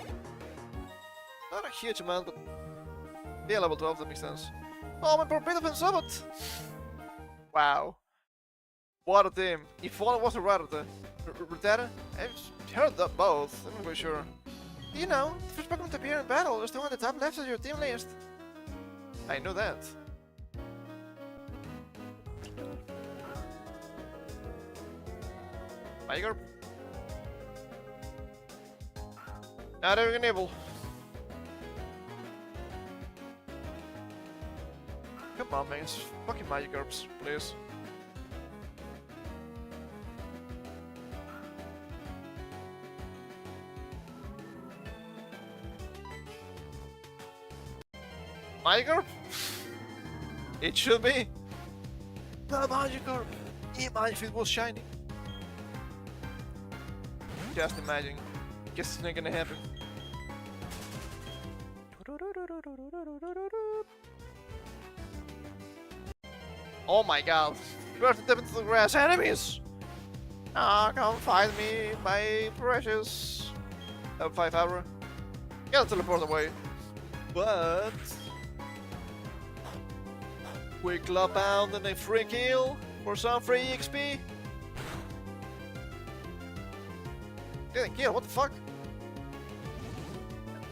Not a huge amount, but yeah, level 12, that makes sense. Oh, my poor Peter Summit! Wow. What a team. If one was a Rattata. I've heard that both, I'm not quite sure. You know, the first Pokemon to appear in battle is the one at the top left of your team list. I know that. Tiger? Not even enable. Come on, man, it's fucking Magikarps, please. Magikarp? It should be. The Magikarp! Imagine if it was shiny. Just imagine. Guess it's not gonna happen. Oh my god. Burst them into the grass enemies! Ah, come find me, my precious. Have 5 hour. Gotta teleport away. But quick club bound and a free kill for some free XP. Didn't kill, what the fuck?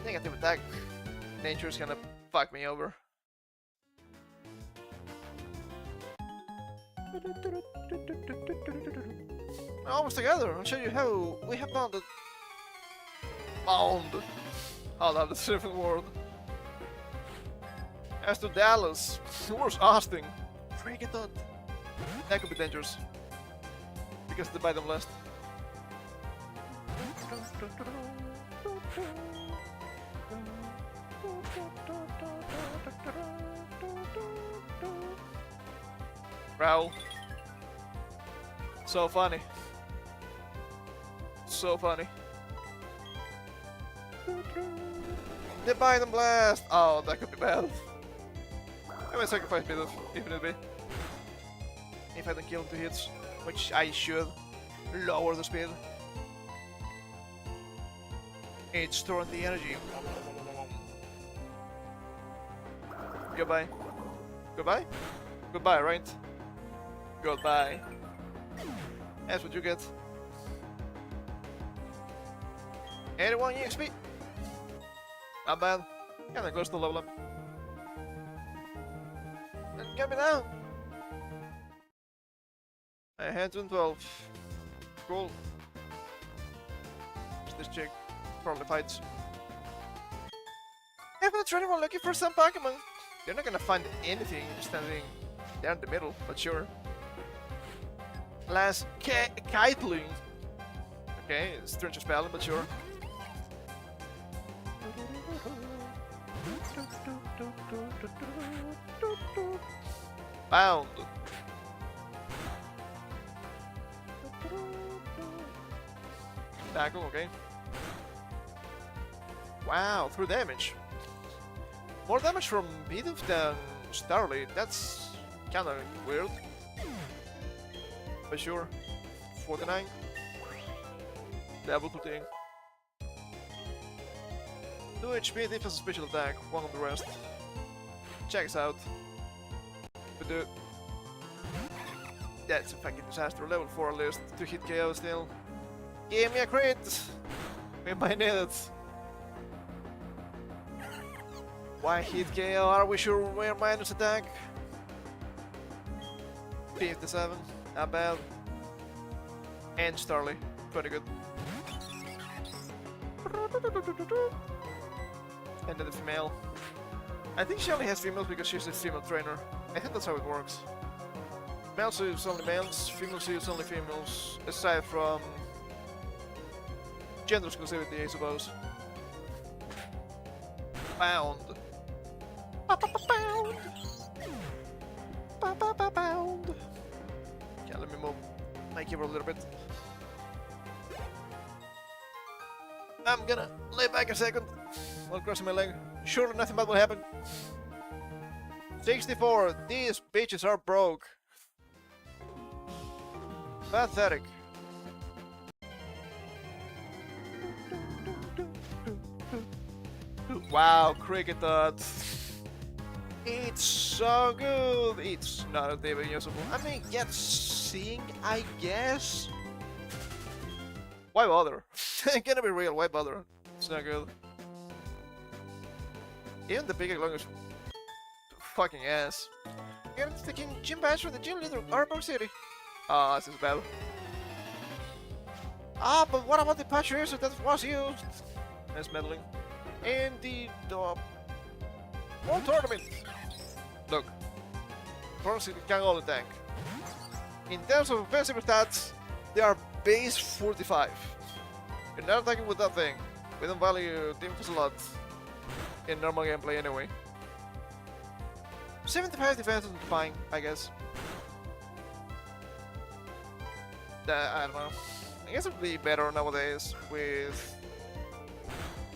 Negative attack. Nature's gonna fuck me over. We're almost together. I'll show you how we have bounded. Bound. I love this different world. As to Dallas, where's Austin? Freak it out. That could be dangerous. Because the bite them last. Growl. So funny. So funny. The bite and blast! Oh, that could be bad. I might sacrifice Bit of, even if it be. If I don't kill 2 hits, which I should. Lower the speed. It's storing the energy. Goodbye. Goodbye? Goodbye, right? Goodbye. That's what you get. 81 EXP. Not bad. Kinda close to level up. And get me down. I had 12. Cool. Where's this chick? Probably fights. I've been training while looking for some Pokemon. You're not gonna find anything standing there in the middle, but sure. Last Kitling. Okay, strange spelling, but sure. Bound. Tackle, okay. Wow, 3 damage. More damage from Bidoof than Starly. That's kinda weird. But sure. 49. Double thing. 2 HP, defense, special attack, 1 of the rest. Checks out. But that's a fucking disaster. Level 4 list, 2 hit KO still. Give me a crit! We might need it. Why hit KO? Are we sure we're minus attack? 57, not bad. And Starly, pretty good. And then the female. I think she only has females because she's a female trainer. I think that's how it works. Males use only males, females use only females, aside from gender exclusivity, I suppose. Bound. Bound. Bound. Yeah, let me move my keyboard a little bit. I'm gonna lay back a second while crossing my leg. Surely nothing bad will happen. 64. These bitches are broke. Pathetic. Wow, cricket dot. It's so good. It's not even usable. I mean, get seeing, I guess. Why bother? Gonna be real, why bother? It's not good. Even the big long is fucking ass. You're taking gym badge from the gym leader of Arbor City. Ah, this is bad. Ah, but what about the patch eraser that was used? Nice meddling. And the World Tournament. Look, Arbor City can all tank. In terms of offensive stats, they are base 45. You're not attacking with that thing. We don't value defense a lot in normal gameplay anyway. 75 defense is fine, I guess. I don't know. I guess it would be better nowadays with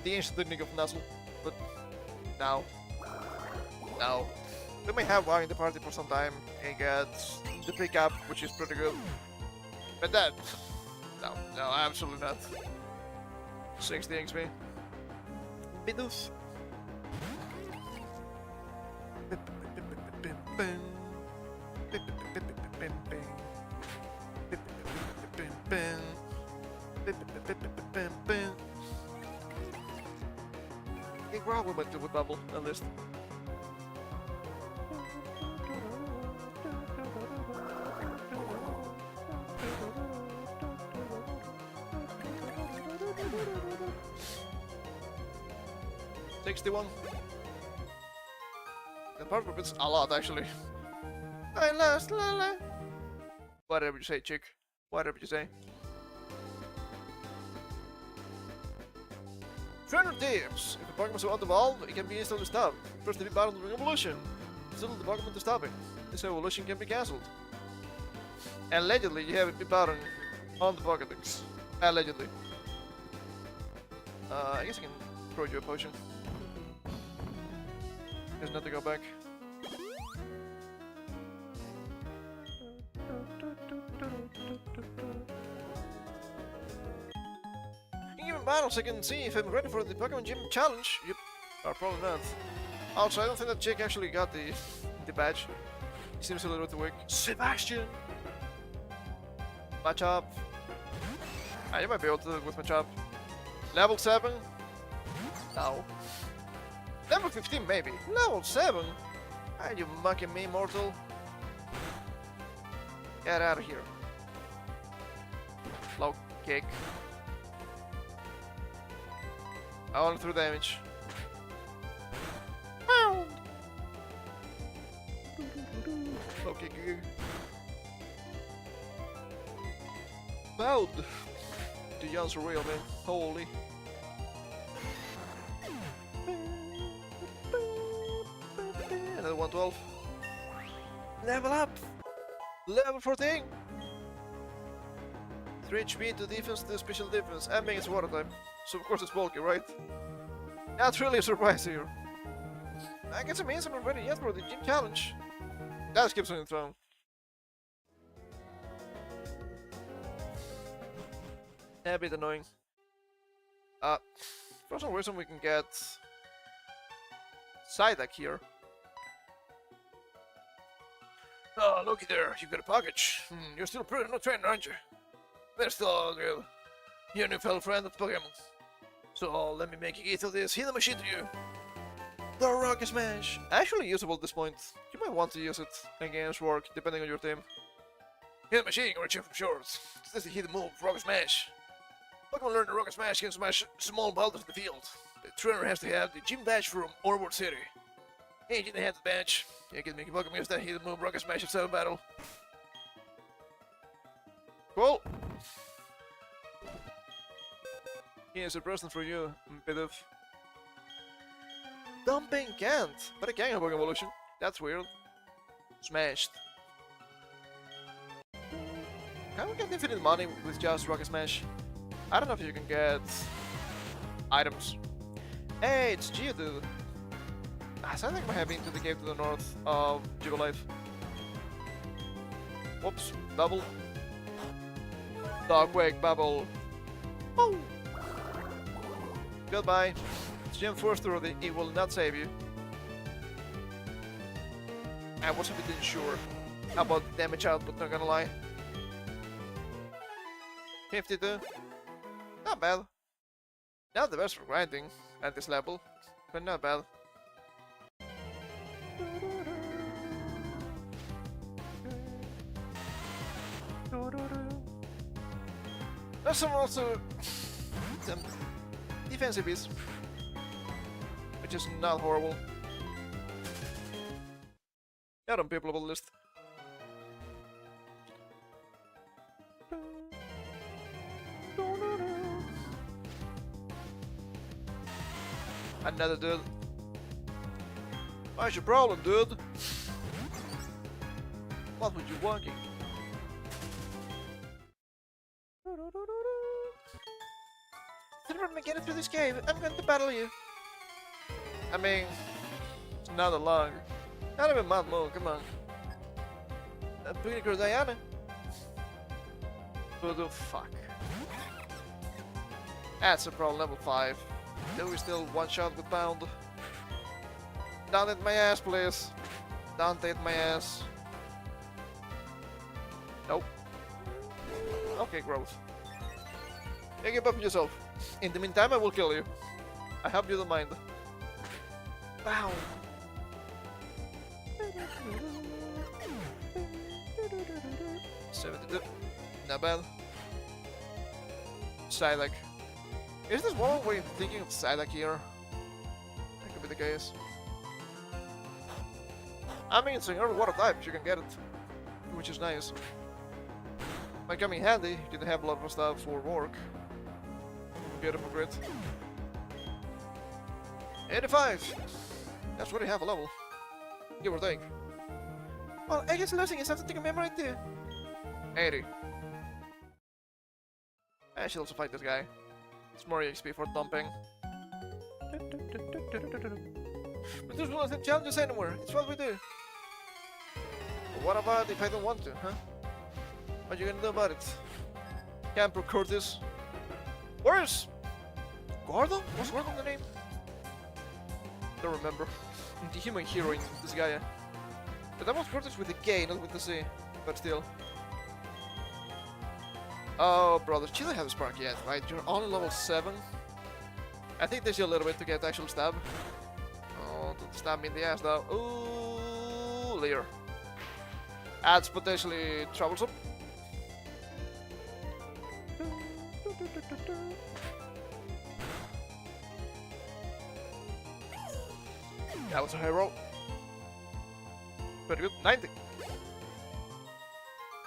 the ancient technique of Nuzzle, but no. No. We may have one in the party for some time and get the pickup, which is pretty good. But that... No, absolutely not. 60 XP. Bidoof. Hey, Rob, we went to with bubble at least. The part of it's a lot actually. I lost Lala. Whatever you say, chick. Whatever you say. Trainer tips. If a Pokemon is out of evolve, it can be instantly stopped. Press the B button during evolution. Instantly the Pokemon to stop it. This evolution can be cancelled. Allegedly, you have a B button on the Pokédex. Allegedly. I guess I can throw you a potion. There's nothing to go back. gym battles, I can see if I'm ready for the Pokemon Gym Challenge. Yep. Or probably not. Also, I don't think that Jake actually got the badge. He seems a little bit weak. Sebastian! Machop. Ah, you might be able to do it with Machop. Level 7? No. Level 15 maybe. Level 7? Are you mocking me, mortal? Get out of here. Low kick. I only threw damage. Low kick. Bound. The Jan's real, man. Holy. Another 112. Level up! Level 14! 3 HP to defense to special defense. And being it's water type. So of course it's bulky, right? That's really a surprise here. I guess it means I'm not ready yet for the gym challenge. That skips on the throne. A bit annoying. For some reason we can get Psyduck here. Oh, looky there, you got a package. You're still pretty no trainer, aren't you? We're still all good. You're a new fellow friend of Pokemon. So let me make a gift of this hidden machine to you. The Rocket Smash! Actually usable at this point. You might want to use it against work, depending on your team. Hidden machine, or from short. This is the hidden move, Rocket Smash. Pokemon learn the Rocket Smash can smash small boulders in the field. The trainer has to have the gym badge from Orward City. Hey, you didn't have the badge. You can make a Pokemon use that hidden move, Rocket Smash in battle. Cool! Here's a present for you, bit of. Donpen can't, but it can have Pokemon Evolution. That's weird. Smashed. Can we get infinite money with just Rocket Smash? I don't know if you can get items. Hey, it's Geodude. I think I have been to the cave to the north of Jubilife. Whoops, bubble. Dogwake bubble. Oh! Goodbye. It's Gym Force already, it will not save you. I was a bit unsure about the damage output, not gonna lie. 52. Not bad. Not the best for grinding at this level, but not bad. There's some also some defensive beats, which is not horrible. Not on people list. Another dude. What's your problem, dude? What would you walking? Let me get into this cave. I'm going to battle you. I mean, it's not a long. Not even Mount Moon, come on. Pretty good, Diana. Oh, the fuck. That's a problem, level 5. Do we still one shot with Bound? Don't hit my ass, please. Don't hit my ass. Nope. Okay, growth. You give up on yourself. In the meantime, I will kill you. I hope you don't mind. Wow. $72. Not bad. Psyduck. Is this one way of thinking of Psyduck here? That could be the case. I mean, it's in every water type, you can get it. Which is nice. Might come in handy, you didn't have a lot of stuff for work. Beautiful grid. 85! That's what you have a level. Give or take. Well, I guess losing is something to commemorate too. 80. I should also fight this guy. It's more XP for dumping. But there's no challenges anywhere. It's what we do. But what about if I don't want to, huh? What are you gonna do about it? Camper Curtis. Worse! Gordon? Was Gordon the name? Don't remember. The human hero in this guy. But that was pronounced with the K, not with the C. But still. Oh, brother, you don't have a spark yet, right? You're only level 7. I think there's a little bit to get actual stab. Oh, don't stab me in the ass though. Ooh, Leer. That's potentially troublesome. That was a high roll. Pretty good. 90.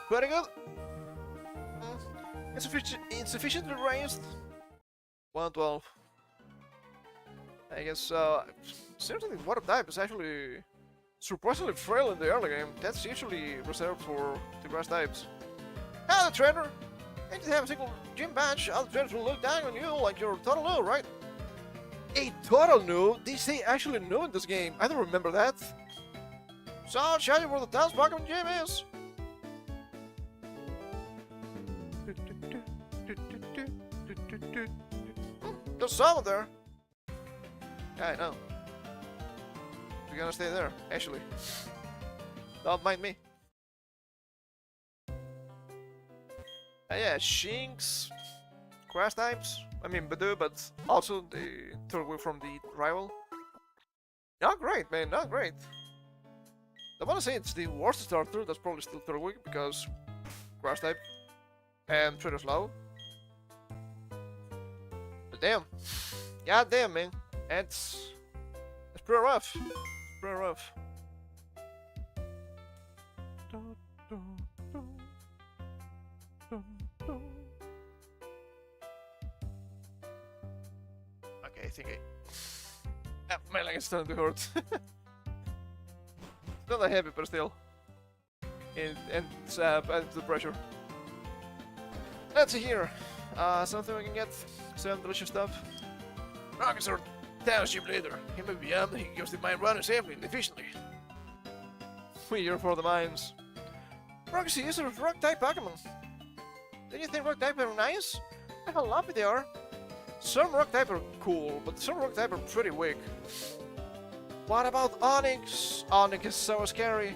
Pretty good. Insufficiently raised. 112. I guess, certainly water type is actually surprisingly frail in the early game. That's usually reserved for the grass types. Ah, the trainer! If you have a single gym badge, other trainers will look down on you like you're a total noob, right? A total noob? They say actually noob in this game. I don't remember that. So I'll show you where the town's Pokémon gym is. There's someone there. Yeah, I know. We're gonna stay there, actually. Don't mind me. Yeah, Shinx, grass types. I mean, Badoo, but also the third wheel from the rival. Not great, man, not great. I wanna say it's the worst starter, that's probably still third wheel because grass type and Trader's low. But damn. God damn, man. It's pretty rough. Pretty rough. Okay, I think my leg is starting to hurt. It's not that heavy, but still. And it's added to the pressure. Let's see here. Something we can get. Some delicious stuff. Rock is our township leader. He may be young, he gives the mine running safely and efficiently. We are for the mines. Rock is a user of rock-type Pokémon. Don't you think rock-type are nice? How lovely they are. Some rock-type are cool, but some rock-type are pretty weak. What about Onix? Onix is so scary.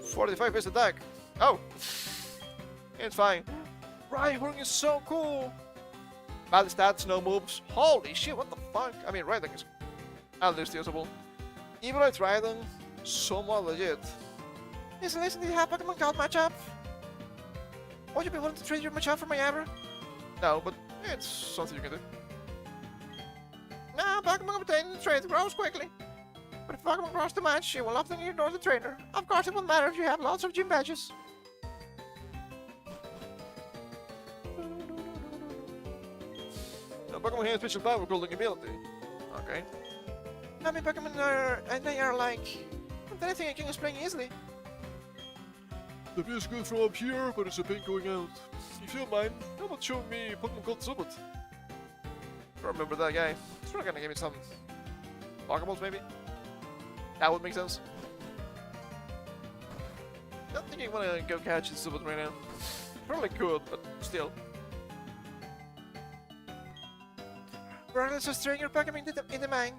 45 base attack. Oh! It's fine. Rhyhorn is so cool! Bad stats, no moves. Holy shit, what the fuck? I mean, Rhyhorn is at least usable. Even though it's Rhyhorn, somewhat legit. Listen, do you have Pokemon called Matchup? Would you be willing to trade your Matchup for my Abra? No, but it's something you can do. Nah, Pokemon obtained the trade grows quickly. But if Pokemon grows too much, it will often ignore the trainer. Of course, it won't matter if you have lots of gym badges. The Pokemon has special power holding ability. Okay. How many Pokemon are and they are like? Not anything I can explain easily. The view is good from up here, but it's a pain going out. If you don't mind, how about showing me a Pokemon called Summit? I remember that guy. He's probably gonna give me some Pokeballs, maybe? That would make sense. Not think I wanna go catch the Summit right now. Probably could, but still. Let's just train your Pokemon in the mine.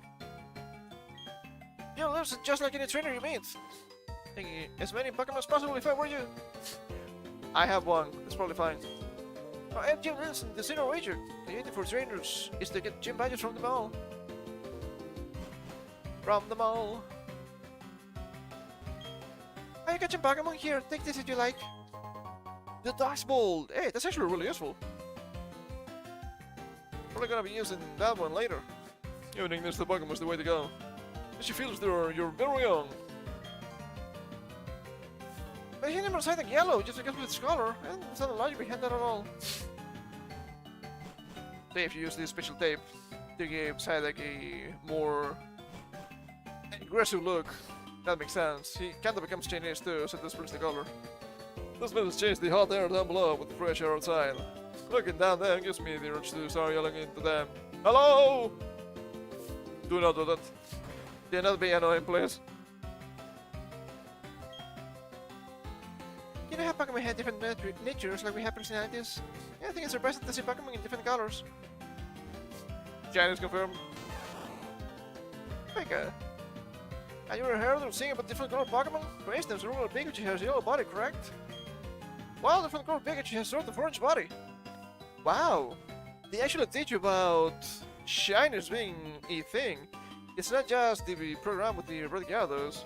You'll lose it just like any trainer you meet. Taking as many Pokemon as possible if I were you. I have one, that's probably fine. Oh, and Gym Wilson, the Sinnoh region. The idea for trainers is to get gym badges from the mall. From the mall. Oh, you got your Pokemon here, take this if you like. The Dice Ball! Hey, that's actually really useful. Probably gonna be using that one later. Using this to Pokemon is the way to go. As you feel as though you're very young. But he never said like yellow just because of its color, and there's not a logic behind that at all. If you use this special tape to give Psyduck a more aggressive look, that makes sense. He kinda becomes Chinese too, so this brings the color. This means change the hot air down below with the fresh air outside. Looking down there gives me the urge to start yelling into them. Hello! Do not do that. Do not be annoying, please. You know how Pokemon have different natures like we have personalities? Yeah, I think it's surprising to see Pokemon in different colors. Chinese confirmed. Okay. And you were heard of seeing about different colored Pokemon? For instance, the regular Pikachu has a yellow body, correct? While different colored Pikachu has sort of orange body. Wow! They actually teach you about shinies being a thing. It's not just the program with the red Gyarados.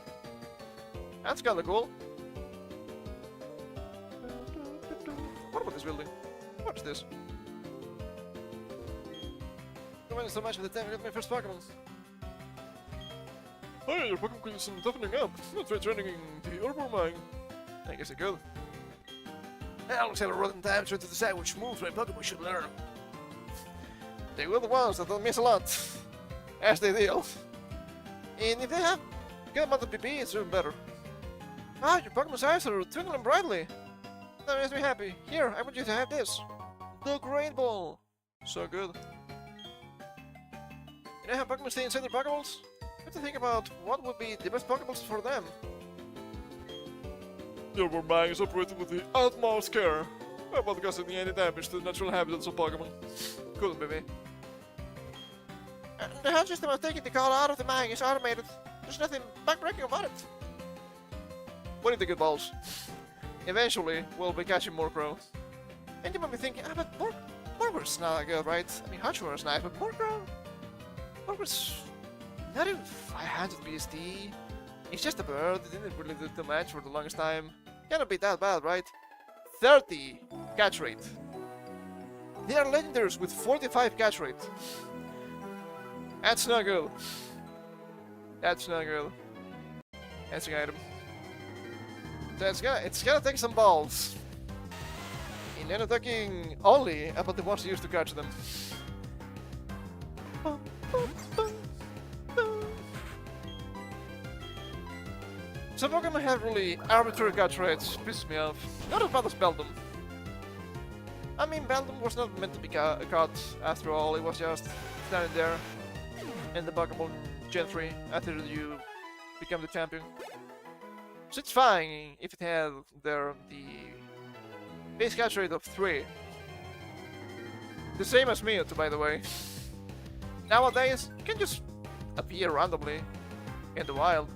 That's kinda cool. What about this building? Watch this. I went so much of the time I got my first Pokemon. Hey, your Pokemon is toughening up. Let's try training in the Urban Mine. I guess I could. I'll tell a rotten time trying to decide which moves my Pokemon should learn. They were the ones that don't miss a lot. As they deal. And if they have good amount of PP, it's even better. Ah, your Pokemon's eyes are twinkling brightly. That makes me happy. Here, I want you to have this. The Great Ball. So good. You know how Pokemon stay inside their Pokeballs? I have to think about what would be the best Pokeballs for them. Your mind is operated with the utmost care about causing any damage to the natural habitats of Pokemon. Couldn't be me. The whole system of taking the call out of the mine is automated. There's nothing backbreaking about it. We need to get balls. Eventually, we'll be catching more crow. And you might be thinking, but Morgur's not good, right? I mean, Hatchworm is nice, but Morgur's not even 500 BSD. It's just a bird, it didn't really do too much for the longest time. Cannot be that bad, right? 30 catch rate. They are legendaries with 45 catch rate. That's not good. That's not good. That's an item. So it's gonna take some balls. And then talking only about the ones used to catch them. Some Pokemon have really arbitrary catch rates, pisses me off. Not as bad as Beldum. I mean, Beldum was not meant to be caught after all, it was just standing there in the Pokemon Gen 3 after you become the champion. So it's fine if it had the base catch rate of 3. The same as Mewtwo, by the way. Nowadays, it can just appear randomly in the wild.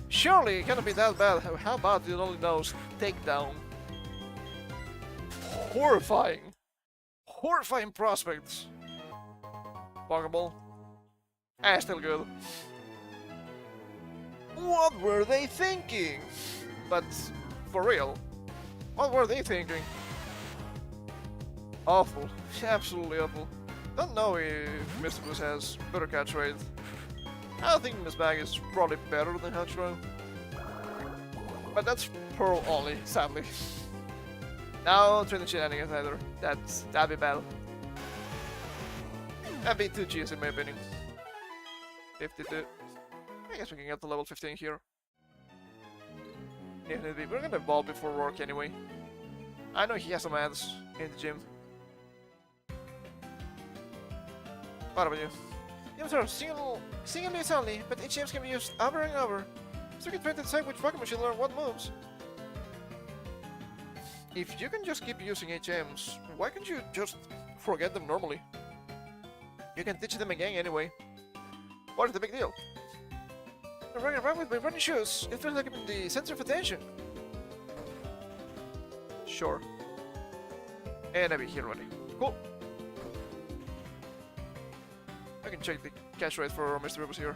Surely it cannot be that bad. How about it only knows takedown? Horrifying. Horrifying prospects. Pokeball. Still good. What were they thinking? But for real, what were they thinking? Awful. Absolutely awful. Don't know if Mischievous has better catch rate. I don't think Miss Bag is probably better than Hatchro. But that's Pearl only, sadly. No training shenanigans either. That'd be bad. That'd be too cheesy in my opinion. 52. I guess we can get to level 15 here. Definitely. We're gonna evolve before work anyway. I know he has some ads in the gym. What about you? Yeah, sir, single use only, but each gems can be used over and over. So you can try to decide which Pokemon should learn what moves. If you can just keep using HMs, why can't you just forget them normally? You can teach them again anyway. What is the big deal? I'm running around with my running shoes. It feels like I'm in the center of attention. Sure. And I'll be here already. Cool. I can check the cash rate for Mr. Rivers here.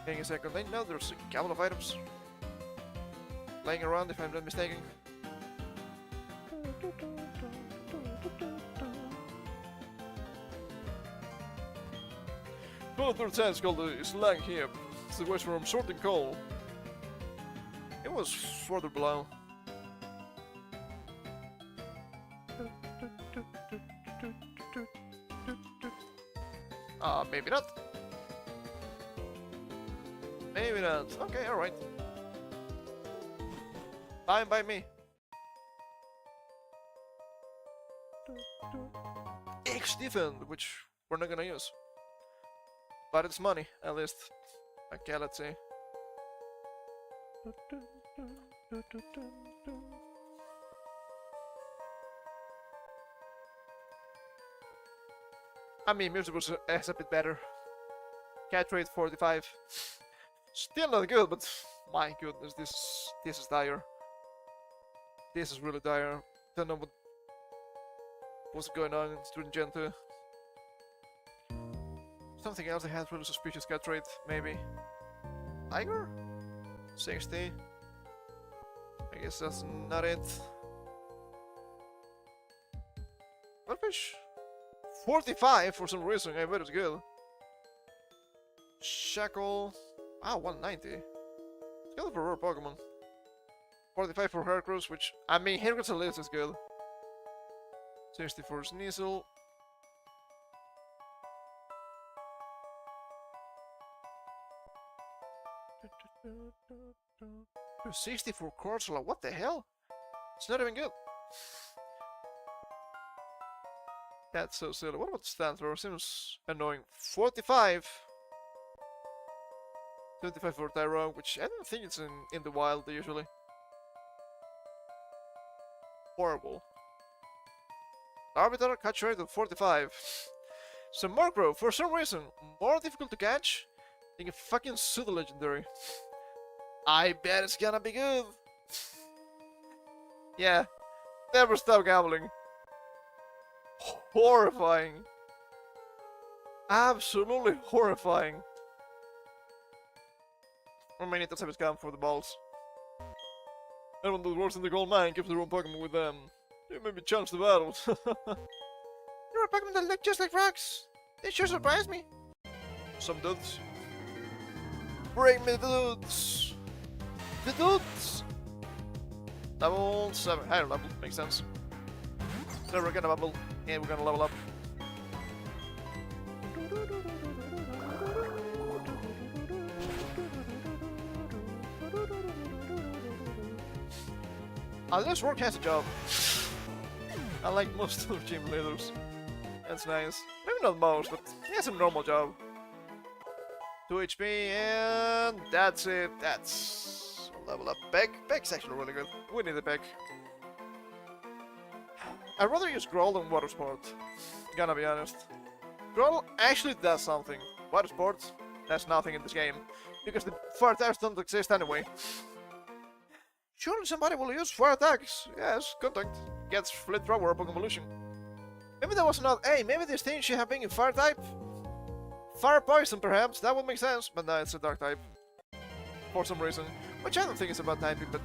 Hang a second. I know there's a couple of items laying around if I'm not mistaken. Well, third time is called the Slag here. It's the west from sorting coal. It was further below. Maybe not. Maybe not. Okay, alright. Fine by me. X defend, which we're not gonna use. But it's money, at least. Okay, let's see. I mean, Mewtwo is a bit better. Catch rate 45. Still not good, but my goodness, this is dire. This is really dire. Don't know what's going on in Student Gen 2. Something else that has really suspicious catch rate, maybe. Tiger? 60. I guess that's not it. Goldfish? 45 for some reason, I bet it's good. Shackle. Ah, 190. It's good for rare Pokemon. 45 for Heracross, which, I mean, Heracross at least is good. 60 for Sneasel. 60 for Corsola, what the hell? It's not even good. That's so silly. What about the stand thrower? Seems annoying. 45. 25 for Tyrone, which I don't think it's in the wild usually. Horrible. Arbiter catch rate of 45. So Murkrow, for some reason, more difficult to catch than a fucking pseudo legendary. I bet it's gonna be good. Yeah, never stop gambling. Horrifying. Absolutely horrifying. I mean, it does have a scam for the balls. Anyone that works in the gold mine keeps their own Pokemon with them. You maybe challenge the battle. You're a Pokemon that look just like rocks. They sure surprised me. Some dudes. Bring me the dudes. The dudes. Level 7. Higher level. Makes sense. So we're gonna bubble. And we're gonna level up. This work has a job. I like most of the gym leaders. That's nice. Maybe not most, but he has a normal job. 2 HP, and that's it. That's level up. Peck's actually really good. We need a Peck. I'd rather use Growl than Water Sport. Gonna be honest. Growl actually does something. Water Sport, that's nothing in this game. Because the fire types don't exist anyway. Surely somebody will use fire attacks. Yes, contact. Gets Flit Thrower or Pokemon Evolution. Maybe that was not. Hey, maybe this thing should have been a fire type? Fire Poison, perhaps. That would make sense. But no, it's a dark type. For some reason. Which I don't think is a bad typing, but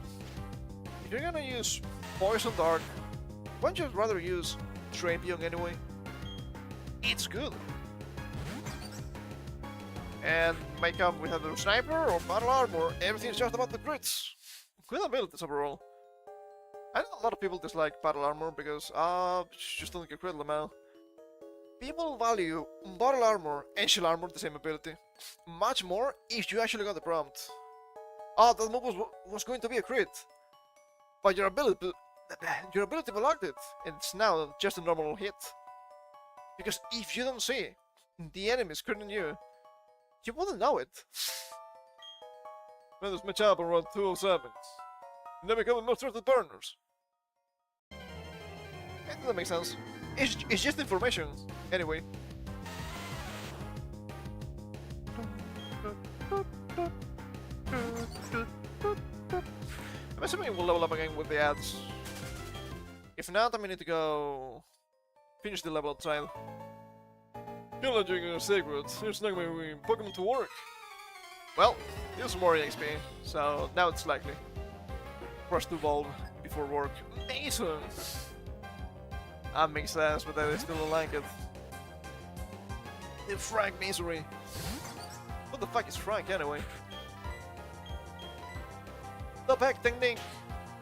if you're gonna use Poison Dark, wouldn't you rather use Drapion anyway? It's good. And make up with either Sniper or Battle Armor. Everything's just about the crits. Good abilities overall. I know a lot of people dislike Battle Armor because, just don't get crit amount. People value Battle Armor and Shield Armor the same ability. Much more if you actually got the prompt. That move was going to be a crit. But your ability blocked it, and it's now just a normal hit. Because if you don't see the enemies critting you, you wouldn't know it. Let us match up around 207. And then become most trusted partners. It doesn't make sense. It's just information, anyway. I'm assuming we'll level up again with the ads. If not, then we need to go finish the level up trial. Challenging a secret. It's not going to be Pokemon to work. Well, use more EXP, so now it's likely. Rush to evolve before work. Mason! That makes sense, but I still don't like it. The Frank Misery. What the fuck is Frank anyway? The back ding ding!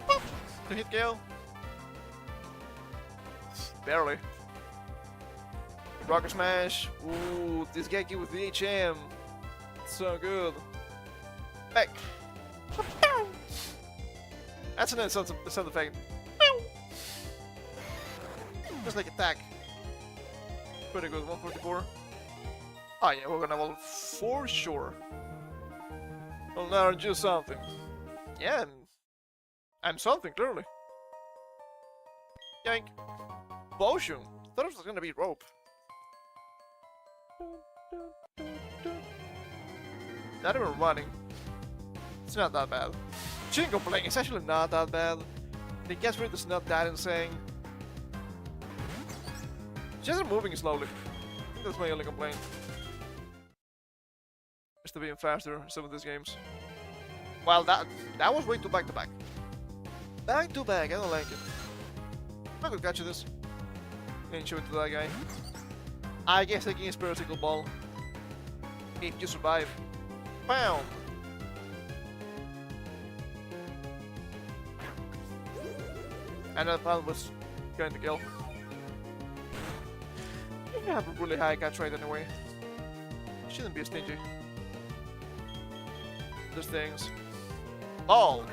Boop! To hit KO. Barely. Rocket Smash. Ooh, this Geki with the HM. So good. Back. That's an sound effect. Just like attack. Pretty good, 144. Oh yeah, we're gonna level for sure. Well, now do something. Yeah, I'm something, clearly. Yank. Potion. Thought it was gonna be rope. Not even running. It's not that bad. Jingle playing is actually not that bad. The gas rate is not that insane. Just moving slowly. That's my only complaint. Just to being faster in some of these games. Well, that was way too back to back. Back to back, I don't like it. I could catch this. And show it to that guy. I guess I can spare a single ball. If you survive. Bam! And that ball was going to kill. You have a really high catch rate anyway. Shouldn't be stingy. Those things. Ball!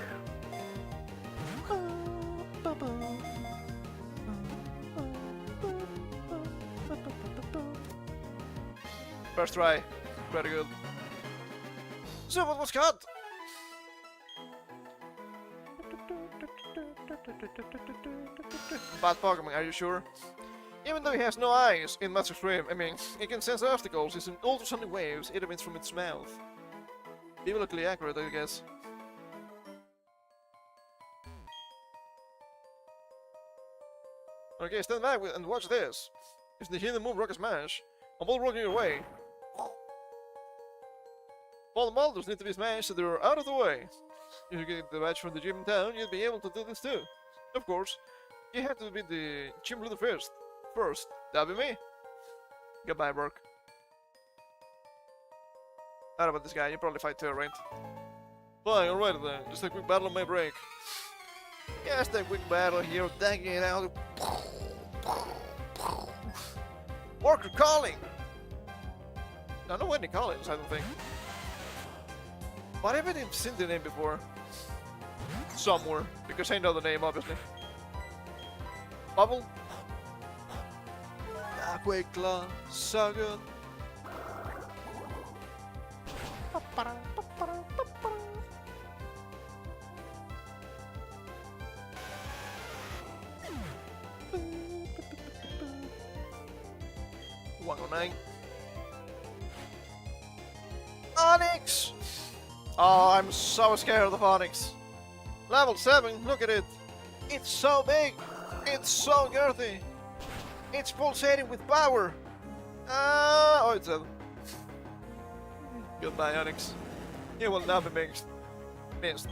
First try. Very good. So what was cut? Bad Pokemon, are you sure? Even though he has no eyes in Master Extreme, I mean, he can sense obstacles using ultrasonic waves it emits from its mouth. Biblically accurate, I guess. Okay, stand back and watch this. It's the hidden move Rocket Smash. A ball rocking your way. All the boulders need to be smashed so they're out of the way. If you get the badge from the gym in town, you'll be able to do this too. Of course, you have to be the gym leader first. That'll be me. Goodbye, Burke. How about this guy? You probably fight too, right? Fine, alright then. Just a quick battle on my break. Just a quick battle here, tagging it out. Worker calling! I don't know any callings, I don't think. But I've seen the name before. Somewhere. Because I know the name, obviously. Bubble? Quick claw, so good. Onyx! Oh, I'm so scared of Onyx. Level 7, look at it. It's so big. It's so girthy. It's pulsating with power. Oh, it's dead. Goodbye, Onyx. You will not be missed.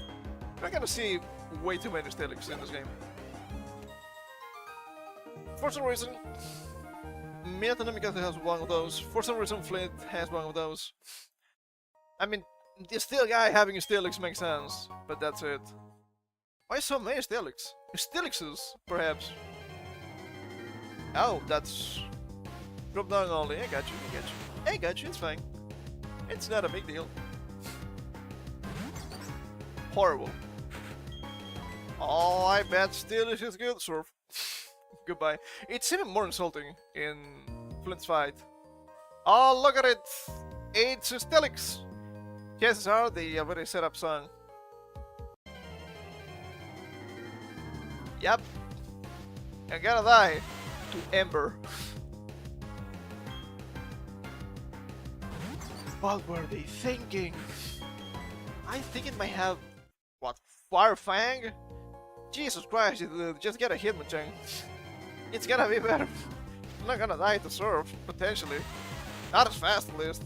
We're gonna see way too many Steelix in this game. For some reason, Metanomika has one of those. For some reason, Flint has one of those. I mean, the Steel guy having a Steelix makes sense, but that's it. Why so many Steelix? Steelixes, perhaps. Oh, that's drop down only. I got you. It's fine. It's not a big deal. Horrible. Oh, I bet Steelix is good, Surf. Goodbye. It's even more insulting in Flint's fight. Oh, look at it! It's a Steelix! Chances are they already set up song. Yep. I gotta die to Ember. What were they thinking? I think it might have... what? Fire Fang? Jesus Christ, just get a Hitmonchan. It's gonna be better. I'm not gonna die to Surf, potentially. Not as fast, at least.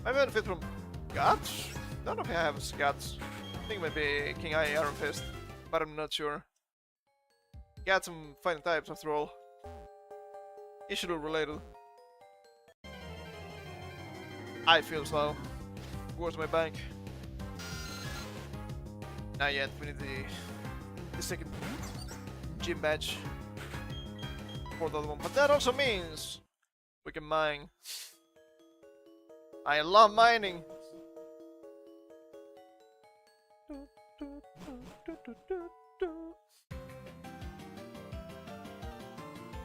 I benefit from Guts? I don't know if I have Guts. I think maybe King Eye Iron Fist, but I'm not sure. Got some fighting types after all. Issue related. I feel slow. Where's my bank? Not yet, we need the second gym badge for the other one. But that also means we can mine. I love mining!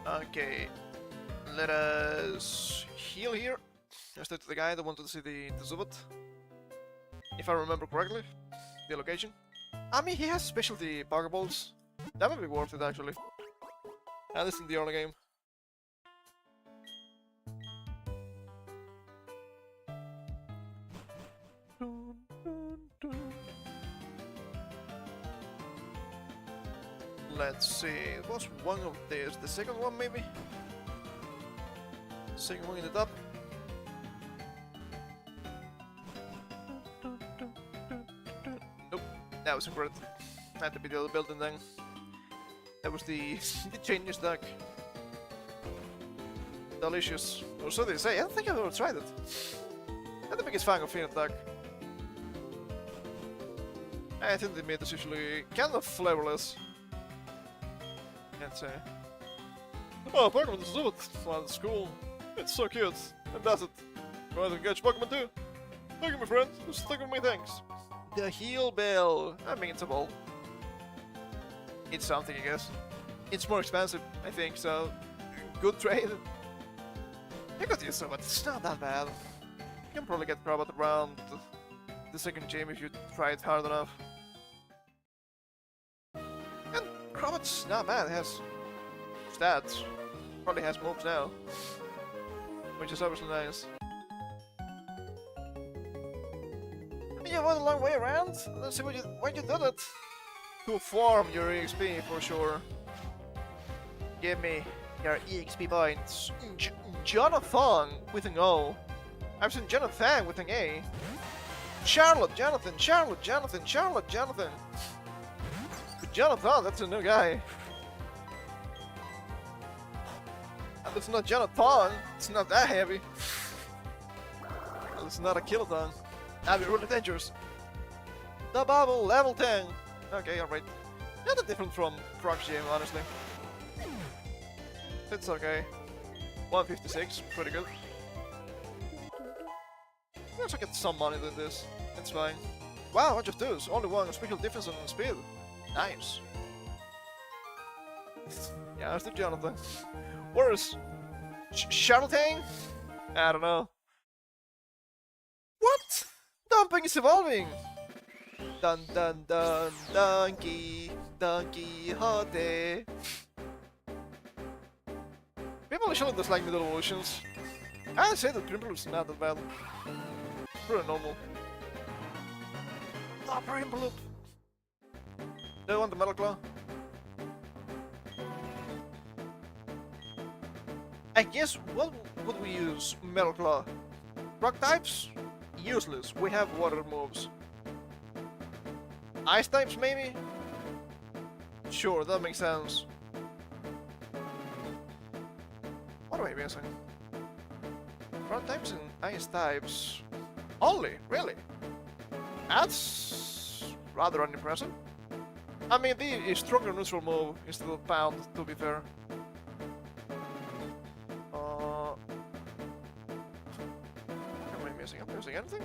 Okay, let us heal here. Let's talk to the guy that wanted to see the Zubat. If I remember correctly, the location. I mean, he has specialty Pokeballs. That would be worth it, actually. At least in the early game. let's see. It was one of these. The second one, maybe? Second one in the top. Nope, that was incorrect. Had to be the other building then. That was the the genius duck. Delicious. Or so they say. I don't think I've ever tried it. I'm the biggest fan of peanut duck. I think the meat is usually kind of flavorless. Can't say. Oh, Pokemon is it. Well, it's cool. It's so cute. And does it. Try to catch Pokemon too. Thank you, my friend. Just stick with me, thanks. The heal bell. I mean, it's a ball. It's something, I guess. It's more expensive, I think, so good trade. I got used to it, but it's not that bad. You can probably get Crobat around the second gym if you try it hard enough. And Crobat's not bad, it has stats. Probably has moves now. Which is obviously nice. You went a long way around? Let's see why you did it. To farm your EXP for sure. Give me your EXP points. Jonathan with an O. I've seen Jonathan with an A. Charlotte, Jonathan, Charlotte, Jonathan, Charlotte, Jonathan. But Jonathan, that's a new guy. And it's not Jonathan, it's not that heavy. And it's not a kiloton. That'd be really dangerous. The bubble, level 10. Okay, alright. Not that different from Proc Gym, honestly. It's okay. 156, pretty good. Let's get some money than this. It's fine. Wow, what just does? Only one special defense and speed. Nice. Yeah, it's the Jonathan. Where is Charlatan? I don't know. What? Donpen is evolving! Dun dun dun donkey, donkey Quixote. People usually dislike middle evolutions. I'd say that Primploop is not that bad. Pretty normal. Oh, Primploop! Do you want the Metal Claw? I guess what would we use Metal Claw? Rock types? Useless. We have water moves. Ice types maybe? Sure, that makes sense. What am I missing? Rock types and ice types. Only? Really? That's rather unimpressive. I mean, the stronger neutral move instead of pound, to be fair. What am I missing? Am I missing anything?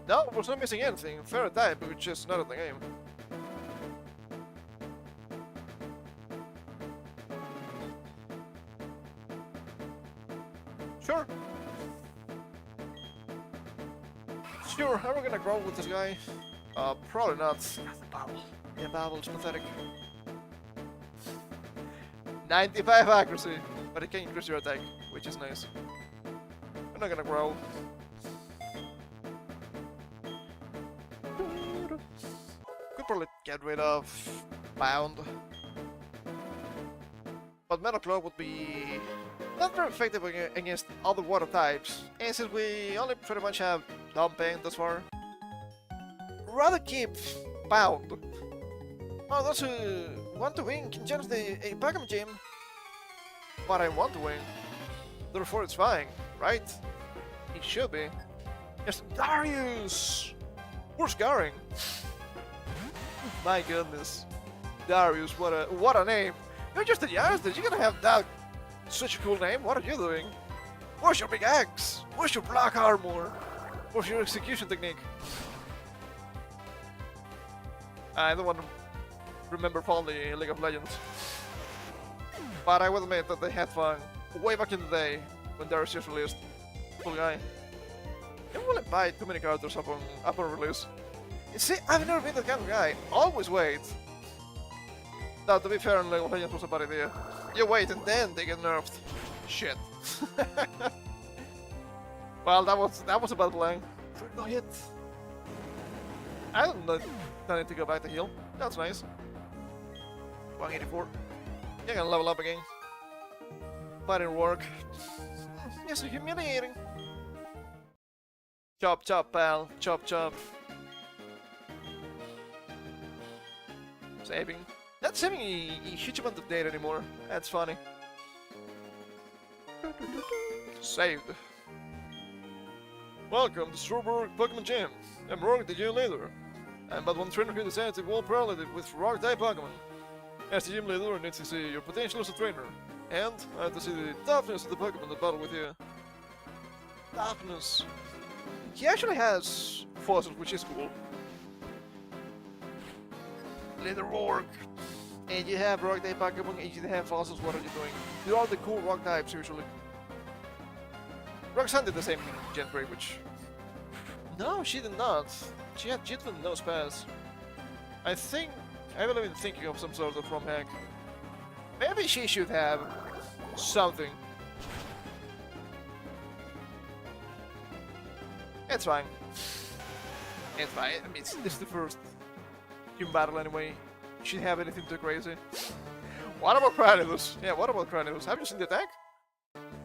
No, I was not missing anything. Fair type, which is not in the game. Sure. Sure, are we gonna grow with this guy? Probably not. The bubble. The bubble's pathetic. 95 accuracy, but it can increase your attack, which is nice. We're not gonna grow. Could probably get rid of Bound. But Metal Claw would be not very effective against other water types, and since we only pretty much have Donpen thus far, rather keep Bound. Oh, those who want to win can challenge the Pokemon Gym. But I want to win, therefore it's fine, right? It should be. Yes, Darius! Where's Garing? My goodness. Darius, what a name! You're just a youngster, you're gonna have that such a cool name, what are you doing? Where's your big axe? Where's your black armor? Where's your execution technique? I don't want to remember fondly League of Legends. But I will admit that they had fun way back in the day when Darius just released. Cool guy. You don't really buy too many characters upon release. You see, I've never been that kind of guy. Always wait. Now, to be fair, in League of Legends was a bad idea. You wait and then they get nerfed. Shit. Well, that was a bad plan. No hit. I don't need to go back to heal. That's nice. 184. You're gonna level up again. Fighting work. Yes, it's humiliating. Chop, chop, pal. Chop, chop. Saving. Not saving a huge amount of data anymore. That's funny. Saved. Welcome to Strawberry Pokemon Gym. I'm Rock, the gym leader. I'm but one trainer who decided to evolve parallel with Rock-type Pokemon. As the gym leader, I need to see your potential as a trainer. And I have to see the toughness of the Pokemon that battle with you. Toughness. He actually has fossils, which is cool. Leader Rock. And you have Rock-type Pokemon, and you have fossils. What are you doing? You are the cool Rock types usually. Roxanne did the same Gen break, which... No, she did not. She had Jit with no spaz. I believe in thinking of some sort of ROM hack. Maybe she should have something. It's fine. It's fine. I mean, this is the first human battle anyway. She should have anything too crazy. What about Cranidos? Yeah, what about Cranidos? Have you seen the attack?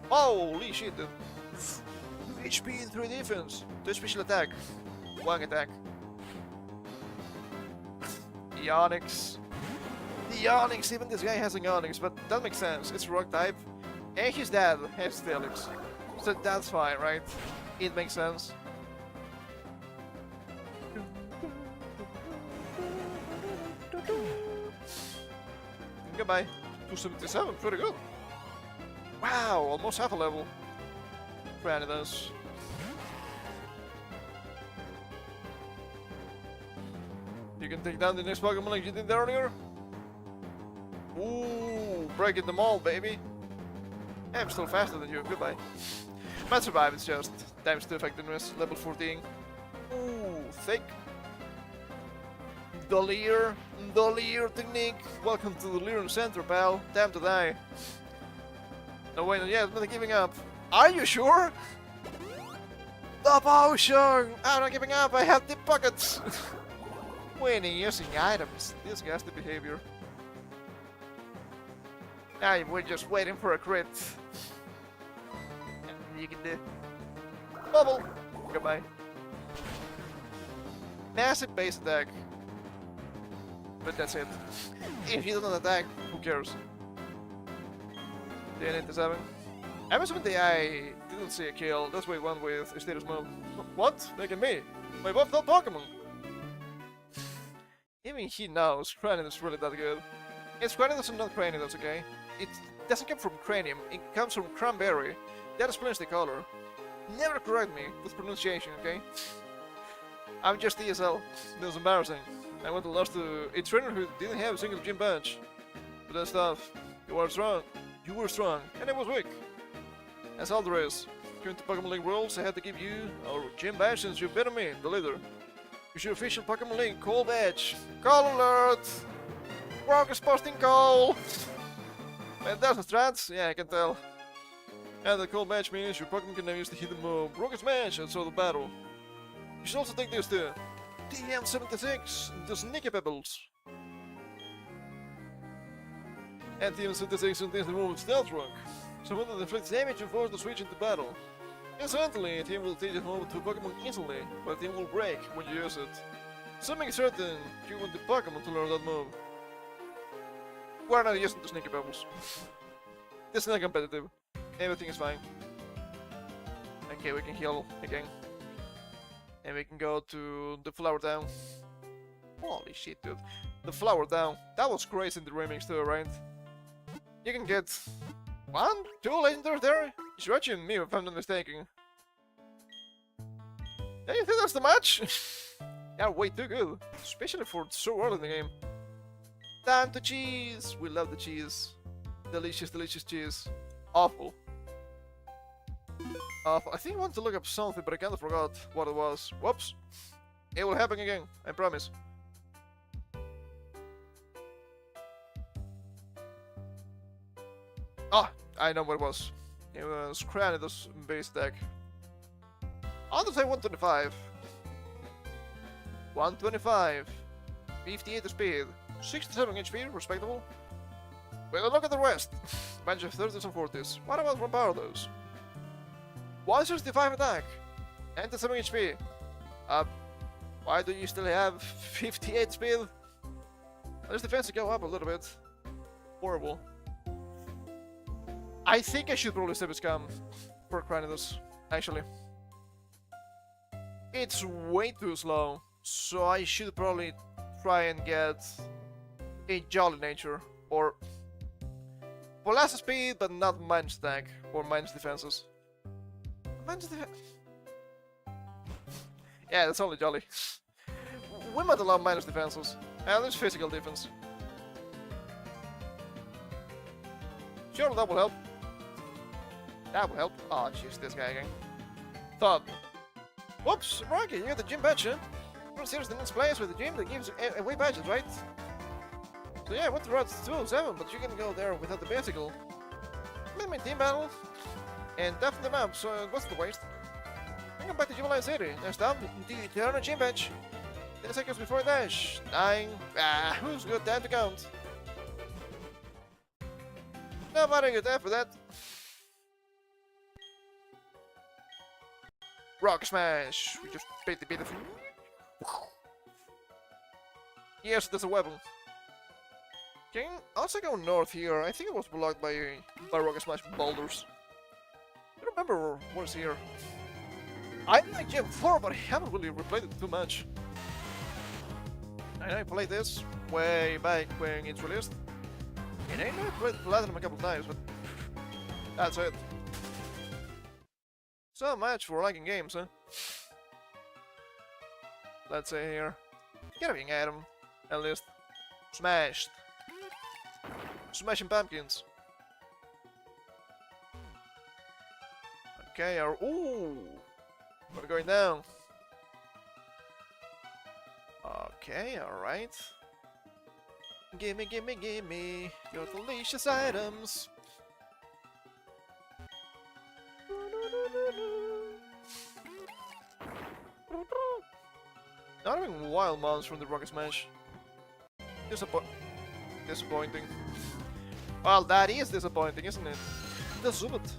Holy shit, dude. 2 HP and 3 defense. 2 special attack. 1 attack. The Onyx. The Onyx, even this guy has an Onyx, but that makes sense. It's Rock type. And his dad has Steelix. So that's fine, right? It makes sense. Goodbye. 277, pretty good. Wow, almost half a level. Cranidos. You can take down the next Pokemon like you did earlier. Ooh, breaking them all, baby. I'm still faster than you. Goodbye. Might survive, it's just damage to effectiveness, level 14. Ooh, thick. Dolier technique. Welcome to the Lyrium Center, pal. Time to die. No, wait, not yet. I'm not giving up. Are you sure? The potion! I'm not giving up. I have deep pockets. Winning using items. Disgusting behavior. Now we're just waiting for a crit. You can do. Bubble. Goodbye. Massive base attack. But that's it. If you don't attack, who cares? 87. I'm assuming the AI didn't see a kill. That's why one with a status move. What? Look at me. My buff not Pokemon. Even he knows Cranium is really that good. It's Cranium and not Cranium, that's okay. It doesn't come from Cranium, it comes from Cranberry. That explains the color. Never correct me with pronunciation, okay? I'm just ESL. That was embarrassing. I went and lost to a trainer who didn't have a single gym badge. But that's tough. You were strong. You were strong, and I was weak. That's all there is. According to Pokemon Link rules, I had to give you our gym badge since you better me, the leader. Use your official Pokemon Link call badge. Call alert! Rock is posting call! And that's the strats? Yeah, I can tell. And the call badge means your Pokemon can now use the hidden move Rocket Smash and so the battle. You should also take this too. TM76, the Sneaky Pebbles. And TM76 contains the move Stealth Rock. So when it inflicts damage, you force the switch into battle. Incidentally, team will teach the move to Pokemon instantly, but team will break when you use it. So make certain you want the Pokemon to learn that move. We're not using the Sneaky Pebbles. This is not competitive. Everything is fine. Okay, we can heal again. And we can go to the Flower Town. Holy shit, dude. The Flower Town. That was crazy in the remix too, right? You can get 1, 2 legendaries there? It's watching me if I'm not mistaken. Yeah, you think that's the match? Yeah, way too good. Especially for so early in the game. Time to cheese! We love the cheese. Delicious, delicious cheese. Awful. I think I want to look up something, but I kind of forgot what it was. Whoops. It will happen again, I promise. Ah, I know what it was. It was Cranidos base attack. I'll say 125. 125. 58 speed, 67 HP, respectable. Well, look at the rest. Bunch of 30s and 40s. What about from powerless? 165 attack, 97 HP. Why do you still have 58 speed? At least defense go up a little bit. Horrible. I think I should probably save its scam for Cranidos, actually. It's way too slow, so I should probably try and get a Jolly Nature, or for less speed but not minus attack, or minus defenses. Minus defense. Yeah, that's only Jolly. We might allow minus defenses, and there's physical defense. Sure, that will help. That will help. Oh, jeez, this guy again. Thought. Whoops, Rocky, you got the gym badge, huh? World Series the next players with the gym that gives away badges, right? So yeah, I went to Route 207, but you can go there without the bicycle. Made my team battle, and deafen them up, so what's the waste? Bring them back to Jubilee City. Next up, until you turn a gym badge. 10 seconds before dash. 9. Who's got time to count? Nobody got time for that. Rock Smash! We just beat the beautiful. Yes, there's a weapon. Can also go north here. I think it was blocked by Rock Smash boulders. I don't remember what's here. I like Gem 4, but I haven't really replayed it too much. I know I played this way back when it's released. And I know I played Platinum a couple times, but that's it. So much for liking games, huh? Let's say here. Get a wing item, at least. Smashed. Smashing pumpkins. Okay, ooh! We're going down. Okay, alright. Gimme, gimme, gimme your delicious items. Not having wild mons from the Rocket Smash. Disappointing. Well, that is disappointing, isn't it? Just zoom it.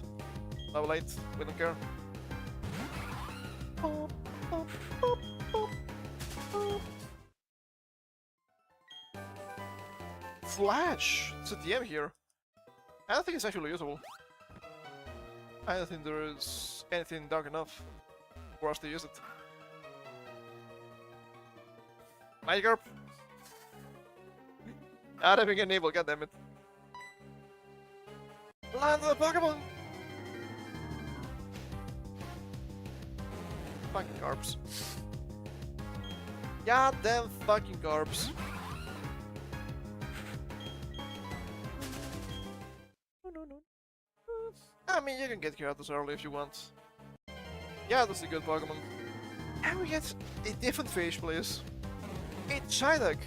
Level 8, we don't care. Flash! It's a DM here. I don't think it's actually usable. I don't think there is anything dark enough for us to use it. Magikarp! Not having enable, goddammit. Land of the Pokémon! Fucking Carps. Goddamn fucking Carps. I mean, you can get Gyarados early if you want. Yeah, that's a good Pokemon. And we get a different fish, please. It's Psyduck.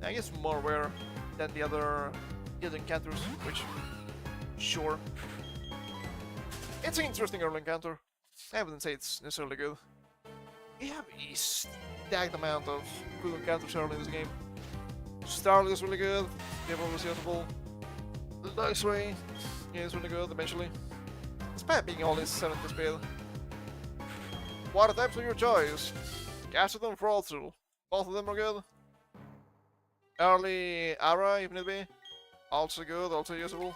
I guess more rare than the other encounters, which, sure. It's an interesting early encounter. I wouldn't say it's necessarily good. We have a stacked amount of good encounters early in this game. Starly is really good, Gible is usable. Luxray is really good eventually. Despite being only 70 speed. Water types of your choice. Gastrodon and Froltzel. Both of them are good. Early Ara, if need be. Also good, also usable.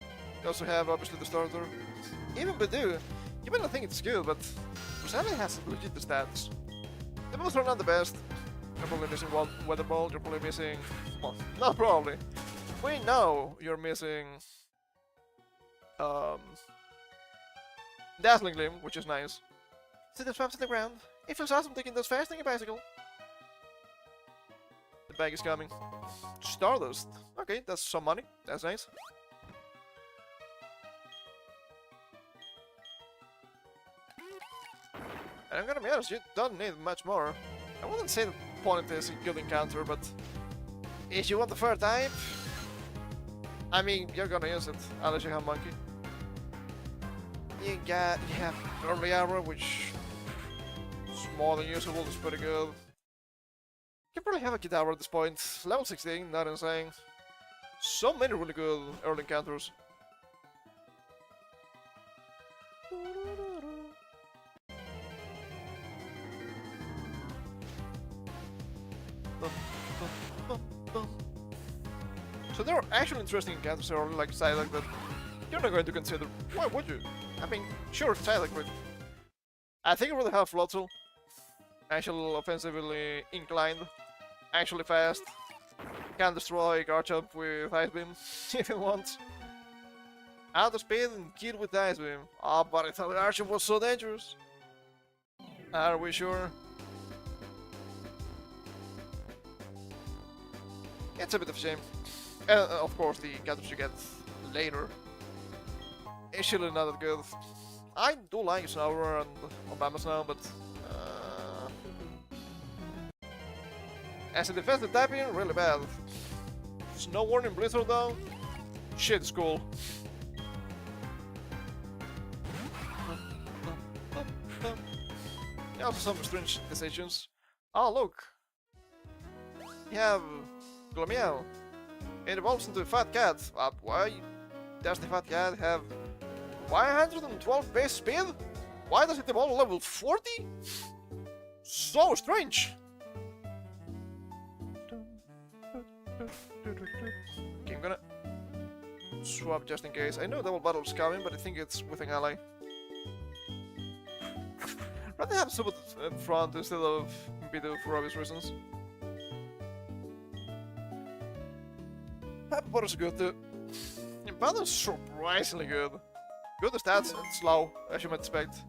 You also have obviously the starter. Even Badoo, you might not think it's good, but Rosalia has legit stats. The moves are not the best. You're probably missing one Weather Ball, you're probably missing... well, not probably. We know you're missing... Dazzling Gleam, which is nice. See the swamps on the ground? It feels awesome taking those fast on your bicycle. The bag is coming. Stardust. Okay, that's some money. That's nice. And I'm gonna be honest, you don't need much more. I wouldn't say the point is a good encounter, but if you want the fur type, I mean, you're gonna use it unless you have Monkey. You have early arrow, which is more than usable. It's pretty good. Can probably have a Kidabra at this point. Level 16, not insane. So many really good early encounters. So there are actually interesting encounters early, like Psyduck, but you're not going to consider. Why would you? I mean, sure, Psyduck, but I think I'd rather have Floatzel. Actually offensively inclined, actually fast, can destroy Garchomp with Ice Beam if it wants. Out of speed and kill with Ice Beam. Oh, but I thought Garchomp was so dangerous. Are we sure? It's a bit of a shame. Of course, the encounters you get later is surely not that good. I do like Snower and Obama's now, but as a defensive typing, really bad. Snow Warning Blizzard though? Shit, it's cool. Also some strange decisions. Oh look! You have Glomeow. It evolves into a fat cat. Why does the fat cat have 112 base speed? Why does it evolve level 40? So strange! Okay, I'm gonna swap just in case. I know double battle is coming, but I think it's with an ally. Rather have Subot in front instead of Bidoof for obvious reasons. Pepper is good too. Battle is surprisingly good. Good stats and slow, as you might expect.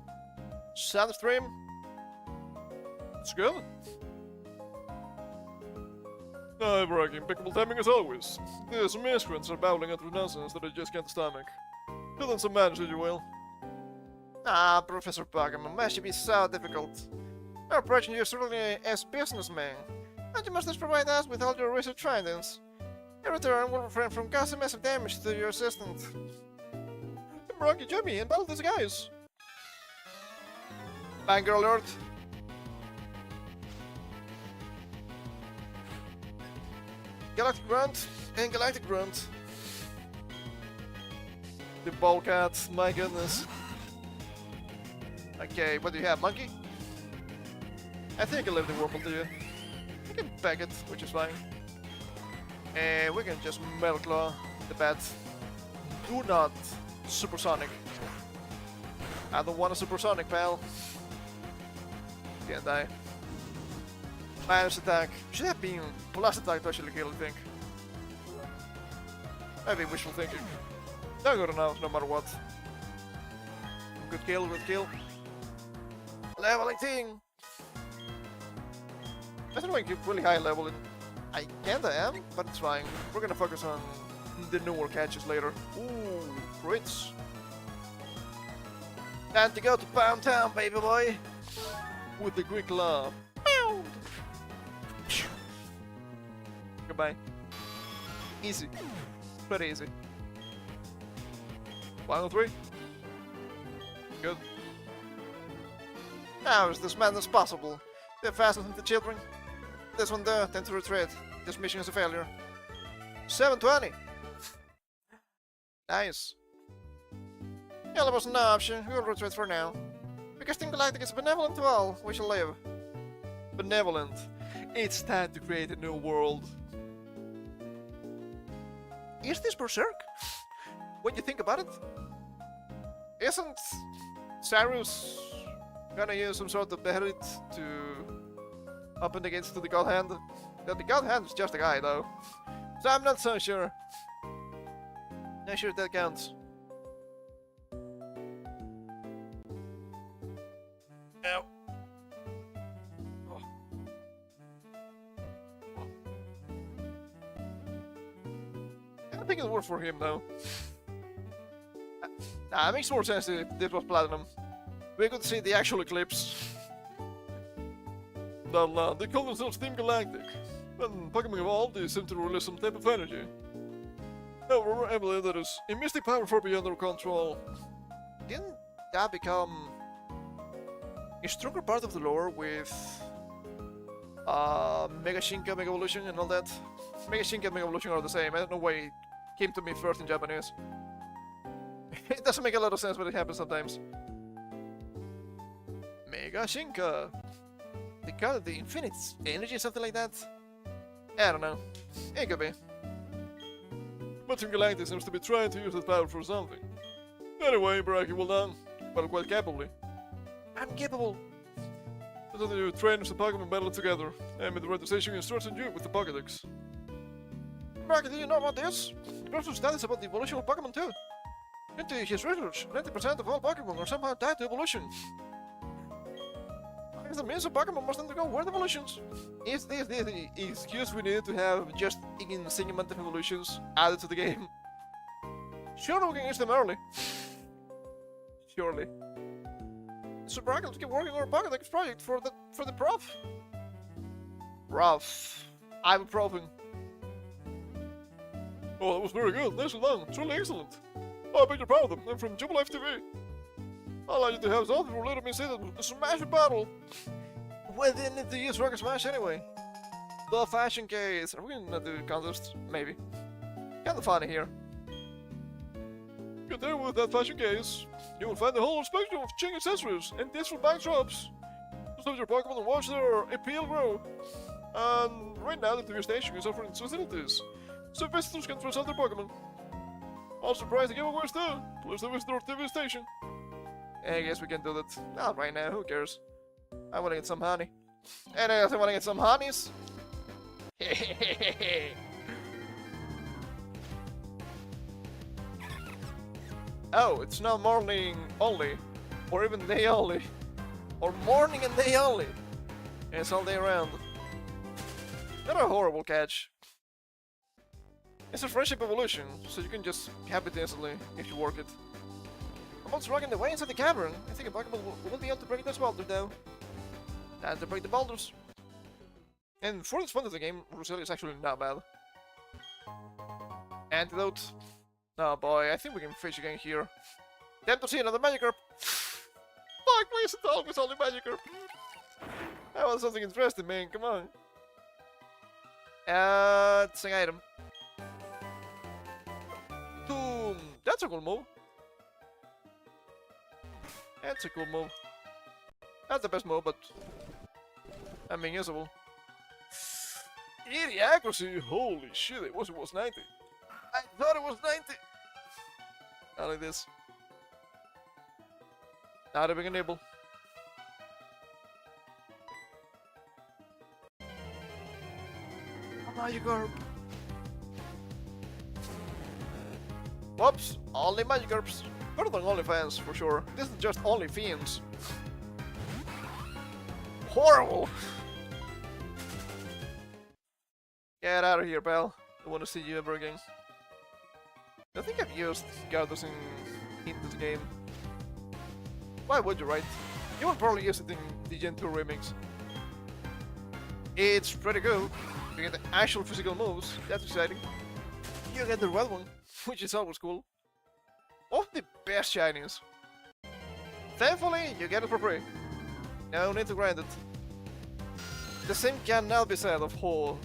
Sandstream. It's good. Ibaraki, impeccable timing as always. These miscreants are babbling at nonsense that I just can't stomach. Fill in some manage, if you will. Ah, Professor Pokémon, why should be so difficult? We're approaching you certainly as businessmen, and you must just provide us with all your research findings. In return, we'll refrain from causing massive damage to your assistant. Ibaraki, join me and battle these guys! Banger alert! Galactic Grunt and Galactic Grunt. The Ballcat, my goodness. Okay, what do you have, Monkey? I think I leave the Wurmple to you. You can pack it, which is fine. And we can just Metal Claw the bat. Do not Supersonic. I don't want a Supersonic, pal. Can't die. Minus attack. Should have been plus attack to actually kill, I think. Maybe wishful thinking. Not good enough, no matter what. Good kill, good kill. Level 18! I don't want to keep really high level in. I kinda am, but it's fine. We're gonna focus on the newer catches later. Ooh, crits. Time to go to Pound Town, baby boy! With the Greek Claw. Pound! Goodbye. Easy. Pretty easy. 103. Good. How is this madness possible? They're faster than the children. This one there, time to retreat. This mission is a failure. 720! Nice. Yeah, there was no option. We'll retreat for now. Because Team Galactic is benevolent to all, we shall live. Benevolent. It's time to create a new world. Is this Berserk? When you think about it? Isn't Cyrus gonna use some sort of Beherit to open the gates to the God Hand? The God Hand is just a guy, though. So I'm not so sure. Not sure if that counts. Ow. Oh. I don't think it worked for him, though. Nah, it makes more sense if this was Platinum. We could see the actual eclipse. They call themselves Team Galactic. When Pokémon evolved, they seem to release some type of energy. However, I believe that is a mystic power far beyond our control. Didn't that become a stronger part of the lore with Mega Shinka, Mega Evolution, and all that. Mega Shinka and Mega Evolution are the same. I don't know why it came to me first in Japanese. It doesn't make a lot of sense, but it happens sometimes. Mega Shinka. They call it the infinite energy, something like that. I don't know. It could be. But Galactic seems to be trying to use that power for something. Anyway, Ibaraki, well done. But quite capably. I'm capable. So that you train with the Pokemon battle together, and with the realization instructing you with the Pokédex. Ibaraki, do you know about this? He also studies about the evolution of Pokemon too. Into his research, 90% of all Pokemon are somehow tied to evolution. As the means of Pokemon must undergo weird evolutions. Is this the excuse we need to have just insane amount of evolutions added to the game? Sure, we can use them early. Surely. So Bracken, let's keep working on our Pokédex project for the prof. Prof. I'm profing. Oh, that was very good. Nicely done. Truly excellent. Oh, I bet you're proud of them. I'm from Jubilee TV. I'd like you to have something for letting me see the Smash battle. Well, they need to use Rocket Smash anyway. The fashion case. Are we gonna do contests? Maybe. Kinda funny here. Continue with that fashion case. You will find the whole spectrum of Ching accessories and this will backdrops. Just have your Pokemon and watch their appeal grow. And right now the TV station is offering facilities, so visitors can dress out their Pokemon. Also prize the giveaways too. Please visit our TV station. I guess we can do that. Not right now, who cares? I wanna get some honey. And I also wanna get some honeys. Oh, it's now morning only. Or even day only. Or morning and day only. And it's all day around. Not a horrible catch. It's a friendship evolution, so you can just have it instantly if you work it. I'm also rocking the way inside the cavern. I think a Pokemon will be able to break this boulder though. Time to break the boulders. And for this fun of the game, Roselia is actually not bad. Antidote. Oh boy, I think we can fish again here. Time to see another Magikarp! Fuck, why is it always only Magikarp? I want something interesting, man, come on. It's an item. Doom! That's a cool move. That's a cool move. Not the best move, but I mean usable. 80 accuracy! Holy shit, it was 90. I thought it was 90! Not like this. Not even enable. Magikarp! Whoops! Only Magikarps! Better than OnlyFans, for sure. This is just OnlyFans. Horrible! Get out of here, pal. I want to see you ever again. I think I've used Gyarados in this game. Why would you, right? You will probably use it in the Gen 2 remix. It's pretty good. You get the actual physical moves, that's exciting. You get the red one, which is always cool. Of the best shinies. Thankfully, you get it for free. No need to grind it. The same can now be said of Ho,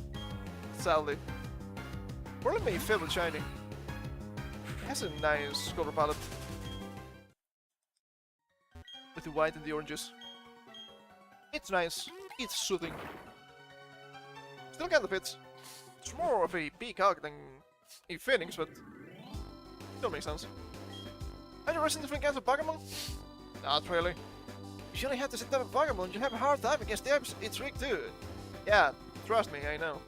sadly. Probably my favorite shiny. It has a nice color palette. With the white and the oranges. It's nice. It's soothing. Still kind of fits. It's more of a peacock than a phoenix, but still makes sense. Have you ever seen different kinds of Pokemon? Not really. If you only have to sit down with Pokemon, you have a hard time against the apps. It's rigged too. Yeah, trust me, I know.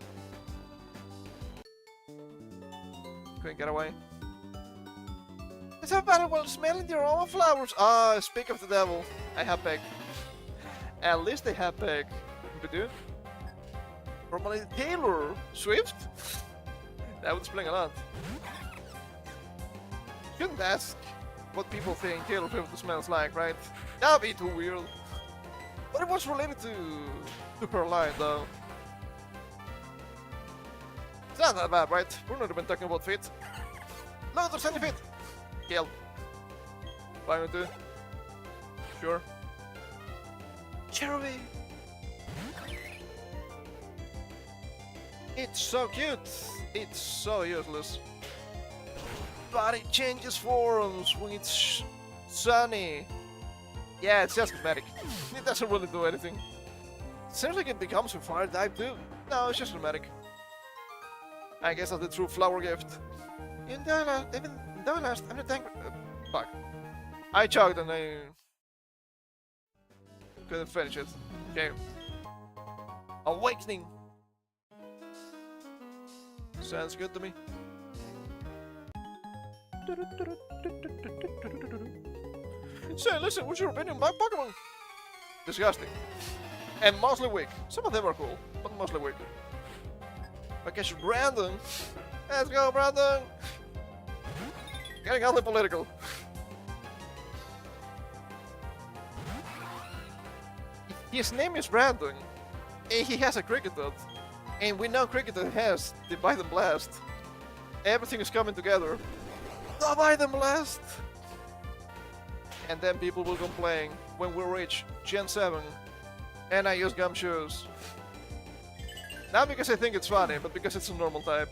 Couldn't get away. Let's have battle while smelling the aroma of flowers. Ah, speak of the devil. I have Peg. At least I have Peg. But dude. Normally Taylor Swift? That would explain a lot. Shouldn't ask what people think Taylor Swift smells like, right? That'd be too weird. But it was related to her line, though. It's not that bad, right? We're not even talking about feet. Look at those tiny feet! Kill. Fine with 2. Sure. Cherry! It's so cute. It's so useless. But it changes forms when it's sunny. Yeah, it's just cosmetic. It doesn't really do anything. Seems like it becomes a fire type too. No, it's just dramatic. I guess that's the true flower gift. In the last, I'm the tank. Fuck. I chugged and I couldn't finish it. Okay. Awakening. Sounds good to me. Say, listen, what's your opinion on my Pokémon? Disgusting. And mostly weak. Some of them are cool, but mostly weak. I guess Brandon. Let's go, Brandon! Getting only political. His name is Brandon, and he has a Cricketot. And we know Cricketot has the Bite and Blast. Everything is coming together. The Bite and Blast! And then people will complain when we reach Gen 7 and I use gumshoes. Not because I think it's funny, but because it's a normal type.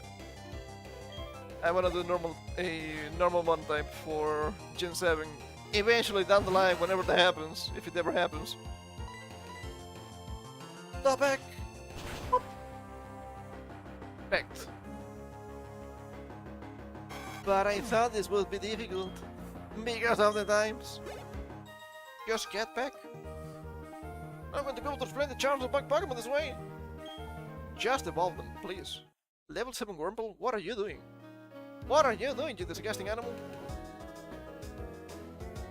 I wanna do a normal one type for Gen 7. Eventually down the line, whenever that happens, if it ever happens. The back! Perfect. But I thought this would be difficult. Because of the times. Just get back. I'm going to be able to explain the charms of bug Pokemon this way. Just evolve them, please. Level 7 Wurmple, what are you doing? What are you doing, you disgusting animal?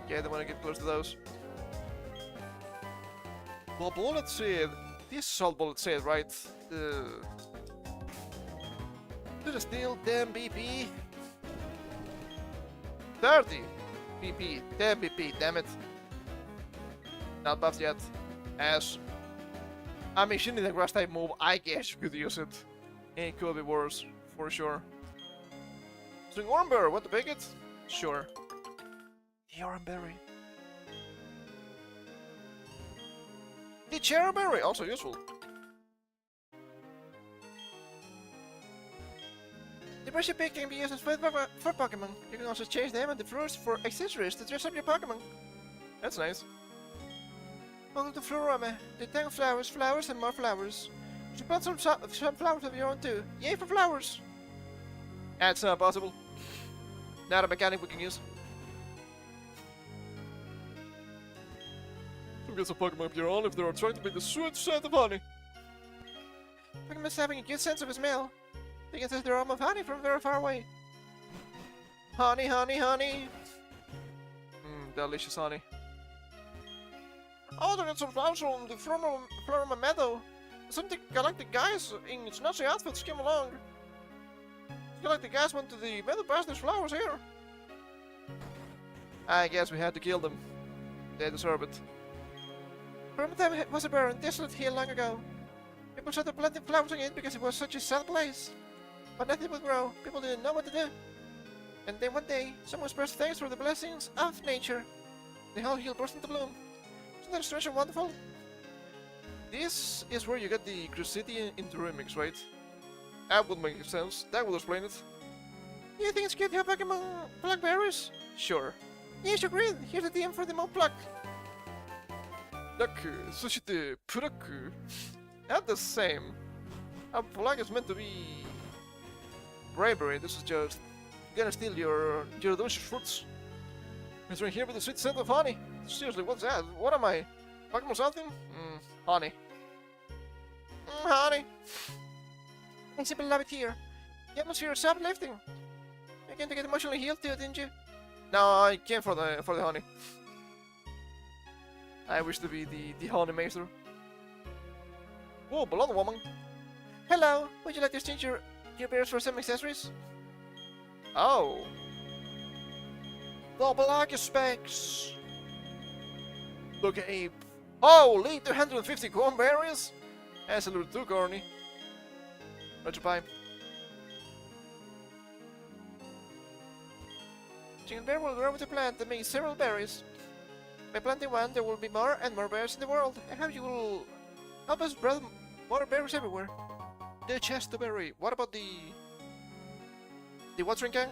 Yeah, I don't want to get close to those. Well, Bullet Seed. This is all Bullet Seed, right? To the steel, damn BP. 30 BP, 10 BP, damn it. Not buffed yet. As I mean, she needs a grass type move, I guess you could use it. It could be worse, for sure. Swing Oranberry, want to pick it? Sure. The Oranberry. The Cherryberry, also useful. The brush you pick can be used as food for Pokemon. You can also change them and the fruits for accessories to dress up your Pokemon. That's nice. Welcome to Florome, the tank of flowers, flowers and more flowers. You should plant some flowers of your own too. Yay for flowers! That's not possible. Not a mechanic we can use. Who gets a Pokemon of your own if they are trying to make the sweet scent of honey? Pokemon's having a good sense of smell. They can taste the aroma of honey from very far away. Honey, honey, honey! Delicious honey. Oh, there are some flowers from the Floroma Meadow. Some galactic guys in snazzy outfits came along. Galactic guys went to the meadow past these flowers here. I guess we had to kill them. They deserve it. Floroma was a barren, desolate hill long ago. People started planting flowers on it because it was such a sad place. But nothing would grow. People didn't know what to do. And then one day, someone expressed thanks for the blessings of nature. The whole hill burst into bloom. Isn't that strange and wonderful? This is where you get the Crucity into remix, right? That would make sense. That would explain it. You think it's cute to have Pokemon blackberries? Sure. Yes, agreed. Here's the DM for the mole pluck. Pluck, sushite, pluck. Not the same. A pluck is meant to be bravery. This is just gonna steal your delicious fruits. It's right here with the sweet scent of honey. Seriously, what's that? What am I? Pokemon something? Honey. Honey. I simply love it here. The atmosphere is uplifting. You came to get emotionally healed too, didn't you? No, I came for the honey. I wish to be the honey master. Whoa, blonde woman. Hello, would you like to exchange your bears for some accessories? Oh. The black specs. Look ape. Holy, 250 corn berries? That's a little too corny. Roger pipe. Chicken bear will grow with a plant that makes several berries. By planting one, there will be more and more berries in the world. I hope you will help us spread more berries everywhere. The Chesterberry. What about the watering can?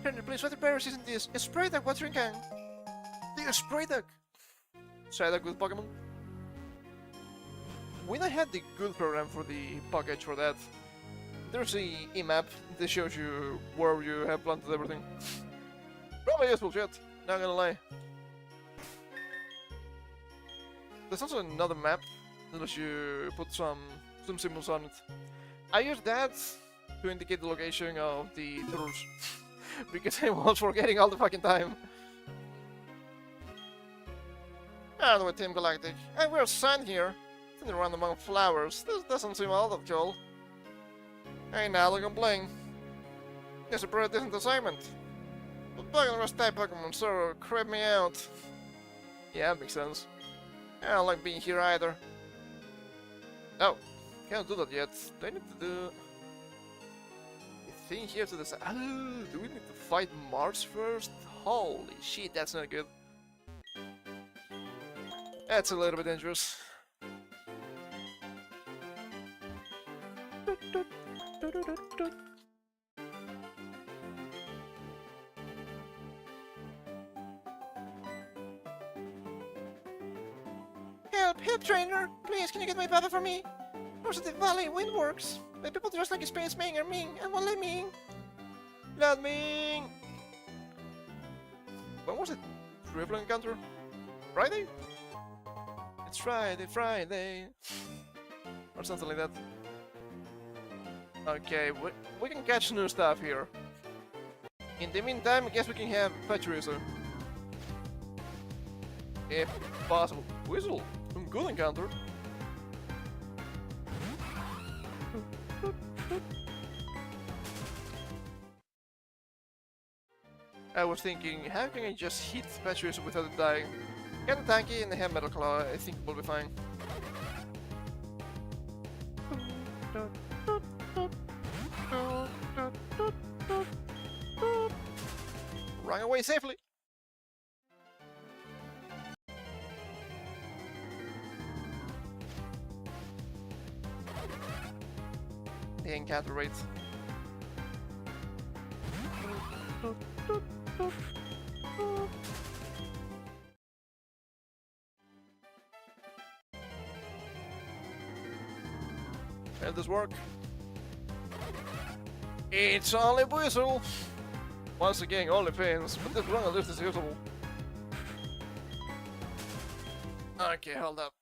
Trainer, please, what berries isn't this? A spray duck watering can. The spray duck. Spray duck with Pokemon. When I had the good program for the package for that, there's a map that shows you where you have planted everything. Probably useful shit, not gonna lie. There's also another map that lets you put some symbols on it. I use that to indicate the location of the turtles because I was forgetting all the fucking time. And with Team Galactic, and we're signed here. Sitting around among flowers. This doesn't seem all that cool. Ain't now to complain. It's a pretty decent assignment. But bugging the rest type Pokemon sort of creep me out. Yeah, that makes sense. I don't like being here either. Oh, can't do that yet. Do I need to do a thing here to the side? Oh, do we need to fight Mars first? Holy shit, that's not good. That's a little bit dangerous. Help, trainer! Please, can you get my Papa for me? Where's the Valley Windworks? The people dressed like a Space Ming are Ming, and won't let me in. Let me in! When was it? Triple encounter? Friday? It's Friday! Or something like that. Okay, we can catch new stuff here. In the meantime, I guess we can have Pachirisu. If possible. Whistle! Some good encounter. I was thinking, how can I just hit Pachirisu without it dying? Get the tanky and the have Metal Claw, I think we'll be fine. Run away safely! The encounter rate. Will this work? It's only Whistle! Once again, only pins, but this run at least is usable. Okay, hold up.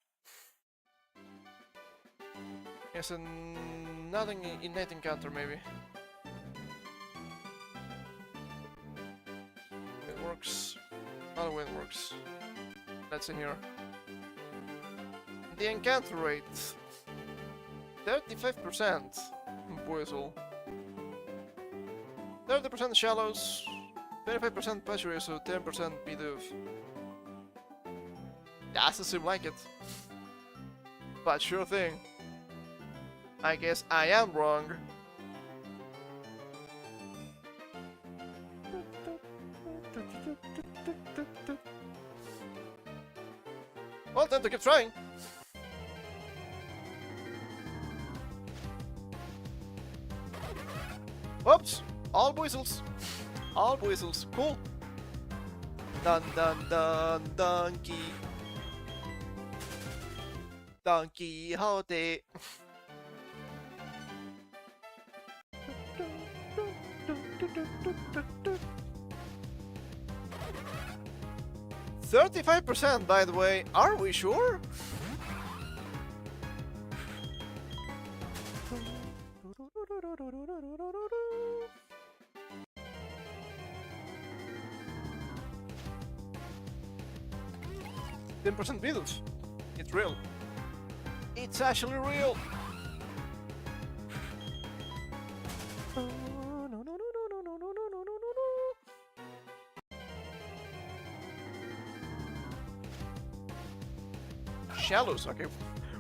Yes, and nothing innate encounter, maybe. It works. Another way it works. Let's see here. The encounter rate 35% Whistle. 30% Shallows, 25% Pachirisu, 10% Bidoof. Doesn't seem like it. But sure thing. I guess I am wrong. Well, time to keep trying. Oops! All whistles! All whistles. Cool! Dun dun dun donkey. Don Quixote. $35%, by the way. Are we sure? %10 Beatles. It's real. It's actually real. Shallows, okay.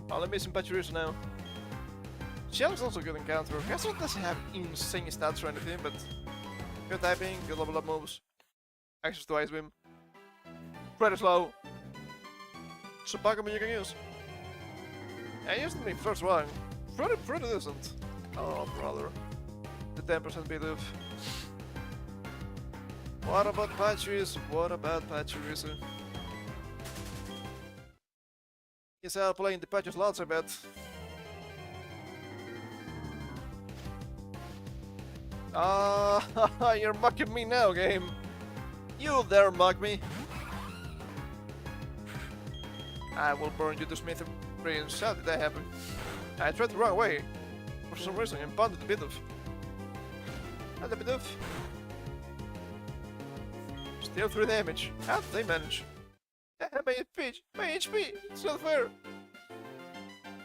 Well, let me some Pachirisu now. Shallows also good encounter. Guess it doesn't have insane stats or anything, but good typing, good level up moves. Access to Ice Beam. Pretty slow. It's a Pokemon you can use. I used to be first one. Pretty decent. Oh, brother. The 10% bit of. What about Pachirisu? What about Pachirisu? Guess I'll play in the patches lots, I bet. Ah, you're mocking me now, game. You dare mock me. I will burn you to Smith Prince. How did that happen? I tried the wrong way. For some reason, and pounded a bit of. And a bit of. Still 3 damage. How did they manage? My HP! It's not fair!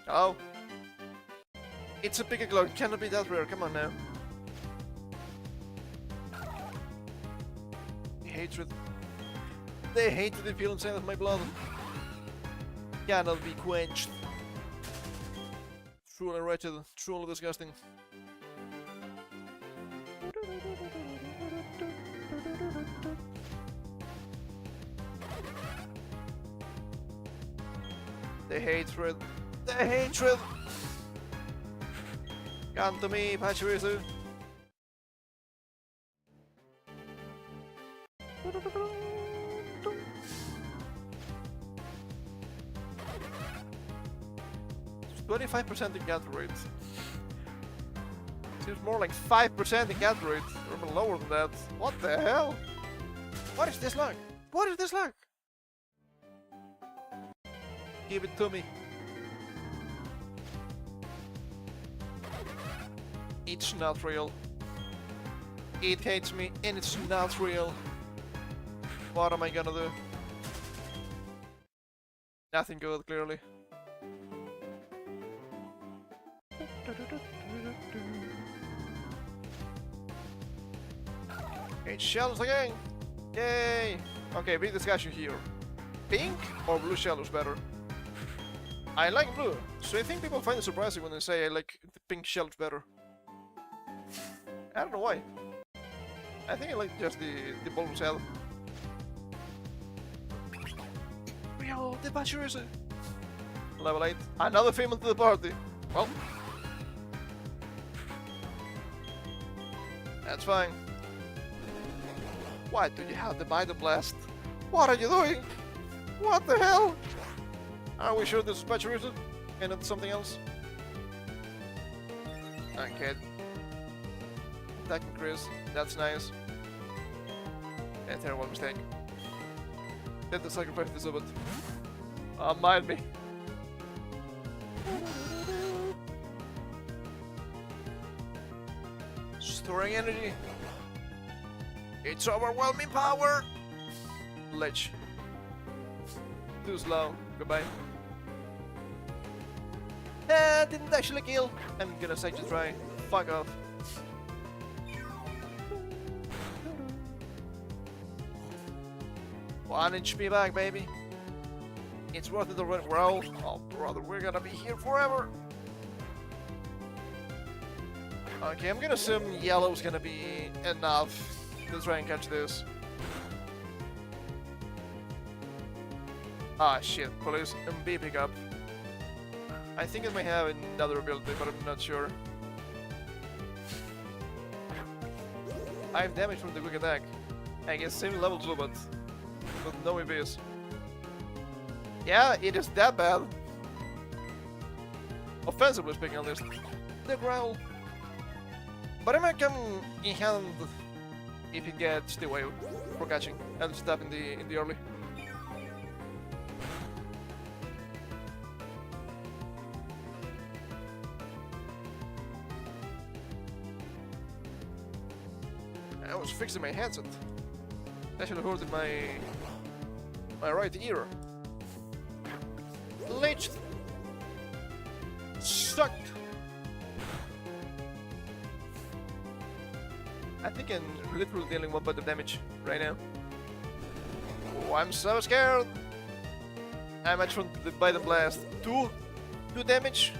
Oh. It's a bigger glow. It cannot be that rare. Come on now. Hatred. The hatred they feel inside of my blood cannot be quenched. Truly wretched, truly disgusting. The hatred. The hatred! Come to me, Pachirisu. 25% in gather rate. Seems more like 5% in gather rate, or even lower than that. What the hell? What is this like? What is this like? Give it to me. It's not real. It hates me and it's not real. What am I gonna do? Nothing good, clearly. It's shells again! Yay! Okay, big discussion here. Pink or blue shells better? I like blue, so I think people find it surprising when they say I like the pink shells better. I don't know why. I think I like just the bulb shell. Yo, the Pachirisu! Level 8. Another female to the party. Well. That's fine. Why do you have the Biter Blast? What are you doing? What the hell? Are we sure this is Pachirisu and not something else? Okay. Attacking Chris. That's nice. Yeah, terrible mistake. Let the sacrifice this of it. Mind me. Storing energy. It's overwhelming power. Ledge. Too slow. Goodbye. Didn't actually kill. I'm gonna say just try. Fuck off. One HP back, baby. It's worth it already. Well, oh brother, we're gonna be here forever. Okay, I'm gonna assume yellow's gonna be enough to try and catch this. Ah shit, police MB pickup. I think it may have another ability, but I'm not sure. 5 damage from the quick attack. I guess same level 2, but no EVs. Yeah, it is that bad. Offensively speaking, at least. The growl. But it might come in hand if it gets the way for catching and stuff in the early. I was fixing my headset. That should have hurted my right ear. Leech sucked. I think I'm literally dealing 1 point of damage right now. Oh, I'm so scared. I'm actually from by the blast. 2 damage.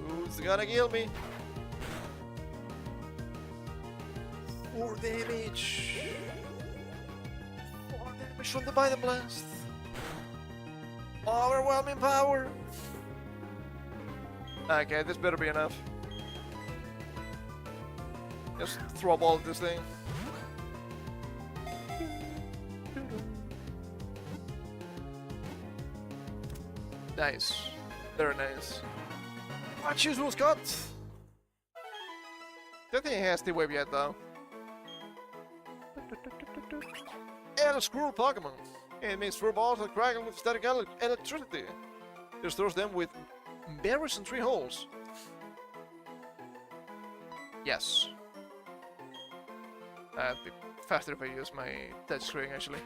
Who's gonna kill me? 4 damage. from the Biden Blast. Overwhelming power. Okay, this better be enough. Just throw a ball at this thing. Nice. Very nice. What usual Scott? Don't think he has the wave yet though. And a squirrel Pokemon. It makes four balls that crackle with static electricity. Just throws them with berries and 3 holes. Yes. It'd be faster if I use my touch screen actually.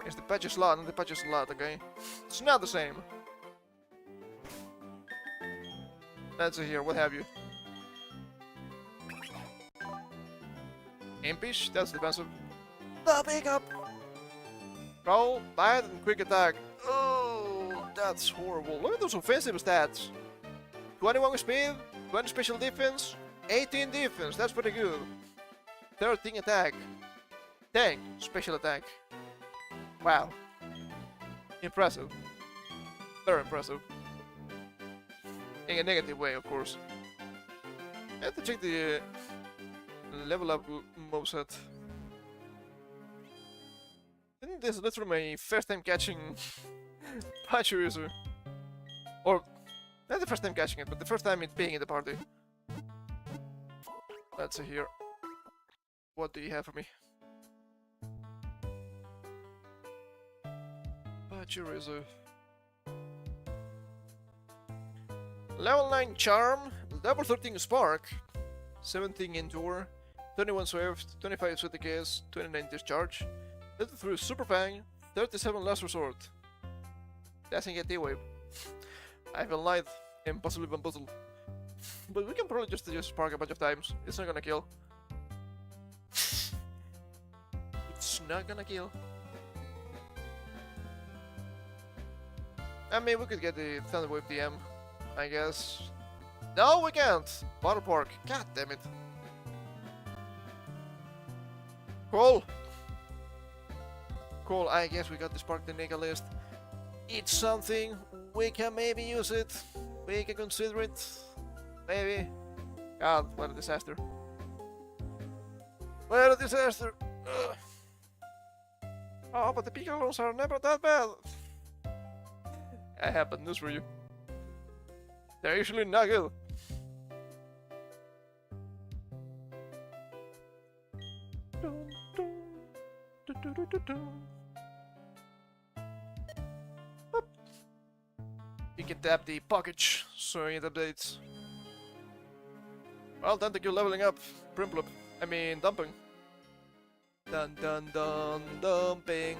It's the patch slot, not the patch slot, okay? It's not the same. Let's see here, what have you? Impish? That's defensive. The pickup! Roll, bite, and quick attack. Oh, that's horrible. Look at those offensive stats. 21 speed, 20 special defense, 18 defense, that's pretty good. 13 attack, 10 special attack. Wow. Impressive. Very impressive. In a negative way, of course. I have to check the level up moveset. I think this is literally my first time catching Pachirisu. Or, not the first time catching it, but the first time it being in the party. Let's see here. What do you have for me? Pachirisu. Level 9 Charm, level 13 Spark, 17 Endure, 21 Swift, 25 Sweet Case, 29 Discharge, 33 Super Fang, 37 Last Resort. Doesn't get D-Wave. I've been lied and possibly bamboozled. But we can probably just use Spark a bunch of times. It's not gonna kill. It's not gonna kill. I mean, we could get the Thunder Wave DM, I guess. No, we can't! Water Park. God damn it. Cool. Cool, I guess we got the Spark the Nega list. It's something. We can maybe use it. We can consider it. Maybe. God, what a disaster. What a disaster. Ugh. Oh, but the Pikalos are never that bad. I have bad news for you. They're usually not good. You can tap the package so it updates. Well, then you're leveling up. Primplup. I mean, dumping. Dun dun dun dumping.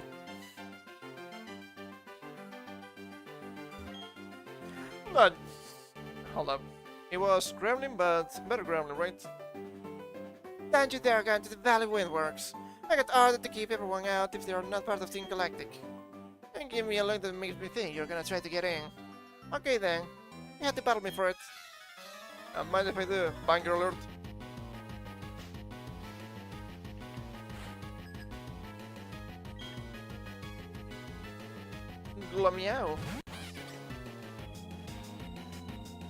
But hold up. It was Gremlin, but better Gremlin, right? Don't you dare go into the Valley Windworks. I got ordered to keep everyone out if they are not part of Team Galactic. And give me a look that makes me think you're gonna try to get in. Okay then. You have to battle me for it. Mind if I do? Banger alert. Glummeow.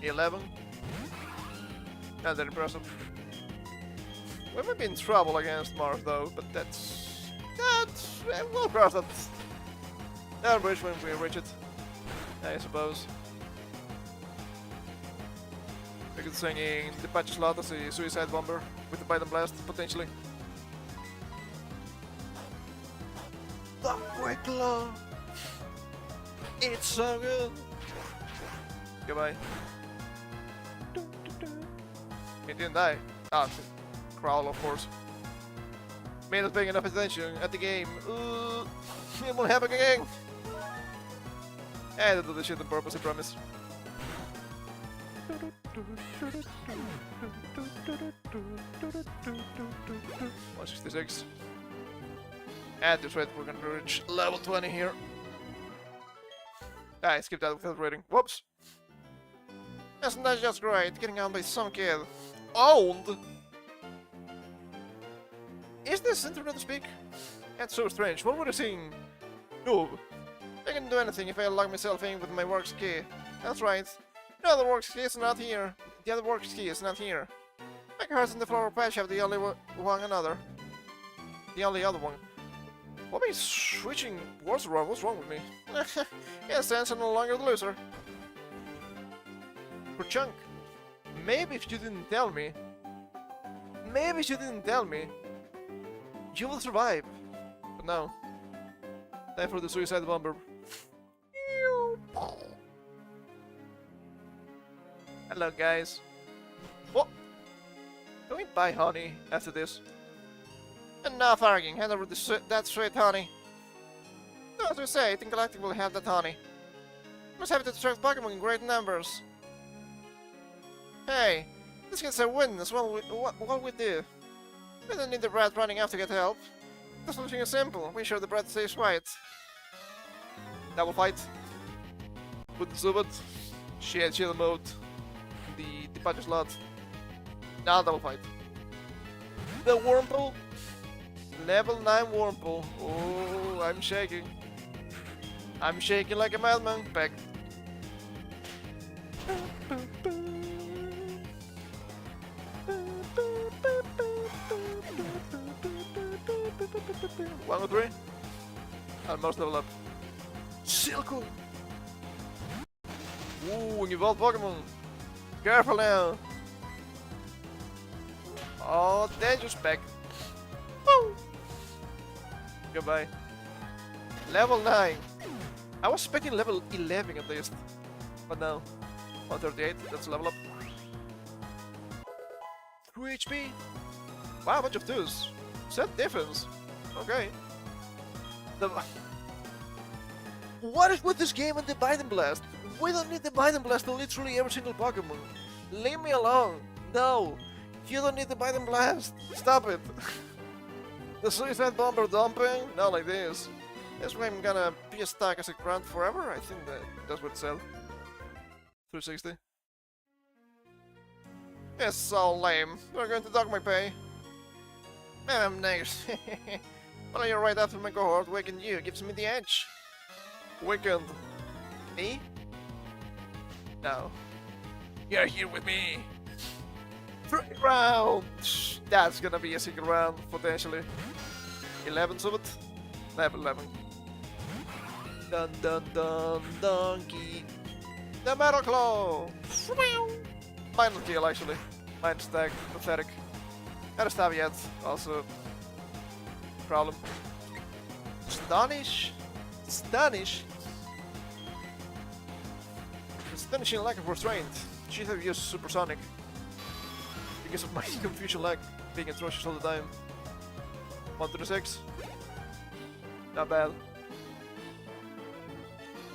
11. Not that impressive. We might be in trouble against Mars though, but that's we'll cross that bridge when we reach it, I suppose. We could swing in the patch slot as a suicide bomber with the Biden Blast potentially. The quick claw. It's so good. Goodbye. He didn't die. Ah, Crowl, of course. Made us paying enough attention at the game. It won't happen again. I do this shit on purpose, I promise. 166. At this rate, we're gonna reach level 20 here. Ah, I skipped that without rating. Whoops. That's not just great, getting owned by some kid. Owned? Is this internet to speak? That's so strange. What were they saying? No. I can do anything if I log myself in with my works key. That's right. The other works key is not here. The other works key is not here. My cards in the flower patch have the only one another. The only other one. What am I switching words around? What's wrong with me? Yes, I'm no longer the loser. For chunk. Maybe if you didn't tell me. Maybe if you didn't tell me. You will survive. But no. Time for the suicide bomber. Hello, guys. What? Can we buy honey after this? Enough arguing. Hand over that sweet honey. No, as we say, I think Galactic will have that honey. Must have to attract Pokemon in great numbers. Hey, this gets a win as well. What we do? We don't need the brat running off to get help. The solution is simple. We sure the brat stays quiet. Double fight. With the Zubat. Chill mode. The punch slot. Now double fight. The Wurmple. Level 9 Wurmple. Oh, I'm shaking. I'm shaking like a madman. Back. One or three. Almost level up. Silco. Ooh, evolved Pokemon. Careful now. Oh, dangerous back. Woo. Goodbye. Level 9. I was expecting level 11 at least. But no. 138, that's level up. 2 HP. Wow, a bunch of 2s. Set defense. Okay. What is with this game and the Bite and Blast? We don't need the Bite and Blast to literally every single Pokemon. Leave me alone. No. You don't need the Bite and Blast. Stop it. The Suicide Bomber Donpen? Not like this. That's why I'm gonna be stuck as a grunt forever. I think that's what it said. 360. It's so lame. You're going to dock my pay. I'm next. Well, you're right after my cohort. Weakened you gives me the edge. Weakened. Me? No. You're here with me. 3 rounds. That's gonna be a single round, potentially. 11 summit. Level 11. Dun dun dun donkey. The Metal Claw. Minor kill actually. Minor stack. Pathetic. Not a stab yet. Also. Problem. Astonish. Astonish. Astonishing lack of restraint. Should have used Supersonic. Because of my confusion lag being atrocious all the time. 136. Not bad.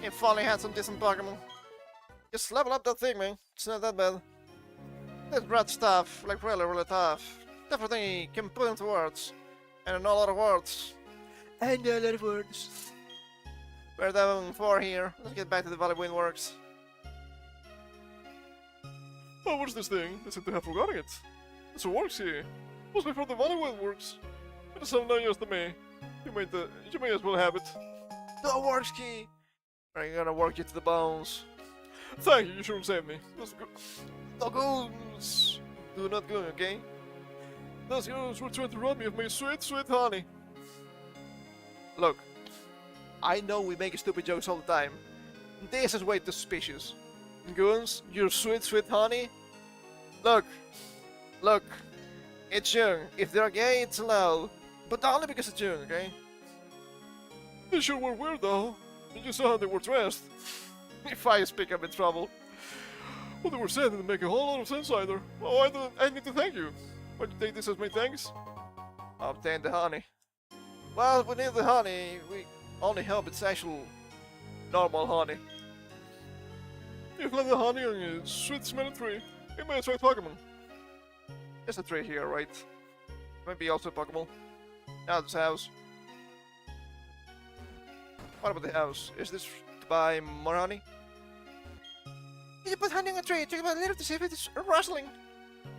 You finally had some decent Pokemon. Just level up that thing, man. It's not that bad. This red stuff, like really tough. Definitely you can put into words. And I know a lot of words. I know a lot of words. We're down 4 here. Let's get back to the Valley Wind Works. Oh, what's this thing? I seem to have forgotten it. It's a works here. Must be from the Valley Wind Works. It is of no use to me. You may as well have it. The works key! I'm gonna work you to the bones. Thank you, you should have saved me. The goons! Do not go, okay? Those goons were trying to rob me of my sweet, sweet honey. Look, I know we make stupid jokes all the time. This is way too suspicious. Goons, your sweet, sweet honey? Look, it's young. If they're gay, it's allowed. But only because it's young, okay? They sure were weird though. You saw how they were dressed. If I speak, I'm in trouble. What they were saying didn't make a whole lot of sense either. Oh, I need to thank you. Why'd you take this as my thanks? Obtain the honey. Well, we need the honey. We only hope it's actual normal honey. You've left the honey on your sweet smelling tree. It may attract Pokemon. There's a tree here, right? Maybe also a Pokemon. Now this house. What about the house? Is this to buy more honey? Did you put honey on a tree? Check about it later to see if it is rustling.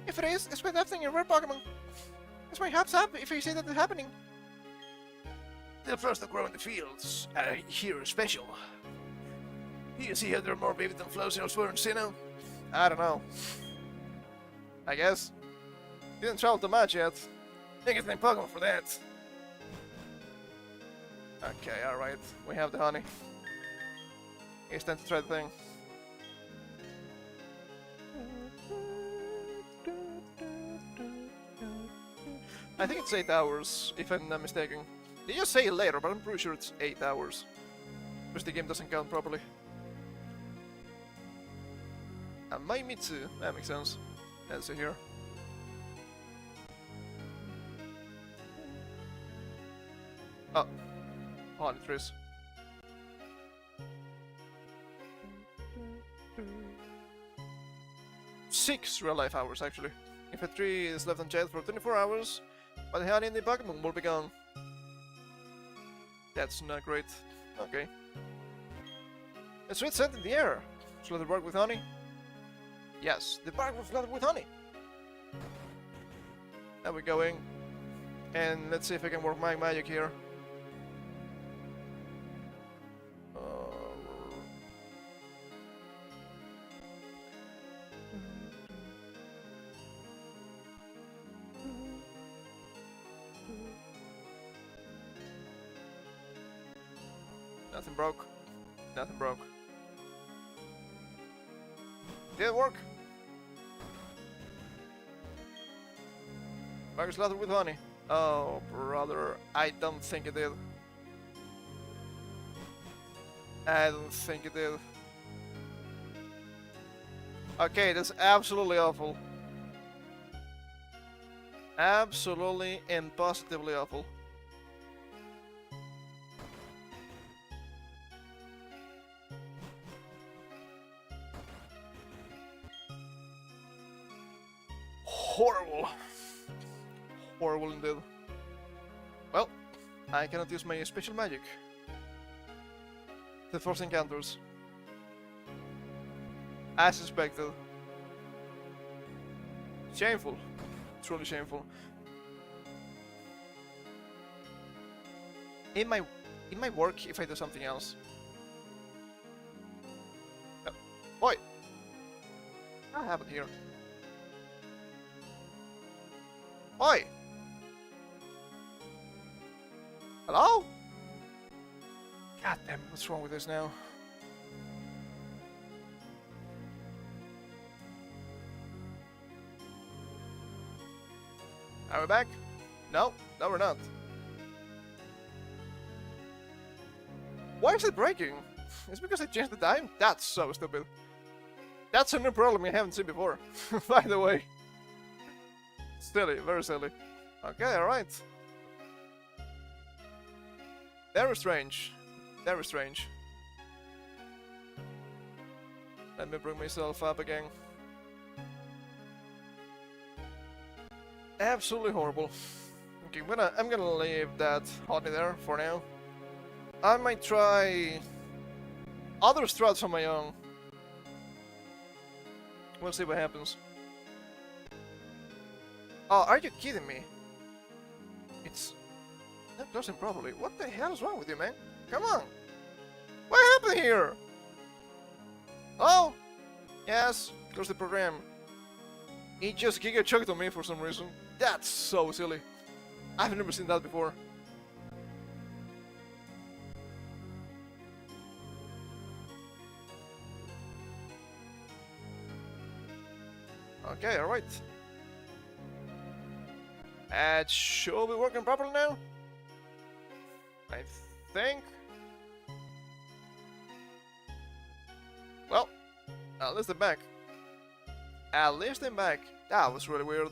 If it is, it's worth everything in rare Pokemon. It's my hop's up if I say that it's happening. The flowers that grow in the fields are here special. You see how they're more vivid than flowers elsewhere in Sinnoh? I don't know. I guess. Didn't travel too much yet. Think it's named Pokemon for that. Okay, alright. We have the honey. It's time to try the thing. I think it's 8 hours, if I'm not mistaken. They just say it later, but I'm pretty sure it's 8 hours. Because the game doesn't count properly. My Mitsu, that makes sense. Let's see here. Oh. Honey trees. Six real-life hours, actually. If a tree is left unchecked for 24 hours, but the honey in the Pokemon will be gone. That's not great. Okay. A sweet scent in the air. Flood the bark with honey? Yes, the bark will flood with honey. There we going. And let's see if I can work my magic here. Nothing broke. Nothing broke. Didn't work. Bag is lathered with honey. Oh, brother. I don't think it did. I don't think it did. Okay, that's absolutely awful. Absolutely and positively awful. Horrible. Horrible indeed. Well, I cannot use my special magic. The first encounters. As suspected. Shameful. Truly shameful. It might work if I do something else. Boy! What happened here? Oi! Hello? God damn it, what's wrong with this now? Are we back? No, no we're not. Why is it breaking? It's because I changed the time? That's so stupid. That's a new problem I haven't seen before, by the way. Silly, very silly. Okay, alright. Very strange. Very strange. Let me bring myself up again. Absolutely horrible. Okay, I'm gonna leave that honey there for now. I might try other strats on my own. We'll see what happens. Oh, are you kidding me? It's not closing properly. What the hell is wrong with you, man? Come on! What happened here? Oh? Yes, close the program. It just giga choked on me for some reason. That's so silly. I've never seen that before. Okay, alright. It should be working properly now. I think. Well, at least I'm back. At least I'm back. That was really weird.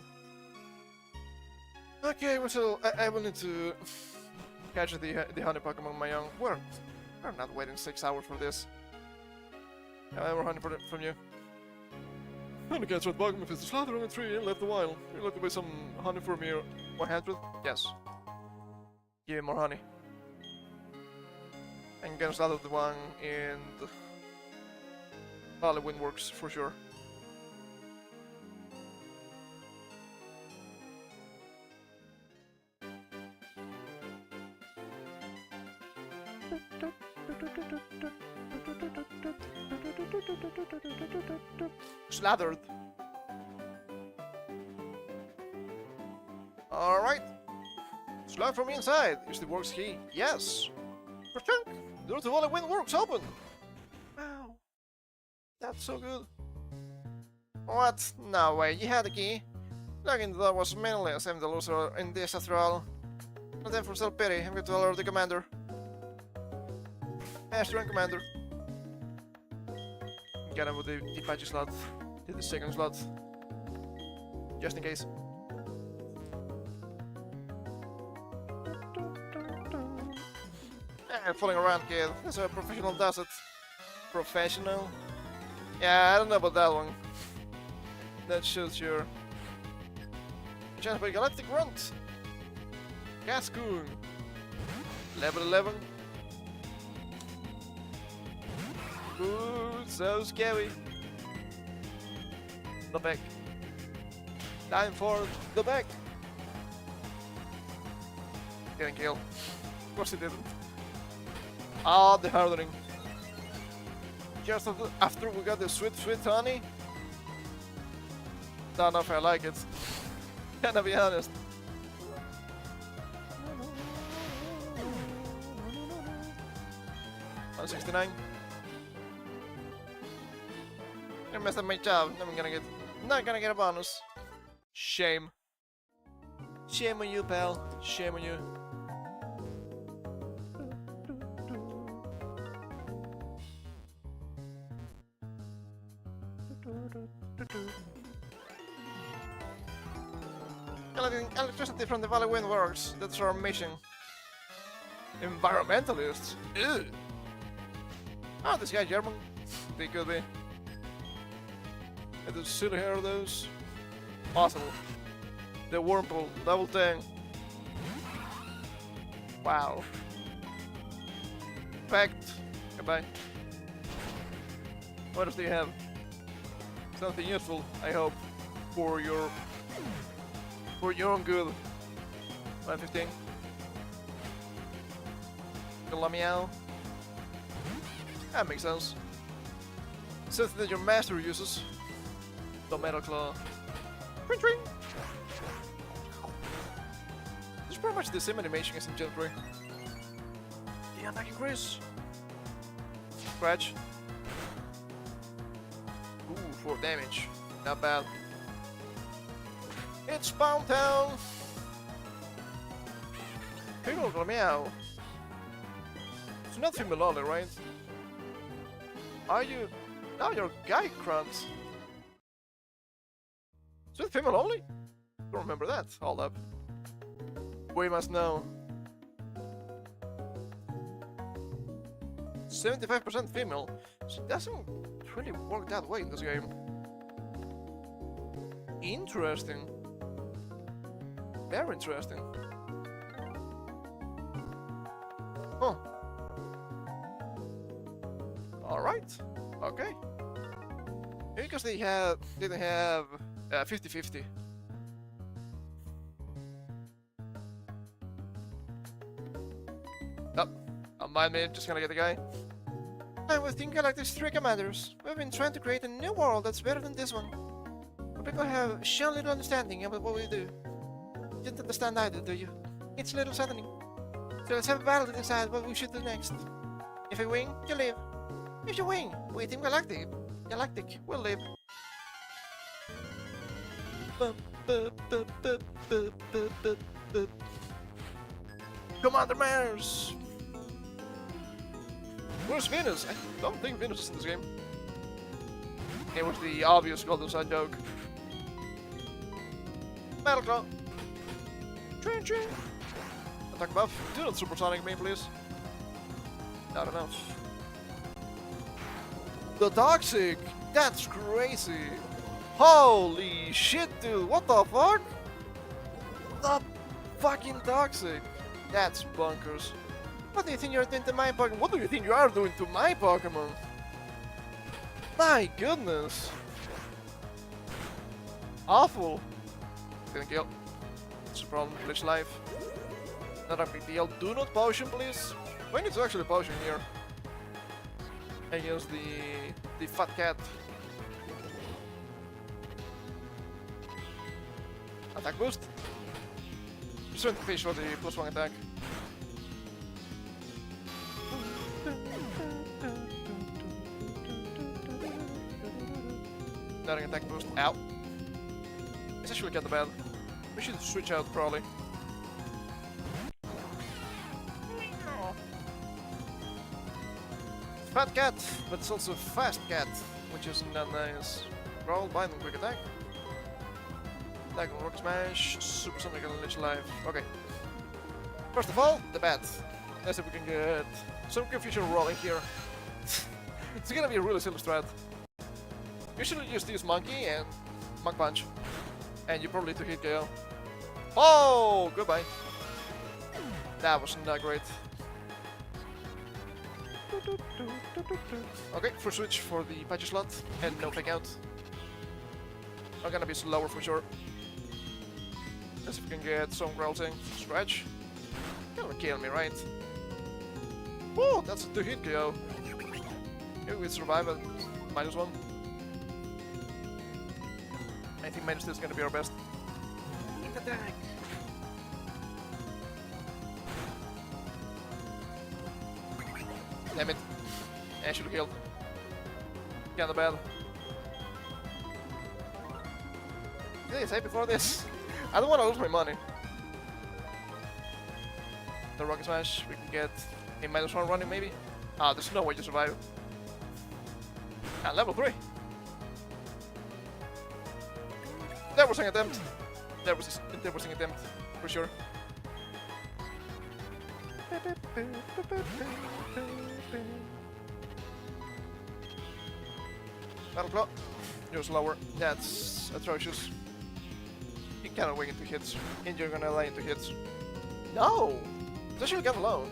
Okay, well, I will need to catch the honey Pokemon on my own. We're not waiting 6 hours for this. Have I ever honey from you? Honey catch red Pokemon if it's slaughtered on a tree and left a while. You'd like to buy some honey for me 100? Yes. Give me more honey. I'm gonna slaughter the one in the Valley Windworks for sure. Slathered. Alright. Slug from inside. Is the works key? Yes. Perchunk. Door to Volley Wind works open. Wow. That's so good. What? No way. You had the key. Locking the door was meaningless. I'm the loser in this after all. Not time for self-pity. I'm going to alert the commander. Master Commander. Get him with the patchy slot. Did the second slot. Just in case. Fooling around, kid. That's how a professional does it. Professional? Yeah, I don't know about that one. That shoots your chance by Galactic Grunt. Cascoon. Level 11. Ooh, so scary. The back. Time for the back. Getting killed. Of course he didn't. Ah, the hardening. Just after we got the sweet, sweet honey. Don't know if I like it. Gonna be honest. 169. I messed up my job. Not gonna get a bonus. Shame. Shame on you, pal. Shame on you. Electricity from the Valley Wind works. That's our mission. Environmentalists? Ew. Oh, this guy German? They could be. And the silly hair of those. Possible. The Whirlpool, level 10. Wow. Fact. Goodbye. What else do you have? Something useful, I hope, for your own good. 115. Meow. That makes sense. Something that your master uses. The Metal Claw. Ring ring. It's pretty much the same animation as in Gen 3. The attacking Chris. Scratch. Ooh, 4 damage. Not bad. It's Spawn Town! People meow. It's not female only, right? Are you... Now you're Guy Krantz. Is it female only? Don't remember that. Hold up. We must know. 75% female. So it doesn't really work that way in this game. Interesting. Very interesting. Huh. Alright. Okay. Because they didn't have 50-50. Oh, mind me, just gonna get the guy. I'm with Team Galactic's 3 commanders. We've been trying to create a new world that's better than this one. But people have shown little understanding about what we do. You don't understand either, do you? It's a little saddening. So let's have a battle to decide what we should do next. If we win, you live. If you win, we Team Galactic will live. Commander Mars! Where's Venus? I don't think Venus is in this game. It was the obvious Golden Sun joke. Metal Claw! Train, train! Attack buff. Do not supersonic me, please. Not enough. The Toxic! That's crazy! Holy shit, dude! What the fuck? The fucking Toxic! That's bonkers. What do you think you're doing to my Pokemon? What do you think you are doing to my Pokemon? My goodness! Awful! Didn't kill. It's a problem. Glitch life. Not a big deal. Do not potion, please. We need to actually potion here. Against the fat cat. Attack boost. Just fish for the +1 attack. Not an attack boost. Ow. It's actually kind of bad. We should switch out probably. Fat cat, but it's also fast cat, which is not nice. Roll, bind, and quick attack. Attack and rock smash, supersonic and lich life. Okay. First of all, the bat. Let's see if we can get some confusion rolling here. It's gonna be a really silly strat. Usually just use monkey and monk punch. And you probably took hit KO. Oh, goodbye. That was not great. Okay, first switch for the patch slot and no fake out. I'm gonna be slower for sure. Let's see if we can get some growling. Scratch. Gonna kill me, right? Oh, that's a 2-hit KO. Maybe we survive at -1. I think -2 is gonna be our best. Attack! Damn it. I should have killed. Kinda bad. Did I say before this? I don't wanna lose my money. The rocket smash, we can get a -1 running maybe. Ah, there's no way to survive. And level 3. That was an attempt. That was an attempt, for sure. Battle Claw. You're slower. That's atrocious. You cannot wait into hits. And you're gonna lie into hits. No! Does she get alone?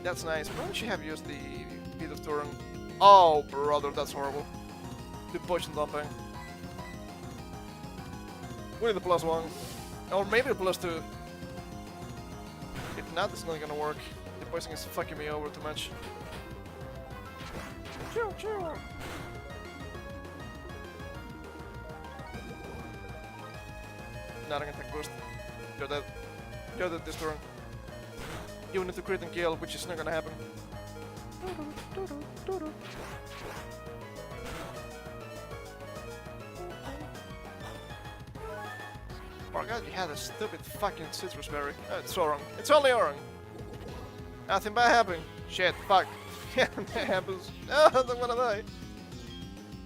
That's nice. Why don't you have used the beat of Turan? Oh, brother, that's horrible. The poison Donpen. We need the +1. Or maybe the +2. If not, it's not gonna work. The poison is fucking me over too much. Chill, chill. Not an attack boost. You're dead. You're dead this turn. You need to crit and kill, which is not gonna happen. Oh god, you had a stupid fucking citrus berry. Oh, it's Orang. It's only Orang. Nothing bad happening. Shit, fuck. Yeah, that happens. Oh, I don't wanna die.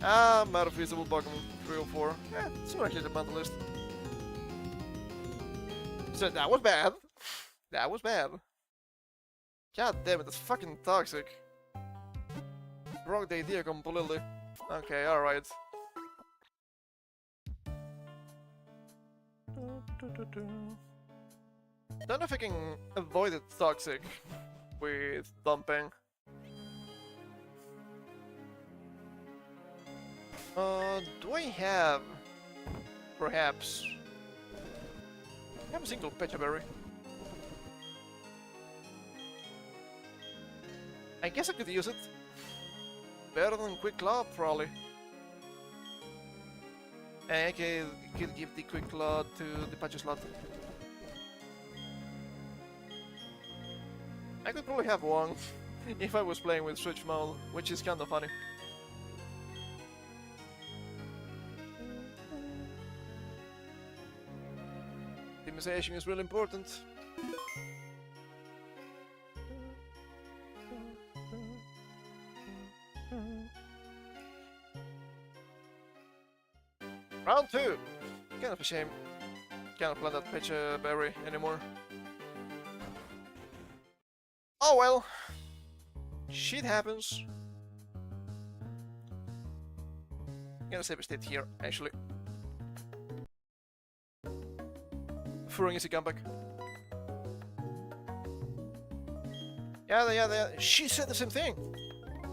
I'm out of feasible Pokémon 3 or 4. Yeah, it's not actually the mental list. So that was bad. That was bad. God damn it, that's fucking toxic. Broke the idea completely. Okay, alright. Don't know if I can avoid it toxic with Donpen. Do I have perhaps I have a single Pecha Berry? I guess I could use it. Better than Quick Claw, probably. And I could give the Quick Claw to the Patch slot. I could probably have one if I was playing with Switch mode, which is kinda funny. Optimization is really important. Round 2! Kind of a shame. Cannot plant that Pecha Berry anymore. Oh well. Shit happens. I'm gonna save a state here, actually. For an easy comeback. Yeah. She said the same thing.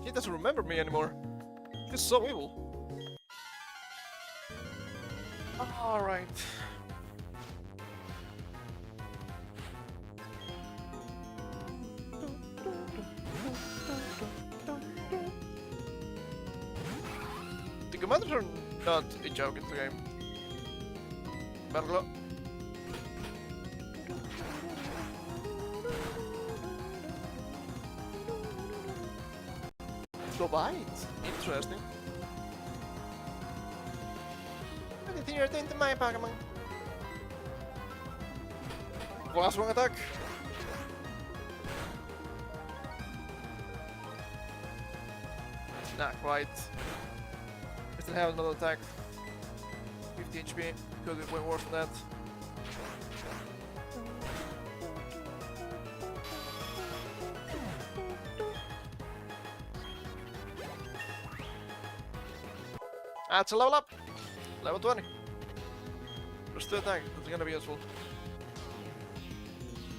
She doesn't remember me anymore. She's so evil. Alright. commanders are not a joke in the game. Metal Claw. Slow bite. Interesting. Anything you're doing to my Pokémon? Last one attack. Not quite. We still have another attack. 50 HP. Could be way worse than that. That's a level up. Level 20. Plus 2 attack. That's gonna be useful.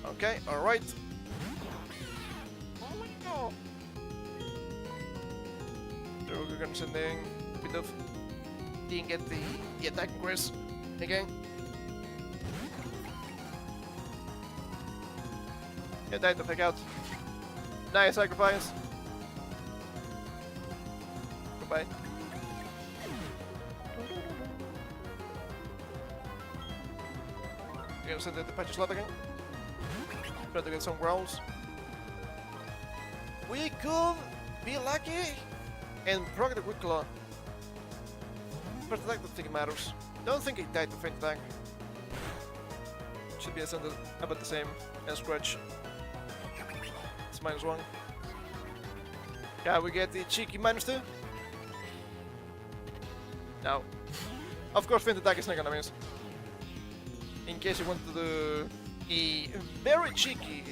Okay, alright. Oh my god. So we're gonna send in a bit of... Didn't get the attack increase again. Get that to pick out. Nice sacrifice. Goodbye. You're gonna send it to patch slot again. Try to get some growls. We could be lucky and proc the quick claw. First attack, don't think it matters. Don't think it died to faint attack. Should be ascended about the same as Scratch. It's -1. Yeah, we get the cheeky -2. No. Of course, faint attack is not gonna miss. In case you want to do a very cheeky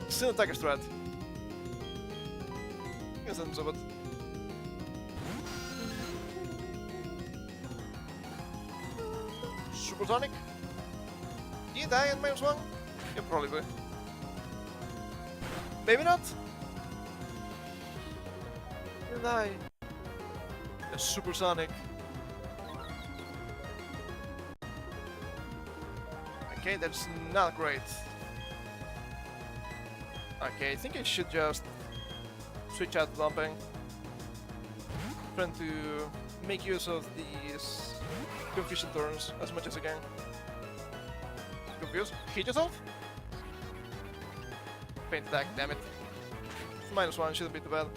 Sinnoh attacker strat. Guess that's of it. Supersonic? Do you die in -1? You probably do. Maybe not. You die. A supersonic. Okay, that's not great. Okay, I think I should just switch out Donpen. Trying to make use of these confusion turns as much as I can. Confuse? Hit yourself? Faint attack, damn it. -1 shouldn't be too bad.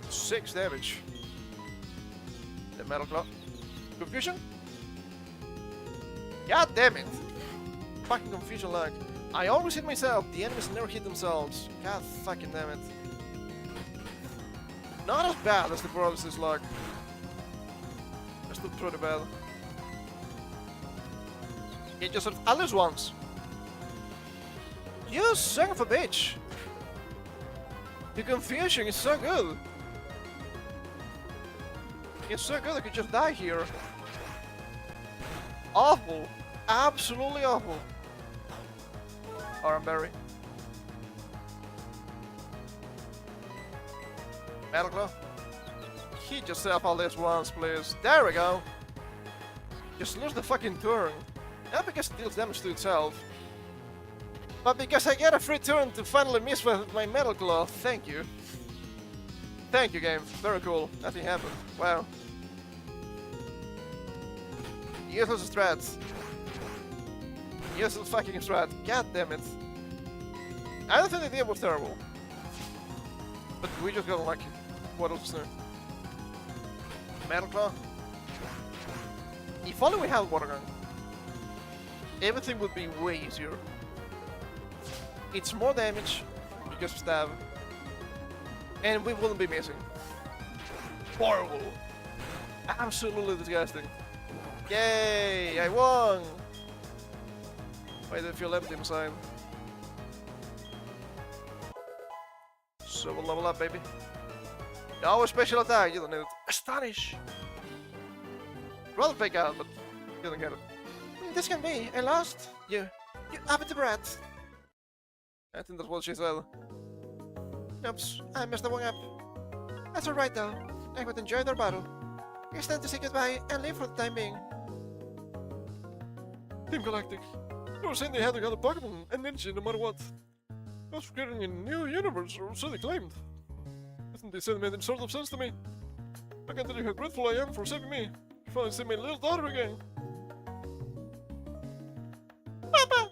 6 damage. The Metal Claw. Confusion? God damn it! Fucking confusion lag. I always hit myself, the enemies never hit themselves. God fucking damn it. Not as bad as the paralysis lag. That's still pretty bad. Get yourself at least once. You son of a bitch! The confusion is so good! It's so good I could just die here. Awful! Absolutely awful! Armberry. Metal Claw. Hit yourself all this once, please. There we go! Just lose the fucking turn. Not because it deals damage to itself, but because I get a free turn to finally miss with my Metal Claw. Thank you. Thank you, game. Very cool. Nothing happened. Wow. Useless strats. Useless fucking strat. God damn it. I don't think the idea was terrible. But we just got lucky. What else is there? Metal Claw. If only we had Water Gun, everything would be way easier. It's more damage because of stab. And we wouldn't be missing. Horrible. Absolutely disgusting. Yay! I won! Why do I feel empty inside? So we'll level up, baby. No special attack, you don't need it. Astonish! Rather fake out, but you don't get it. This can be. I lost. You uppity brat. I think that's what she said. Oops, I messed the one up. That's alright though. I would enjoy their battle. It's time to say goodbye and leave for the time being. Team Galactic. You were saying they had to gather Pokemon and energy no matter what. I was creating a new universe, or so they claimed. This scene made sort of sense to me. I can't tell you how grateful I am for saving me. You finally saved my little daughter again. Papa!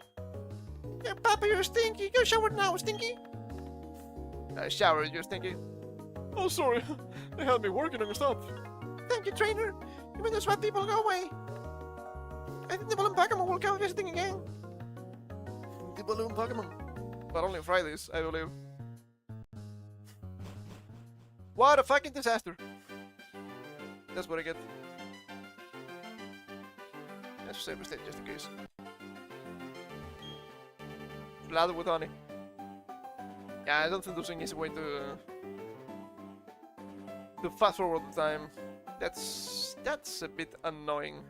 Yeah, Papa, you're stinky. Go shower now, stinky. Shower, you're stinky. Oh, sorry. They had me working non-stop. Thank you, trainer. You made those bad people go away. I think the balloon Pokemon will come visiting again. The balloon Pokemon. But only on Fridays, I believe. What a fucking disaster. That's what I get. Let's save a state just in case. Lather with honey. Yeah, I don't think there's an easy way to fast forward the time. That's a bit annoying.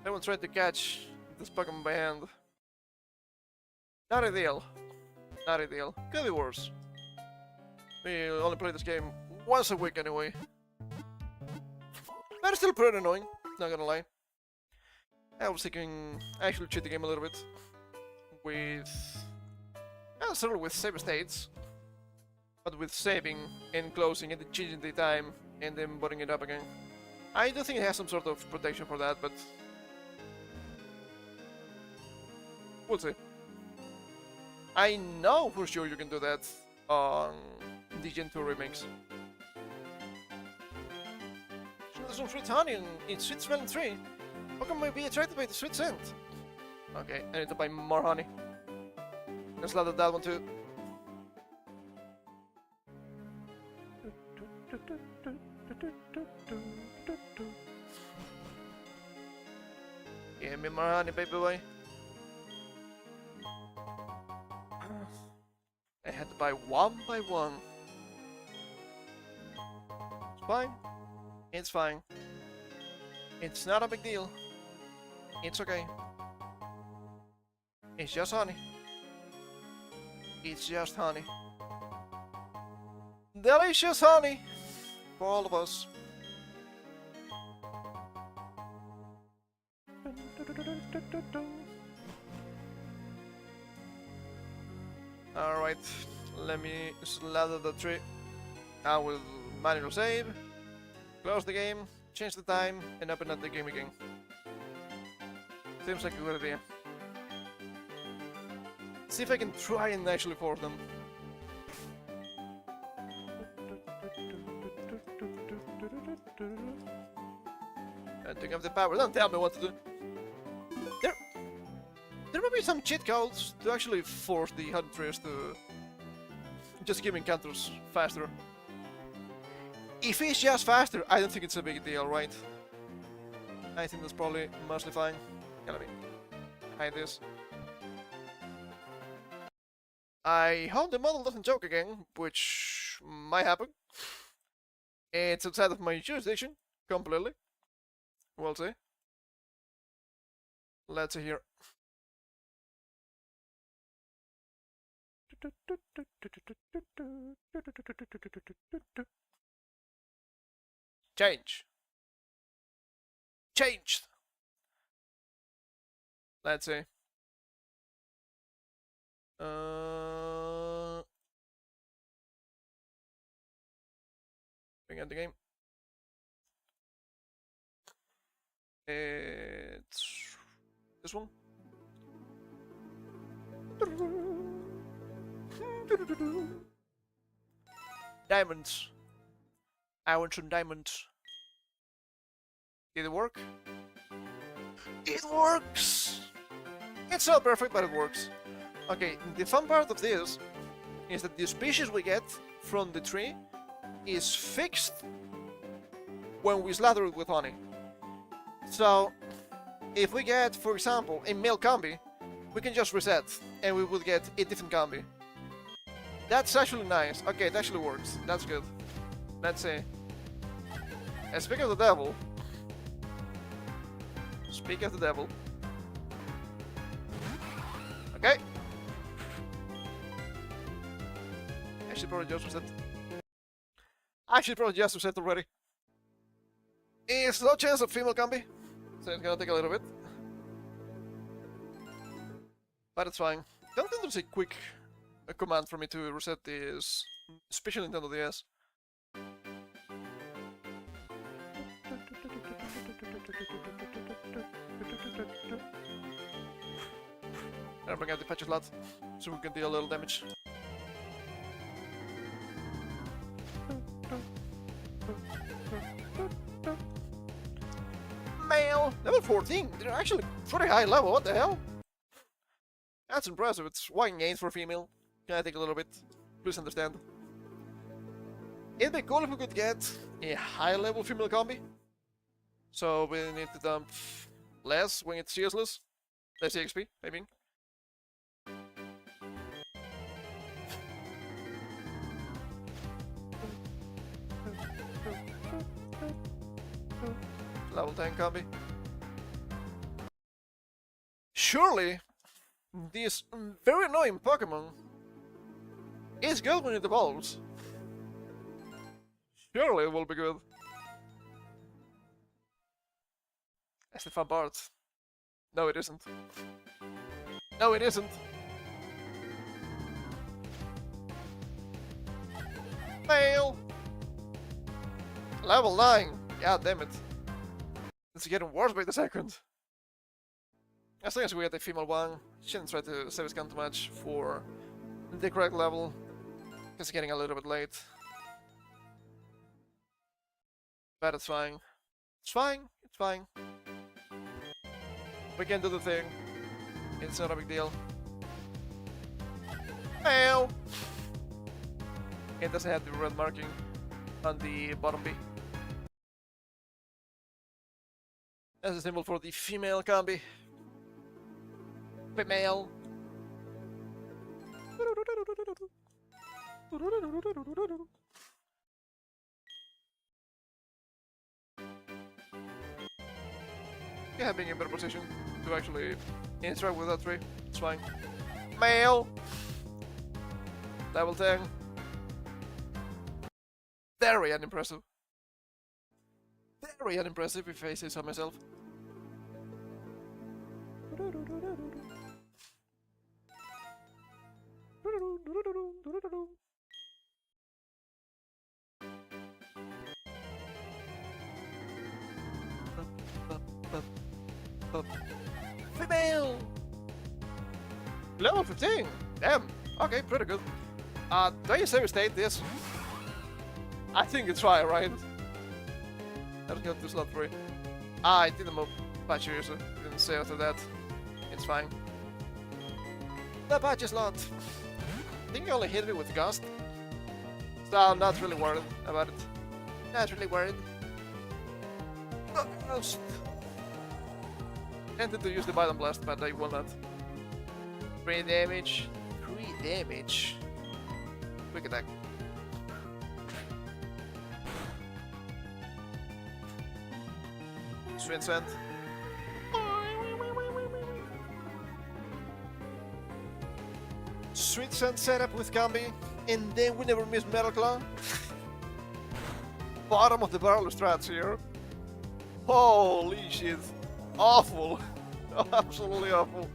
I will try to catch this Pokemon by hand. Not ideal. Not ideal. Could be worse. We only play this game once a week anyway. But it's still pretty annoying, not gonna lie. I was thinking I actually cheat the game a little bit with... not necessarily with save states, but with saving and closing and then changing the time and then butting it up again. I do think it has some sort of protection for that, but we'll see. I know for sure you can do that on the Gen 2 remakes. There's some sweet honey and it's sweet smelling tree. How come I be attracted by the sweet scent? Okay, I need to buy more honey. Let's lather that one too. Give me more honey, baby boy. I had to buy one by one. It's fine. It's fine. It's not a big deal. It's okay. It's just honey. It's just honey. Delicious honey for all of us. Alright, let me slather the tree. I will manual save, close the game, change the time, and open up the game again. Seems like a good idea. See if I can try and actually force them. And take up the power. Don't tell me what to do. There may be some cheat codes to actually force the hunters to just give encounters faster. If it's just faster, I don't think it's a big deal, right? I think that's probably mostly fine. Yeah, let me hide this. I hope the model doesn't choke again, which might happen. It's outside of my jurisdiction, completely. We'll see. Let's see here. Change. Changed. Let's see. Bring out the game. It's this one. Diamonds. I want some diamonds. Did it work? It works! It's not perfect, but it works. Okay, the fun part of this is that the species we get from the tree is fixed when we slather it with honey. So, if we get, for example, a male combi, we can just reset and we would get a different combi. That's actually nice. Okay, it actually works. That's good. Let's see. And speaking of the devil... Speak of the devil. Okay. I should probably just reset. I should probably just reset already. It's no chance of female combi, so it's gonna take a little bit. But it's fine. Don't think there's a quick command for me to reset this special Nintendo DS. And bring out the patch slot so we can deal a little damage. Male! Level 14! They're actually pretty high level, what the hell? That's impressive, it's Y8 for female. Can I take a little bit? Please understand. It'd be cool if we could get a high level female combi. So we need to dump less when it's useless. Less EXP, I mean. Level 10 combi. Surely, this very annoying Pokemon is good when it evolves. Surely it will be good. That's the fun part. No, it isn't. No, it isn't. Fail! Level 9! God damn it. It's getting worse by the second. As long as we get the female one, shouldn't try to save his gun too much for the correct level. It's getting a little bit late. But it's fine. It's fine. It's fine. We can do the thing. It's not a big deal. Fail! It doesn't have the red marking on the bottom B. That's a symbol for the female combi. Female. Yeah, being in a better position to actually interact with that tree. It's fine. Male! Level 10. Very unimpressive. Very unimpressive if I say so myself. Female! Level 15! Damn! Okay, pretty good. Do you save state this? I think it's right, right? Let's go to slot 3. I didn't move patch here, so didn't say after that. It's fine. The patch slot! I think you only hit me with Gust. So I'm not really worried about it. Not really worried. Gust! Tempted to use the Bite and Blast, but I will not. 3 damage. 3 damage. Quick attack. Sweet Scent. Sweet Scent setup with Combi, and then we never miss Metal Claw. Bottom of the barrel strats here. Holy shit. Awful. Absolutely awful.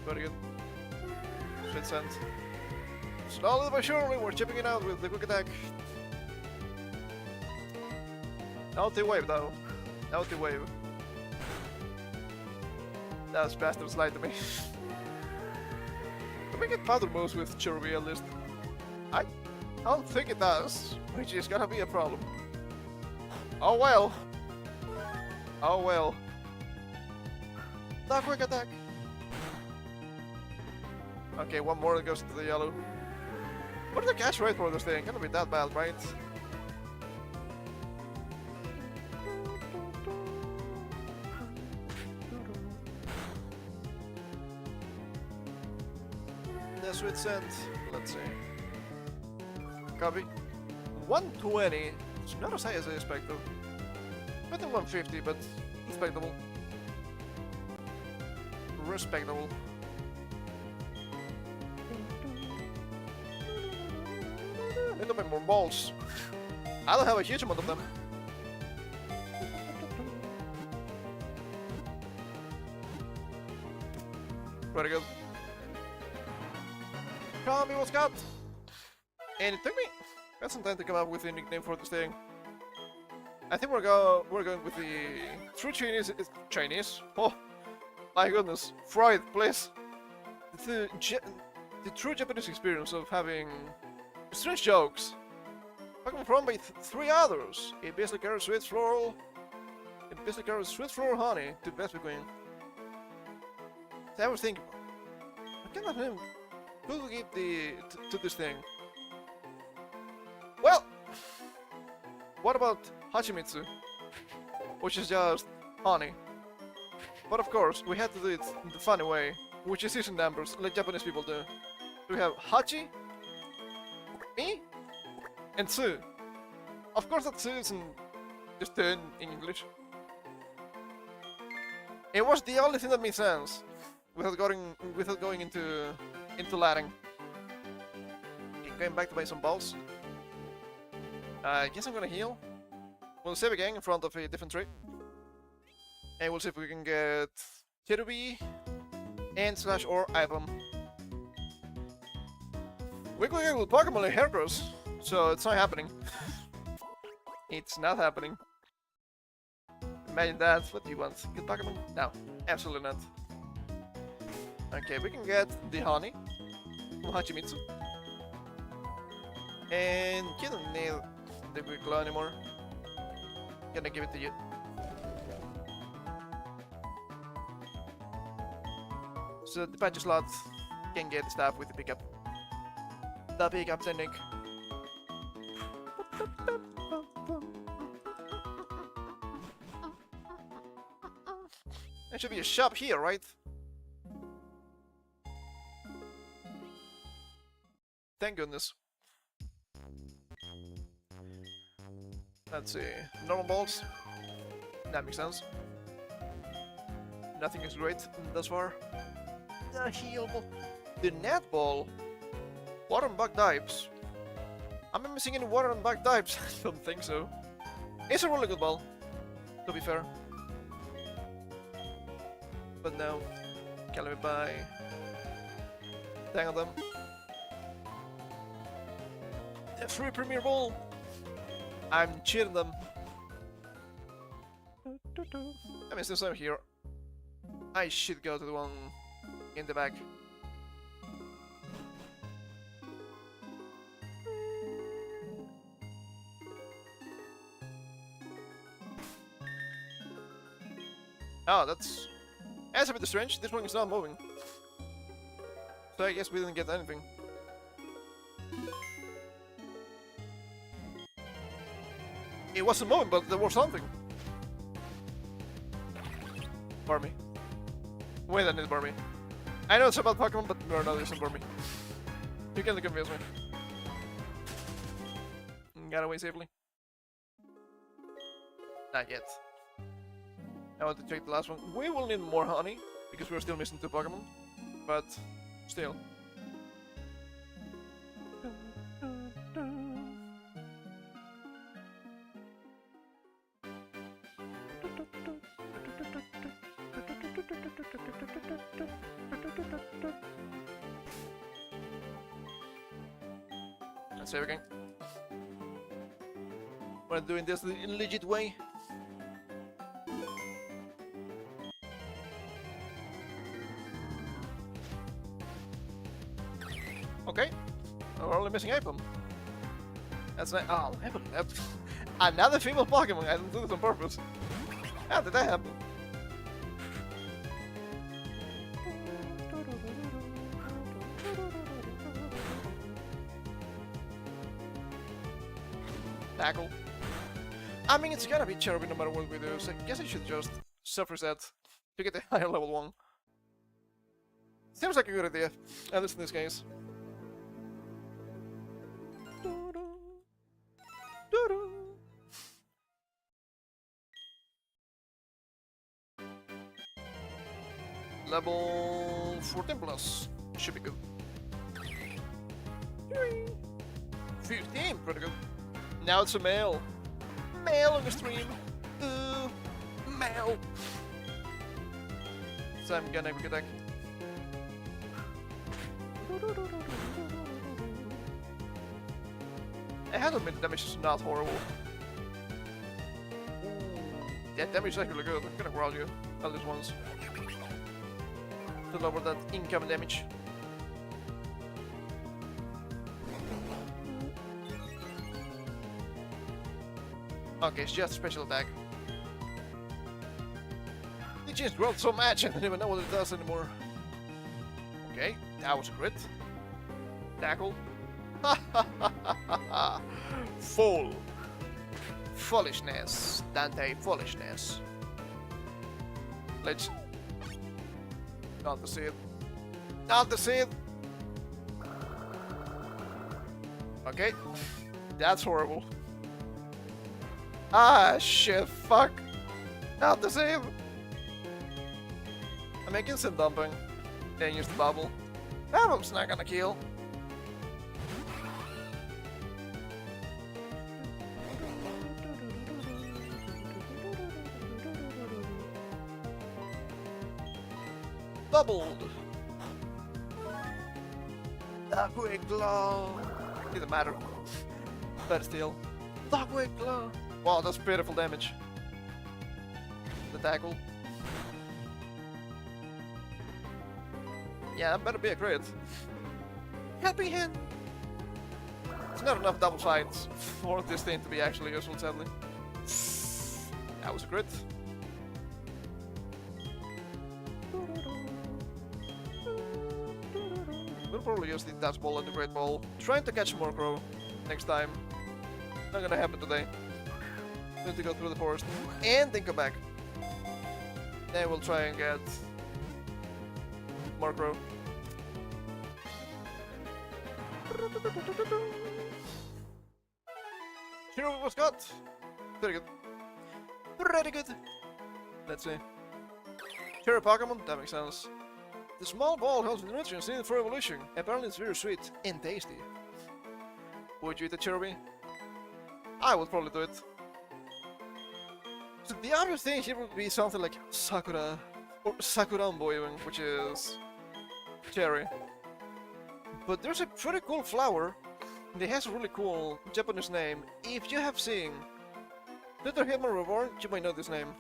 Very good. Sweet Scent. Slowly but surely we're chipping it out with the quick attack. Naughty wave though. Naughty wave. That's bastards lied to me. Can we get powder moves with Cherubi at least? I don't think it does, which is gonna be a problem. Oh well. Oh well. The quick attack. Okay, one more that goes to the yellow. What is the cash rate for this thing? Can't be that bad, right? The Sweet Scent. Let's see. Copy. 120. It's not as high as I expected. Better than 150, but respectable. Respectable. Need to make more balls. I don't have a huge amount of them. Very good. Combi was cut. And it took me Got some time to come up with a nickname for this thing. I think we're going with the true Chinese. Oh my goodness, fried, please. The true Japanese experience of having strange jokes. Pokémon from by three others. It basically carries sweet floral honey to best between. So I was thinking, what kind of name could we give to this thing? Well, what about Hachimitsu? Which is just honey. But of course, we had to do it in the funny way, which is using numbers, like Japanese people do. We have Hachi, me, and Tsu. Of course that Tsu isn't just 10 in English. It was the only thing that made sense without going into Latin. Okay, going back to buy some balls. I guess I'm gonna heal. We'll save again in front of a different tree. And we'll see if we can get Cherubi and / or item. We're going with Pokemon like Heracross, so it's not happening. It's not happening. Imagine that. What do you want? Good Pokemon? No, absolutely not. Okay, we can get the honey from Hachimitsu. And you don't need the quick claw anymore. Gonna give it to you. So the patch slot can get stuff with the pickup. The pickup technique. There should be a shop here, right? Thank goodness. Let's see. Normal balls. That makes sense. Nothing is great thus far. The heal ball. The net ball. Water and bug types. Am I missing any water and bug types? I don't think so. It's a really good ball, to be fair. But no. Can let me buy 10 of them. A free premier ball. I'm cheating them. I mean, since I'm here, I should go to the one in the back. Oh, that's a bit strange. This one is not moving. So I guess we didn't get anything. It wasn't moving, but there was something. Barmy. Wait, I need Barmy. I know it's about Pokemon, but we're not using Barmy. You can confuse me. Got away safely. Not yet. I want to check the last one. We will need more honey, because we're still missing 2 Pokemon. But, still. Let's save again. We're doing this the legit way. Okay, we're only missing Apom. That's not. Oh, another female Pokemon. I didn't do this on purpose. How did that happen? Tackle. I mean, it's gonna be Cherubi no matter what we do, so I guess I should just self-reset to get the higher level one. Seems like a good idea, at least in this case. Level 14 plus. Should be good. 15, pretty good. Now it's a male. Male on the stream. Male. So I'm gonna quick attack. I had to admit damage is not horrible. Yeah, damage is actually good. I'm gonna growl you at least once to lower that incoming damage. Okay, it's just a special attack. It just growled so much I don't even know what it does anymore. Okay, that was a crit. Tackle. Fool. Foolishness. Dante, foolishness. Let's... Not the seed. Not the seed! Okay. That's horrible. Ah, shit, fuck. Not the seed! I'm making some dumping. And use the bubble. That one's not gonna kill. Doubled. The quick claw. Didn't matter. But still. The quick claw. Wow, that's beautiful damage. The tackle. Yeah, that better be a crit. Happy hand. It's not enough double fights for this thing to be actually useful, sadly. That was a crit. We'll probably use the Dust Ball and the Great Ball. Trying to catch more Crow next time. Not gonna happen today. Need to go through the forest and then come back. Then we'll try and get more Crow. Here was got. Very good. Pretty good. Let's see. Cherry Pokémon? That makes sense. The small ball holds the nutrients needed for evolution. Apparently it's very sweet and tasty. Would you eat a cherry? I would probably do it. So the obvious thing here would be something like Sakura or Sakurambo even, which is cherry. But there's a pretty cool flower that has a really cool Japanese name. If you have seen Peter Hitman Reborn, you might know this name.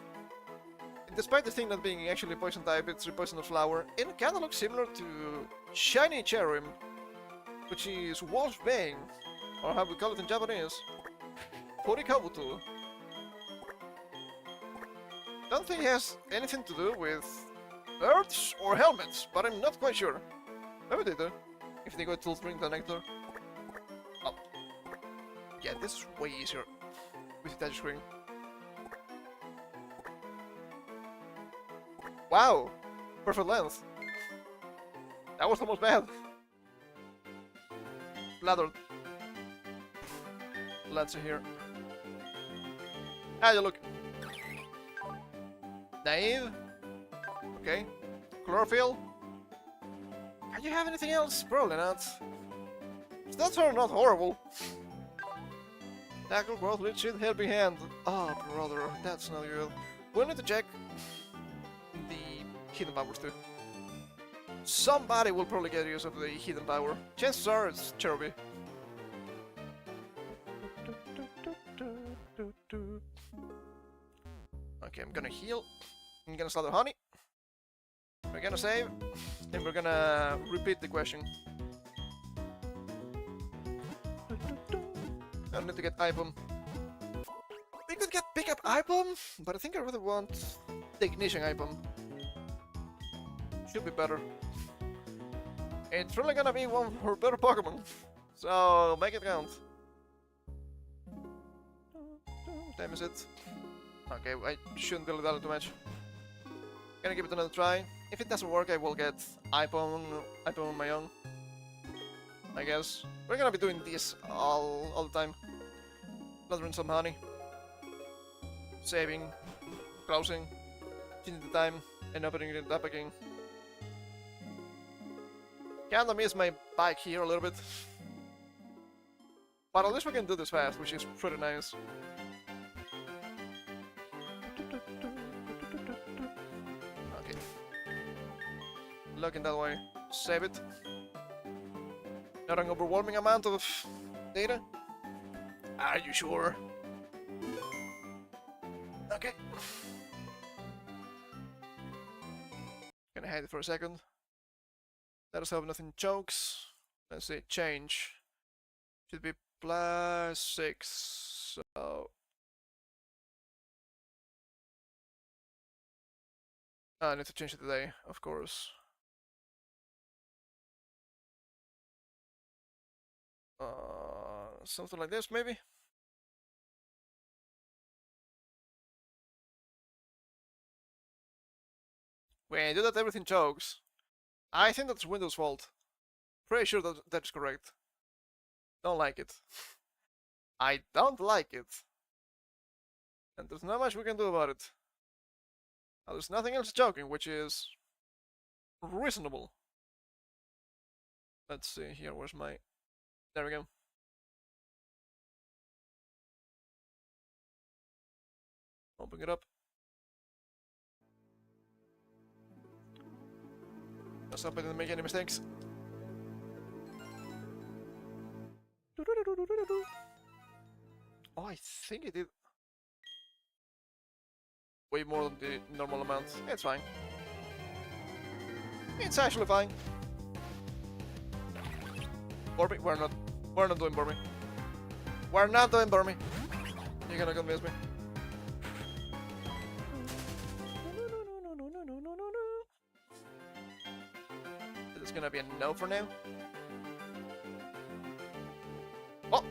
Despite the thing not being actually poison type, it's a poisonous flower, and it kinda looks similar to Shiny Cherry, which is Wolf's Bane, or how we call it in Japanese, Horikabuto. Don't think it has anything to do with birds or helmets, but I'm not quite sure. Maybe they do, if they go to drink the nectar. Oh. Yeah, this is way easier with the touch screen. Wow! Perfect length. That was almost bad. Lathered. Let's see here. Ah, you look. Naive. Okay. Chlorophyll. Can you have anything else? Probably not. Stats are not horrible. Tackle, growth, lead, shield, helping hand. Oh, brother, that's not good. We need to check the hidden powers too. Somebody will probably get use of the hidden power. Chances are it's Cherubi. Okay, I'm gonna heal. I'm gonna slaughter honey. We're gonna save. And we're gonna repeat the question. I need to get item. We could get pick up item, but I think I really want the ignition item. Should be better. It's really gonna be one for better Pokemon. So make it count. Time is it? Okay, I shouldn't dilly dally too much. Gonna give it another try. If it doesn't work, I will get iPhone on my own. I guess. We're gonna be doing this all the time. Lathering some honey. Saving. Closing. Changing the time. And opening it up again. Kinda miss my bike here a little bit. But at least we can do this fast, which is pretty nice. Okay. Looking that way. Save it. Not an overwhelming amount of data. Are you sure? Okay. Gonna hide it for a second. Let us hope nothing chokes. Let's say change. Should be +6. So. I need to change it today, of course. Something like this, maybe? When you do that, everything chokes. I think that's Windows' fault. Pretty sure that that's correct. Don't like it. I don't like it. And there's not much we can do about it. Now, there's nothing else choking, which is reasonable. Let's see here, where's my... There we go. Open it up. Let's hope I didn't make any mistakes. Oh, I think it did way more than the normal amount. It's fine. It's actually fine. Borby, we're not doing Borby. We're not doing Borby. You're gonna convince me. It's gonna be a no for now. Oh,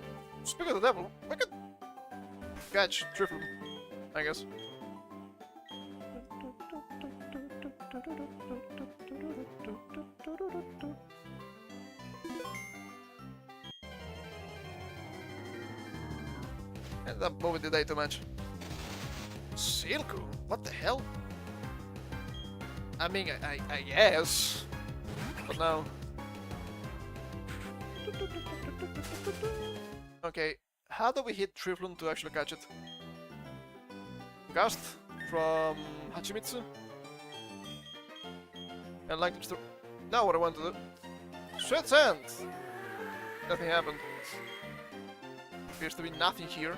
speak of the devil, we could catch triple, I guess. And that movie today too much. Silku? What the hell? I mean, I guess. But no. Okay, how do we hit Triflum to actually catch it? Gust from Hachimitsu? And like to... Now what I want to do. Sweat sand! Nothing happened. Appears to be nothing here.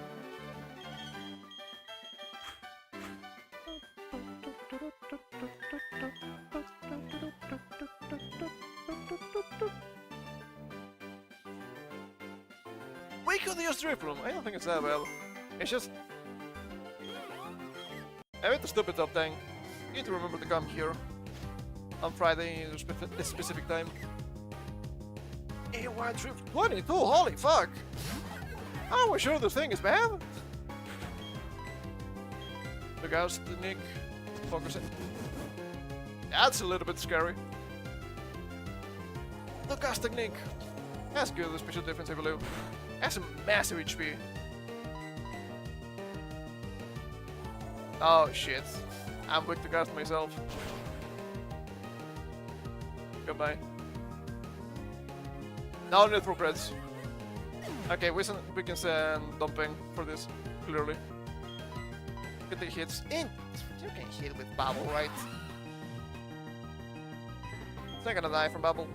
We could use Drifloom. I don't think it's that bad. It's just... I made the stupid top thing. You need to remember to come here on Friday at a specific time. A1 trip 22, holy fuck! Are we sure this thing is bad? The ghost technique, focusing. That's a little bit scary. The ghost technique. That's good, the special defense, I believe. That's a massive HP. Oh shit. I'm weak to ghost myself. Goodbye. No need for creds. Okay, we can send Donpen for this, clearly. Get the hits in. You can hit with Bubble, right? It's not gonna die from Bubble.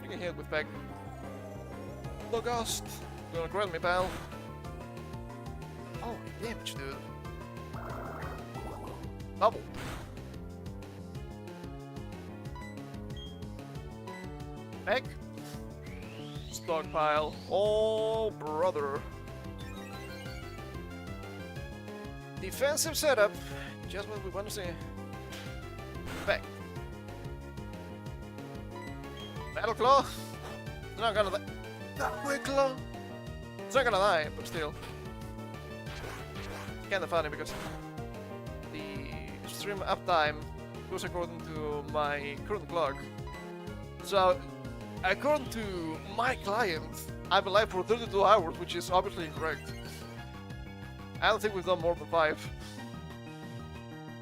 You can hit with Peg. The Ghost. Gonna grill me, pal. Oh, damage, dude. Bubble. Peg. Stockpile. Oh, brother. Defensive setup. Just what we want to see. Back. Metal Claw. It's not gonna die. That Claw. It's not gonna die, but still. Kinda funny because the stream uptime goes according to my current clock. So, according to my client, I've been live for 32 hours, which is obviously incorrect. I don't think we've done more than 5.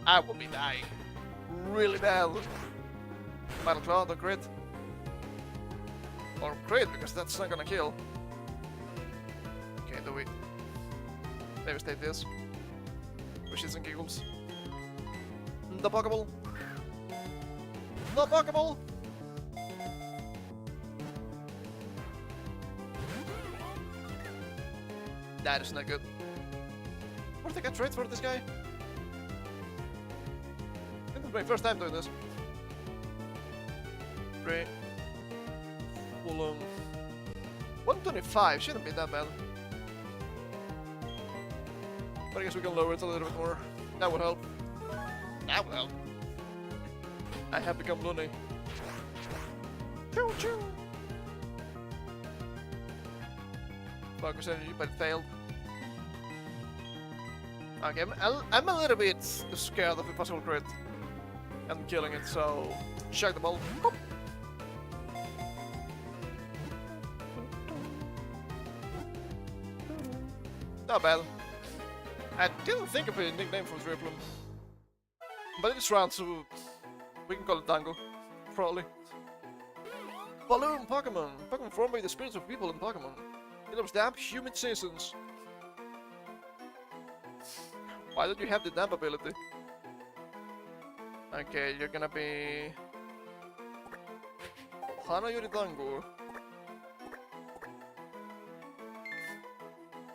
I will be dying. Really bad. Battle Claw, the crit. Or crit, because that's not gonna kill. Okay, do we devastate this? For shits and giggles. The Pokeball. The Pokeball! That is not good. What did I get trade for this guy? I think this is my first time doing this. Great. Fulham. 125, shouldn't be that bad. But I guess we can lower it a little bit more. That would help. That would help. I have become loony. Choo choo! Focus energy, but it failed. Okay, I'm a little bit scared of the possible crit. And killing it, so... Chuck the ball. Boop. Not bad. I didn't think of a nickname for Triplum. But it's round, so we can call it Dango. Probably. Balloon Pokémon. Pokémon formed by the spirits of people in Pokémon. It was damp humid seasons. Why don't you have the damp ability? Okay, you're gonna be... Hanayori Dango.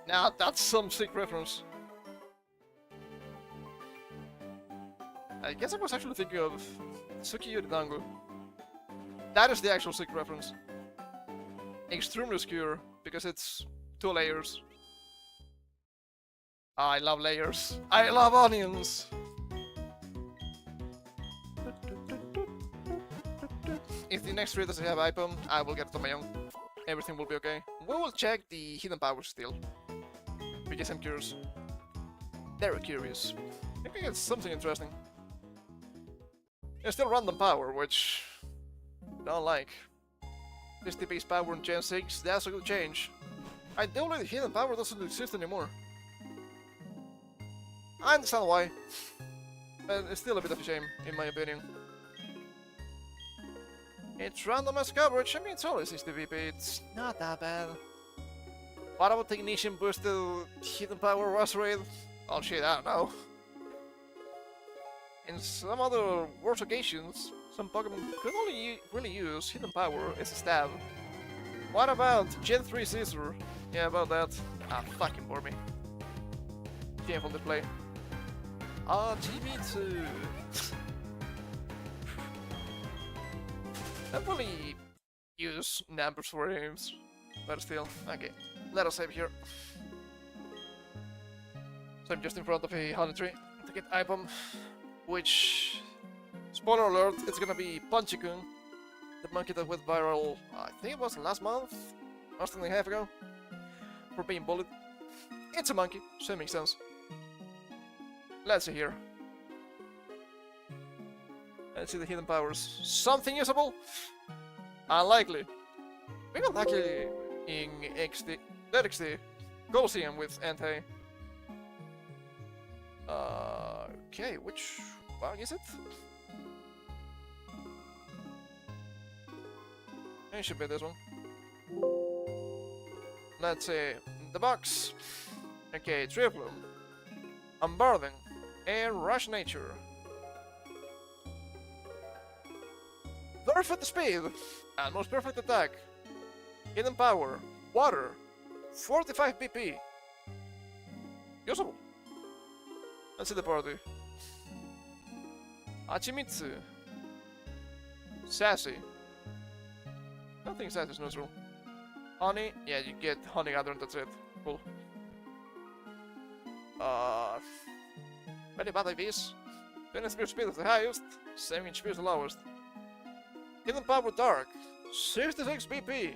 Now that's some sick reference. I guess I was actually thinking of Tsukiyori Dango. That is the actual sick reference. Extremely obscure, because it's 2 layers. I love layers. I love onions! If the next tree doesn't have item, I will get it on my own. Everything will be okay. We will check the hidden powers still. Because I'm curious. Very curious. I think it's something interesting. There's still random power, which... don't like. 50 base power in Gen 6, that's a good change. I don't like the hidden power doesn't exist anymore. I understand why. But it's still a bit of a shame, in my opinion. It's random as coverage, I mean it's only 60 VP, it's not that bad. What about Technician boosted hidden power rush rate? Oh shit, I don't know. In some other worse occasions, some Pokemon could only really use hidden power as a stab. What about Gen 3 Caesar? Yeah, about that. Ah, fucking bore me. Shameful display. Ah, GB2. Don't really use numbers for aims, but still. Okay, let us save here. So I'm just in front of a honey tree to get item, which, spoiler alert, it's gonna be Punchikun, the monkey that went viral, I think it was last month, or something half ago, for being bullied. It's a monkey, so it makes sense. Let's see here. Let's see the hidden powers. Something usable? Unlikely. We got lucky in XD Colosseum with Entei. Okay, which bug is it? It should be this one. Let's see. The box. Okay, Triplum. Unburden. And Rush Nature. Perfect speed! And most perfect attack. Hidden power. Water. 45 BP. Usable. Let's see the party. Hachimitsu. Sassy. I don't think Sassy is neutral. Honey. Yeah, you get honey gather and that's it. Cool. Very bad IVs. 20 speed is the highest. 7 speed is the lowest. Hidden power dark. 66 BP.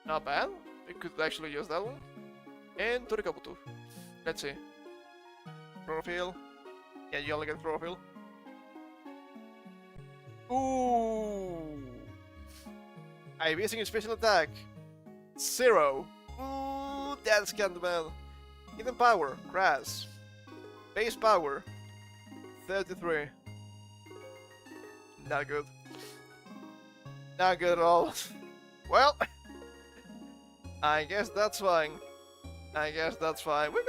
Not bad. We could actually use that one. And Torikabuto. Let's see. Chlorophyll. Yeah, you only get chlorophyll. Ooh. I'm using a special attack. 0. Ooh, that's kinda bad. Hidden power, Crass. Base power, 33. Not good. Not good at all. Well, I guess that's fine. I guess that's fine. We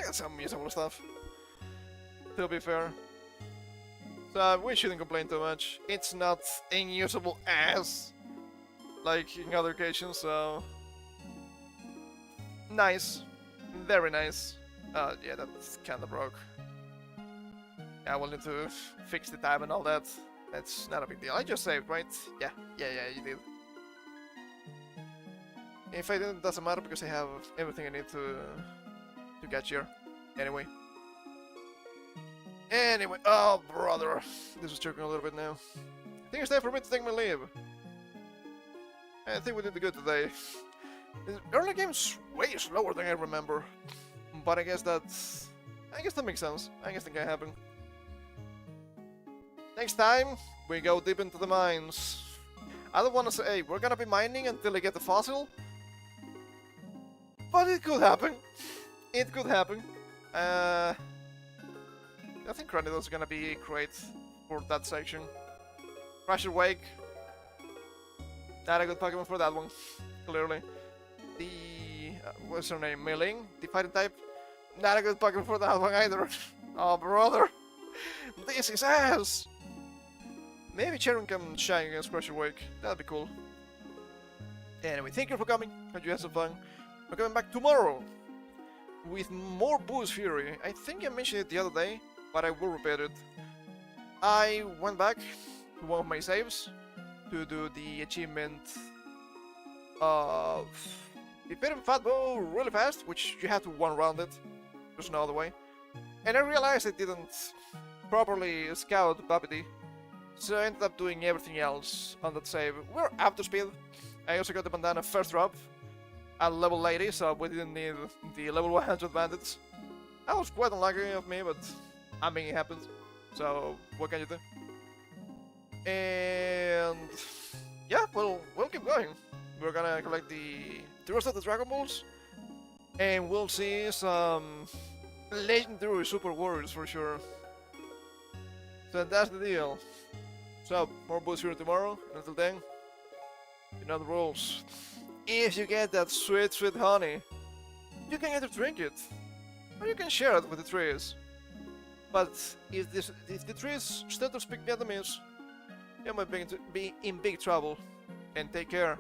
got some usable stuff, to be fair. So we shouldn't complain too much. It's not unusable as like in other occasions, so nice. Very nice. Yeah, that's kinda broke. I will need to fix the time and all that. That's not a big deal. I just saved, right? Yeah, you did. If I didn't, it doesn't matter because I have everything I need to get here. Anyway. Oh brother, this is joking a little bit now. I think it's time for me to take my leave. I think we did good today. The early game's way slower than I remember, but I guess that makes sense. I guess that can happen. Next time we go deep into the mines. I don't want to say hey, we're gonna be mining until I get the fossil, but it could happen. It could happen. I think Granido's gonna be great for that section. Crasher Wake. Not a good Pokemon for that one, clearly. The... what's her name? Milling? The fighting type? Not a good Pokemon for that one either. Oh, brother. This is ass! Maybe Charon can shine against Crasher Wake. That'd be cool. Anyway, thank you for coming. Hope you had some fun. We're coming back tomorrow with more Boost Fury. I think I mentioned it the other day, but I will repeat it. I went back to one of my saves to do the achievement of defeating Fatbo really fast, which you have to one-round it. There's no other way. And I realized I didn't properly scout Babidi, so I ended up doing everything else on that save. We're up to speed. I also got the bandana first drop at level 80, so we didn't need the level 100 bandits. That was quite unlucky of me, but I mean it happened. So what can you do? And yeah, we'll keep going. We're gonna collect the rest of the Dragon Balls, and we'll see some legendary Super Warriors for sure. So that's the deal. So more boosts here tomorrow. Until then, you know the rules. If you get that sweet, sweet honey, you can either drink it, or you can share it with the trees. But if the trees start to speak Vietnamese, you might be in big trouble. And take care.